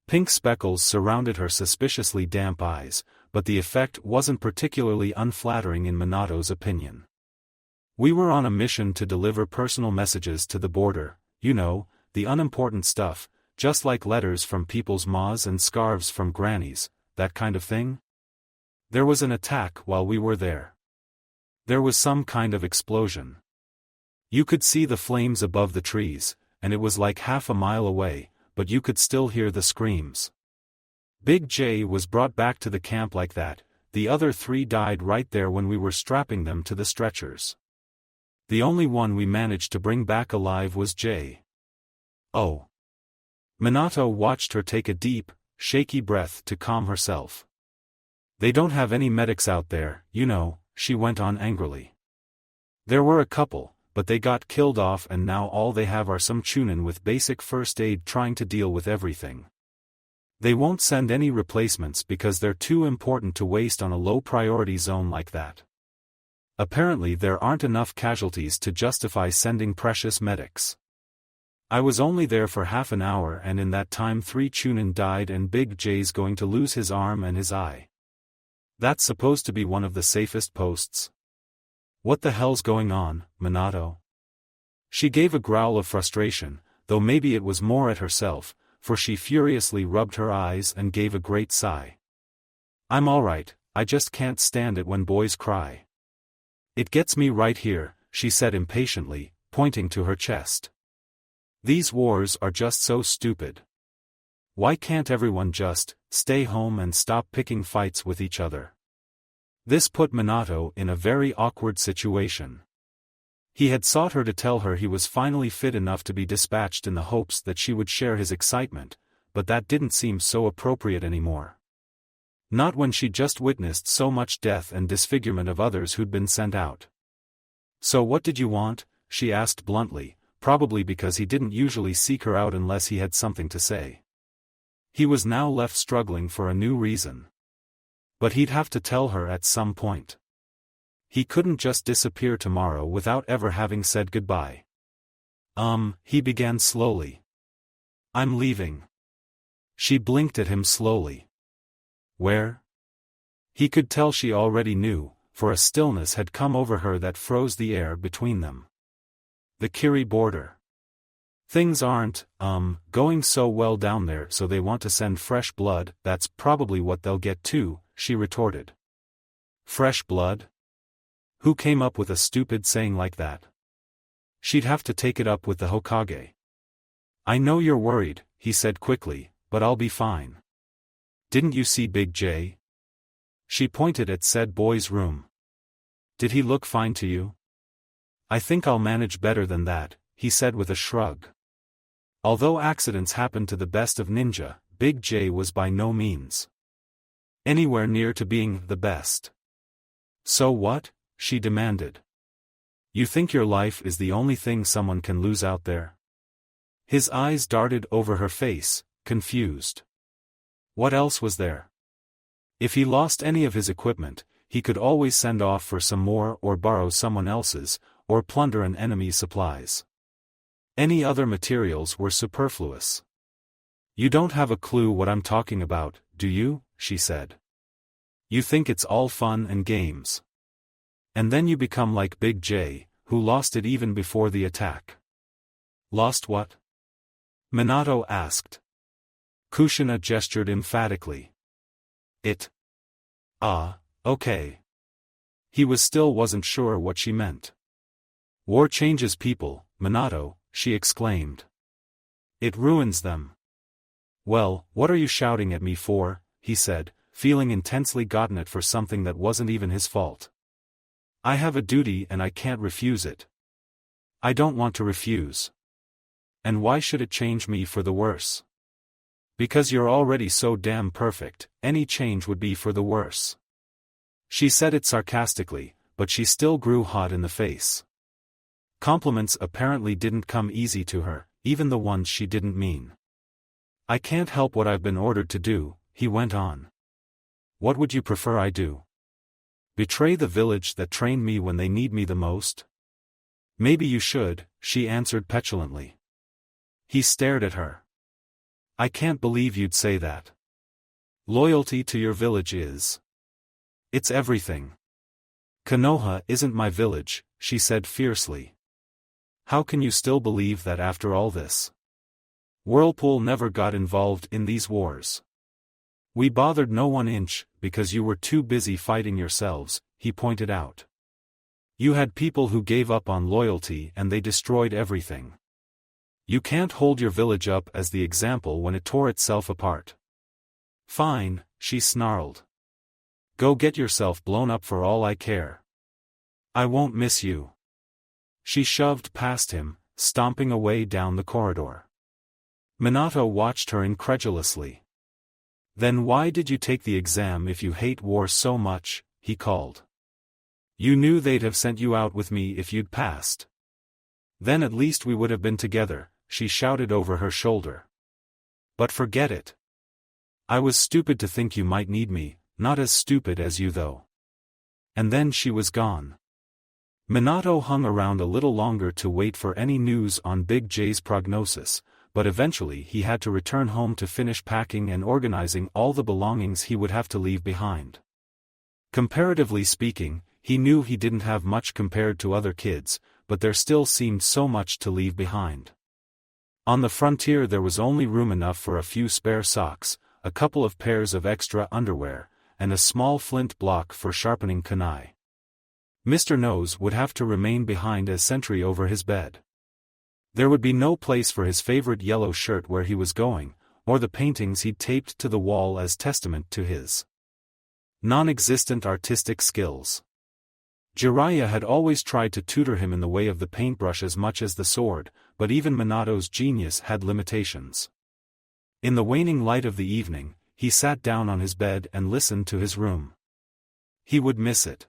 Pink speckles surrounded her suspiciously damp eyes, but the effect wasn't particularly unflattering in Minato's opinion. We were on a mission to deliver personal messages to the border, you know, the unimportant stuff, just like letters from people's ma's and scarves from grannies, that kind of thing. There was an attack while we were there. There was some kind of explosion. You could see the flames above the trees, and it was like half a mile away, but you could still hear the screams. Big J was brought back to the camp like that. The other 3 died right there when we were strapping them to the stretchers. The only one we managed to bring back alive was J. Oh. Minato watched her take a deep, shaky breath to calm herself. They don't have any medics out there, you know, she went on angrily. There were a couple, but they got killed off and now all they have are some chunin with basic first aid trying to deal with everything. They won't send any replacements because they're too important to waste on a low-priority zone like that. Apparently there aren't enough casualties to justify sending precious medics. I was only there for half an hour and in that time 3 chunin died and Big J's going to lose his arm and his eye. That's supposed to be one of the safest posts. What the hell's going on, Minato? She gave a growl of frustration, though maybe it was more at herself, for she furiously rubbed her eyes and gave a great sigh. I'm alright, I just can't stand it when boys cry. It gets me right here, she said impatiently, pointing to her chest. These wars are just so stupid. Why can't everyone just stay home and stop picking fights with each other? This put Minato in a very awkward situation. He had sought her to tell her he was finally fit enough to be dispatched in the hopes that she would share his excitement, but that didn't seem so appropriate anymore. Not when she'd just witnessed so much death and disfigurement of others who'd been sent out. So what did you want? She asked bluntly, probably because he didn't usually seek her out unless he had something to say. He was now left struggling for a new reason. But he'd have to tell her at some point. He couldn't just disappear tomorrow without ever having said goodbye. He began slowly. I'm leaving. She blinked at him slowly. Where? He could tell she already knew, for a stillness had come over her that froze the air between them. The Kiri border. Things aren't, going so well down there, so they want to send fresh blood. That's probably what they'll get too, she retorted. Fresh blood? Who came up with a stupid saying like that? She'd have to take it up with the Hokage. I know you're worried, he said quickly, but I'll be fine. Didn't you see Big J? She pointed at said boy's room. Did he look fine to you? I think I'll manage better than that, he said with a shrug. Although accidents happen to the best of ninja, Big J was by no means anywhere near to being the best. So what? She demanded. You think your life is the only thing someone can lose out there? His eyes darted over her face, confused. What else was there? If he lost any of his equipment, he could always send off for some more or borrow someone else's, or plunder an enemy's supplies. Any other materials were superfluous. You don't have a clue what I'm talking about, do you? She said. You think it's all fun and games. And then you become like Big J, who lost it even before the attack. Lost what? Minato asked. Kushina gestured emphatically. It. Okay. He wasn't sure what she meant. War changes people, Minato, she exclaimed. It ruins them. Well, what are you shouting at me for? He said, feeling intensely gotten at for something that wasn't even his fault. I have a duty and I can't refuse it. I don't want to refuse. And why should it change me for the worse? Because you're already so damn perfect, any change would be for the worse. She said it sarcastically, but she still grew hot in the face. Compliments apparently didn't come easy to her, even the ones she didn't mean. I can't help what I've been ordered to do, he went on. What would you prefer I do? Betray the village that trained me when they need me the most? Maybe you should, she answered petulantly. He stared at her. I can't believe you'd say that. Loyalty to your village is. It's everything. Konoha isn't my village, she said fiercely. How can you still believe that after all this? Whirlpool never got involved in these wars. We bothered no 1 inch, because you were too busy fighting yourselves, he pointed out. You had people who gave up on loyalty and they destroyed everything. You can't hold your village up as the example when it tore itself apart. Fine, she snarled. Go get yourself blown up for all I care. I won't miss you. She shoved past him, stomping away down the corridor. Minato watched her incredulously. Then why did you take the exam if you hate war so much? He called. You knew they'd have sent you out with me if you'd passed. Then at least we would have been together, she shouted over her shoulder. But forget it. I was stupid to think you might need me, not as stupid as you though. And then she was gone. Minato hung around a little longer to wait for any news on Big J's prognosis, but eventually he had to return home to finish packing and organizing all the belongings he would have to leave behind. Comparatively speaking, he knew he didn't have much compared to other kids, but there still seemed so much to leave behind. On the frontier there was only room enough for a few spare socks, a couple of pairs of extra underwear, and a small flint block for sharpening kunai. Mr. Nose would have to remain behind as sentry over his bed. There would be no place for his favorite yellow shirt where he was going, or the paintings he'd taped to the wall as testament to his non-existent artistic skills. Jiraiya had always tried to tutor him in the way of the paintbrush as much as the sword, but even Minato's genius had limitations. In the waning light of the evening, he sat down on his bed and listened to his room. He would miss it.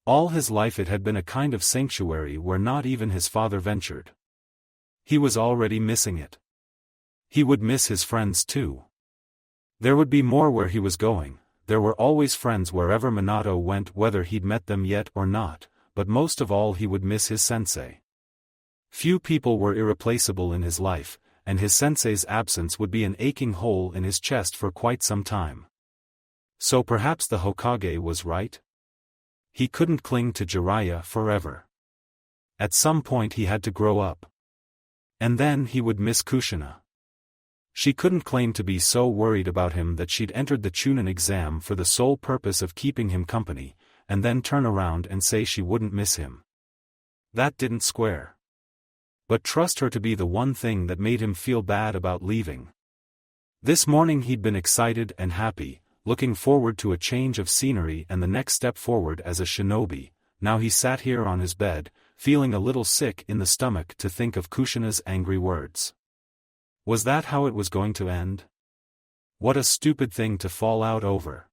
All his life it had been a kind of sanctuary where not even his father ventured. He was already missing it. He would miss his friends too. There would be more where he was going. There were always friends wherever Minato went, whether he'd met them yet or not, but most of all he would miss his sensei. Few people were irreplaceable in his life, and his sensei's absence would be an aching hole in his chest for quite some time. So perhaps the Hokage was right? He couldn't cling to Jiraiya forever. At some point he had to grow up. And then he would miss Kushina. She couldn't claim to be so worried about him that she'd entered the Chunin exam for the sole purpose of keeping him company, and then turn around and say she wouldn't miss him. That didn't square. But trust her to be the one thing that made him feel bad about leaving. This morning he'd been excited and happy, looking forward to a change of scenery and the next step forward as a shinobi. Now he sat here on his bed, feeling a little sick in the stomach to think of Kushina's angry words. Was that how it was going to end? What a stupid thing to fall out over.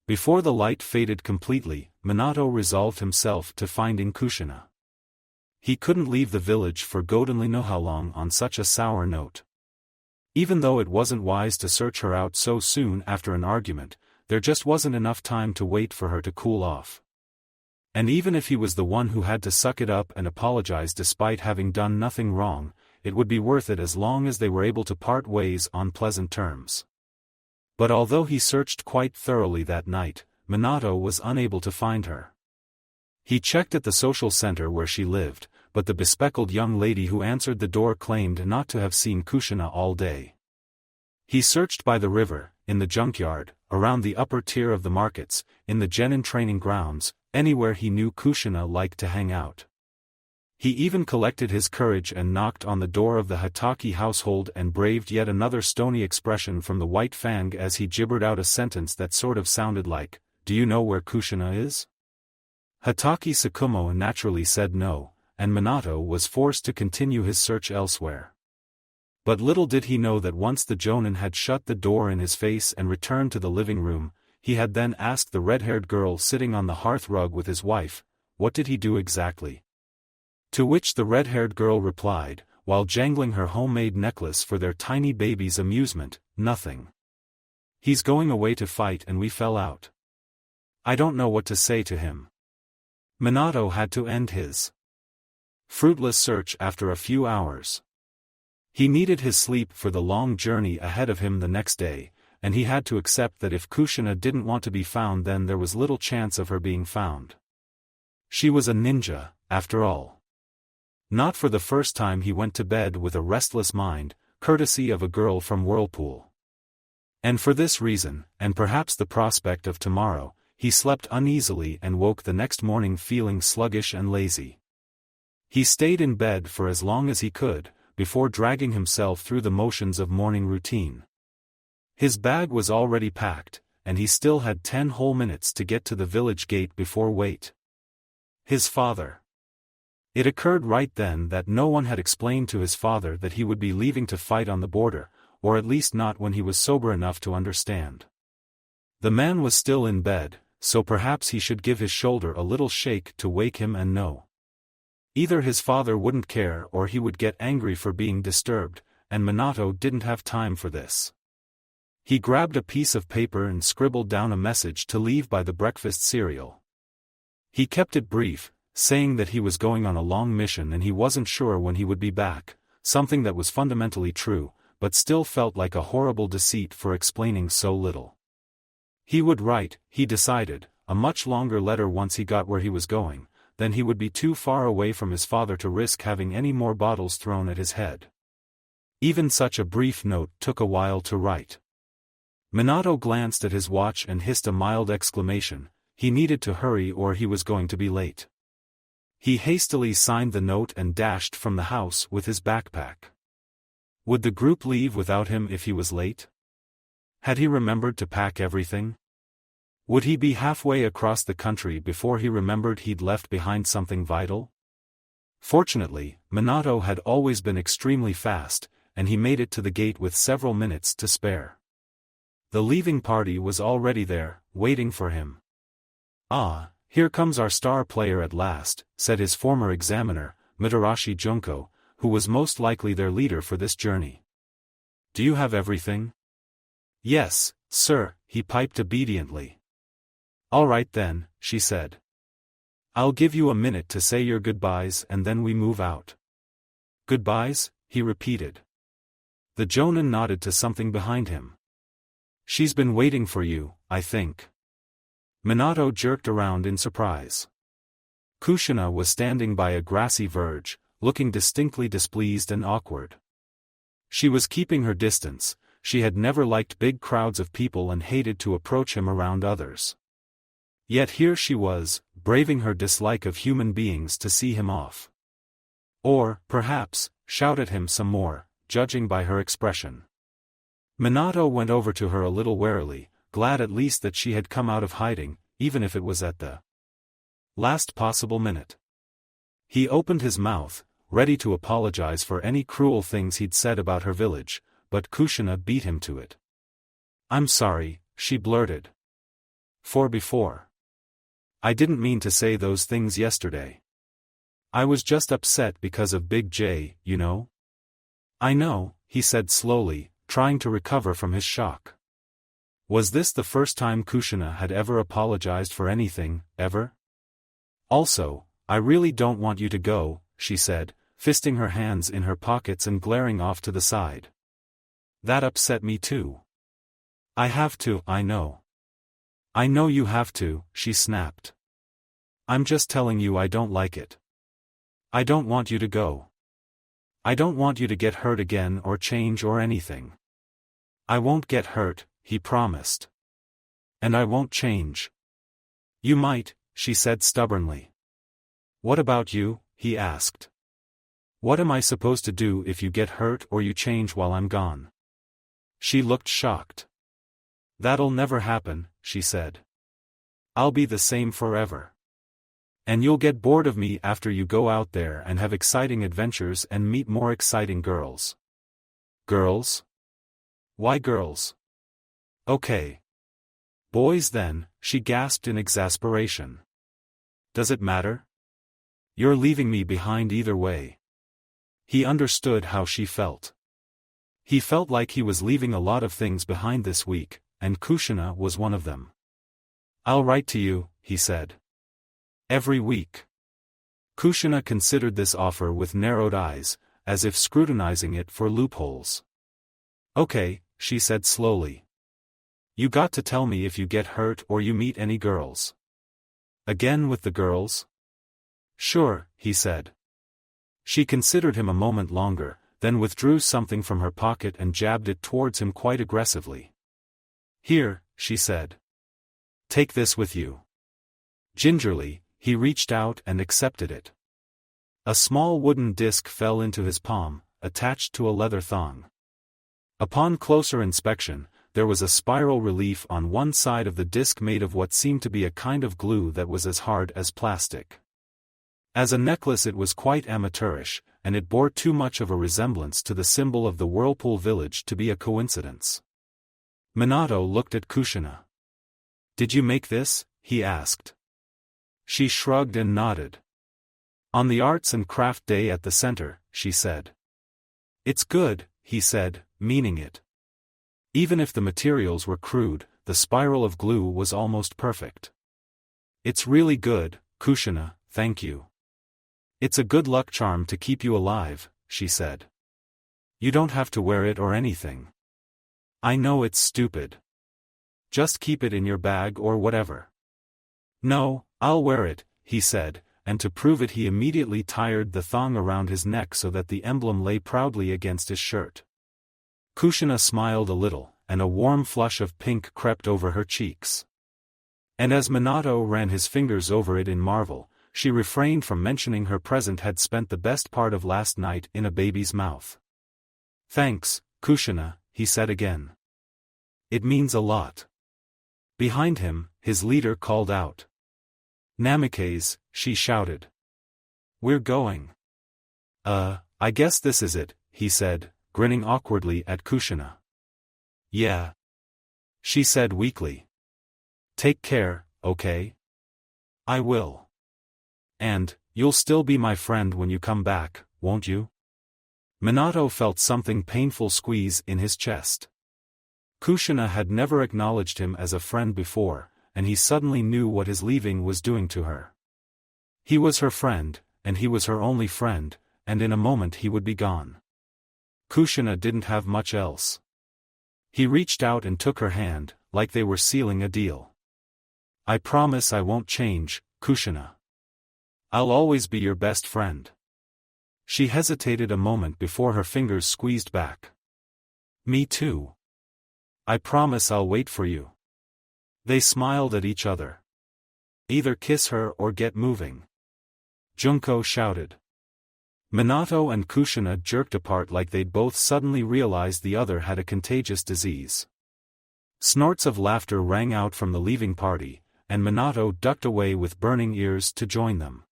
Before the light faded completely, Minato resolved himself to finding Kushina. He couldn't leave the village for God only knew how long on such a sour note. Even though it wasn't wise to search her out so soon after an argument, there just wasn't enough time to wait for her to cool off. And even if he was the one who had to suck it up and apologize despite having done nothing wrong, it would be worth it as long as they were able to part ways on pleasant terms. But although he searched quite thoroughly that night, Minato was unable to find her. He checked at the social center where she lived, but the bespectacled young lady who answered the door claimed not to have seen Kushina all day. He searched by the river, in the junkyard, around the upper tier of the markets, in the genin training grounds, anywhere he knew Kushina liked to hang out. He even collected his courage and knocked on the door of the Hokage household and braved yet another stony expression from the White Fang as he gibbered out a sentence that sort of sounded like, "Do you know where Kushina is?" Hokage Tsukumo naturally said no, and Minato was forced to continue his search elsewhere. But little did he know that once the Jonin had shut the door in his face and returned to the living room, he had then asked the red-haired girl sitting on the hearth rug with his wife, what did he do exactly? To which the red-haired girl replied, while jangling her homemade necklace for their tiny baby's amusement, nothing. He's going away to fight and we fell out. I don't know what to say to him. Minato had to end his fruitless search after a few hours. He needed his sleep for the long journey ahead of him the next day, and he had to accept that if Kushina didn't want to be found then there was little chance of her being found. She was a ninja, after all. Not for the first time he went to bed with a restless mind, courtesy of a girl from Whirlpool. And for this reason, and perhaps the prospect of tomorrow, he slept uneasily and woke the next morning feeling sluggish and lazy. He stayed in bed for as long as he could, before dragging himself through the motions of morning routine. His bag was already packed, and he still had 10 whole minutes to get to the village gate before wait. His father. It occurred right then that no one had explained to his father that he would be leaving to fight on the border, or at least not when he was sober enough to understand. The man was still in bed, so perhaps he should give his shoulder a little shake to wake him and know. Either his father wouldn't care or he would get angry for being disturbed, and Minato didn't have time for this. He grabbed a piece of paper and scribbled down a message to leave by the breakfast cereal. He kept it brief, saying that he was going on a long mission and he wasn't sure when he would be back, something that was fundamentally true, but still felt like a horrible deceit for explaining so little. He would write, he decided, a much longer letter once he got where he was going, then he would be too far away from his father to risk having any more bottles thrown at his head. Even such a brief note took a while to write. Minato glanced at his watch and hissed a mild exclamation. He needed to hurry or he was going to be late. He hastily signed the note and dashed from the house with his backpack. Would the group leave without him if he was late? Had he remembered to pack everything? Would he be halfway across the country before he remembered he'd left behind something vital? Fortunately, Minato had always been extremely fast, and he made it to the gate with several minutes to spare. The leaving party was already there, waiting for him. "Ah, here comes our star player at last," said his former examiner, Mitarashi Junko, who was most likely their leader for this journey. "Do you have everything?" "Yes, sir," he piped obediently. "All right then," she said. "I'll give you a minute to say your goodbyes and then we move out." "Goodbyes?" he repeated. The Jonin nodded to something behind him. "She's been waiting for you, I think." Minato jerked around in surprise. Kushina was standing by a grassy verge, looking distinctly displeased and awkward. She was keeping her distance. She had never liked big crowds of people and hated to approach him around others. Yet here she was, braving her dislike of human beings to see him off. Or, perhaps, shout at him some more, judging by her expression. Minato went over to her a little warily, glad at least that she had come out of hiding, even if it was at the last possible minute. He opened his mouth, ready to apologize for any cruel things he'd said about her village, but Kushina beat him to it. "I'm sorry," she blurted. Before. "I didn't mean to say those things yesterday. I was just upset because of Big J, you know?" "I know," he said slowly, trying to recover from his shock. Was this the first time Kushina had ever apologized for anything, ever? "Also, I really don't want you to go," she said, fisting her hands in her pockets and glaring off to the side. "That upset me too." "I have to, I know." "I know you have to," she snapped. "I'm just telling you I don't like it. I don't want you to go. I don't want you to get hurt again or change or anything." "I won't get hurt," he promised. "And I won't change." "You might," she said stubbornly. "What about you?" he asked. "What am I supposed to do if you get hurt or you change while I'm gone?" She looked shocked. "That'll never happen," she said. "I'll be the same forever. And you'll get bored of me after you go out there and have exciting adventures and meet more exciting girls." "Girls? Why girls?" "Okay. Boys then," she gasped in exasperation. "Does it matter? You're leaving me behind either way." He understood how she felt. He felt like he was leaving a lot of things behind this week, and Kushina was one of them. "I'll write to you," he said. "Every week." Kushina considered this offer with narrowed eyes, as if scrutinizing it for loopholes. "Okay," she said slowly. "You got to tell me if you get hurt or you meet any girls." "Again with the girls?" "Sure," he said. She considered him a moment longer, then withdrew something from her pocket and jabbed it towards him quite aggressively. "Here," she said. "Take this with you." Gingerly, he reached out and accepted it. A small wooden disc fell into his palm, attached to a leather thong. Upon closer inspection, there was a spiral relief on one side of the disc made of what seemed to be a kind of glue that was as hard as plastic. As a necklace it was quite amateurish, and it bore too much of a resemblance to the symbol of the Whirlpool Village to be a coincidence. Minato looked at Kushina. "Did you make this?" he asked. She shrugged and nodded. "On the Arts and Craft Day at the center," she said. "It's good," he said, meaning it. Even if the materials were crude, the spiral of glue was almost perfect. "It's really good, Kushina, thank you. It's a good luck charm to keep you alive," she said. "You don't have to wear it or anything. I know it's stupid. Just keep it in your bag or whatever." "No, I'll wear it," he said, and to prove it he immediately tied the thong around his neck so that the emblem lay proudly against his shirt. Kushina smiled a little, and a warm flush of pink crept over her cheeks. And as Minato ran his fingers over it in marvel, she refrained from mentioning her present had spent the best part of last night in a baby's mouth. "Thanks, Kushina," he said again. "It means a lot." Behind him, his leader called out. "Namikaze," she shouted. "We're going." I guess this is it," he said, grinning awkwardly at Kushina. "Yeah," she said weakly. "Take care, okay?" "I will. And, you'll still be my friend when you come back, won't you?" Minato felt something painful squeeze in his chest. Kushina had never acknowledged him as a friend before, and he suddenly knew what his leaving was doing to her. He was her friend, and he was her only friend, and in a moment he would be gone. Kushina didn't have much else. He reached out and took her hand, like they were sealing a deal. "I promise I won't change, Kushina. I'll always be your best friend." She hesitated a moment before her fingers squeezed back. "Me too. I promise I'll wait for you." They smiled at each other. "Either kiss her or get moving," Junko shouted. Minato and Kushina jerked apart like they'd both suddenly realized the other had a contagious disease. Snorts of laughter rang out from the leaving party, and Minato ducked away with burning ears to join them.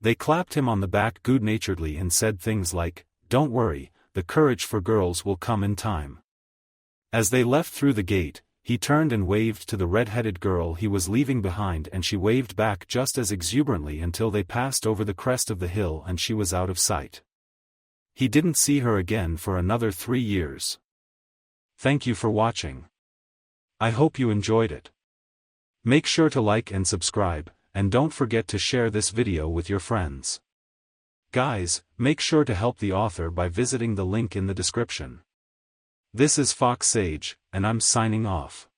They clapped him on the back good-naturedly and said things like, "Don't worry, the courage for girls will come in time." As they left through the gate, he turned and waved to the red-headed girl he was leaving behind, and she waved back just as exuberantly until they passed over the crest of the hill and she was out of sight. He didn't see her again for another 3 years. Thank you for watching. I hope you enjoyed it. Make sure to like and subscribe, and don't forget to share this video with your friends. Guys, make sure to help the author by visiting the link in the description. This is Fox Sage, and I'm signing off.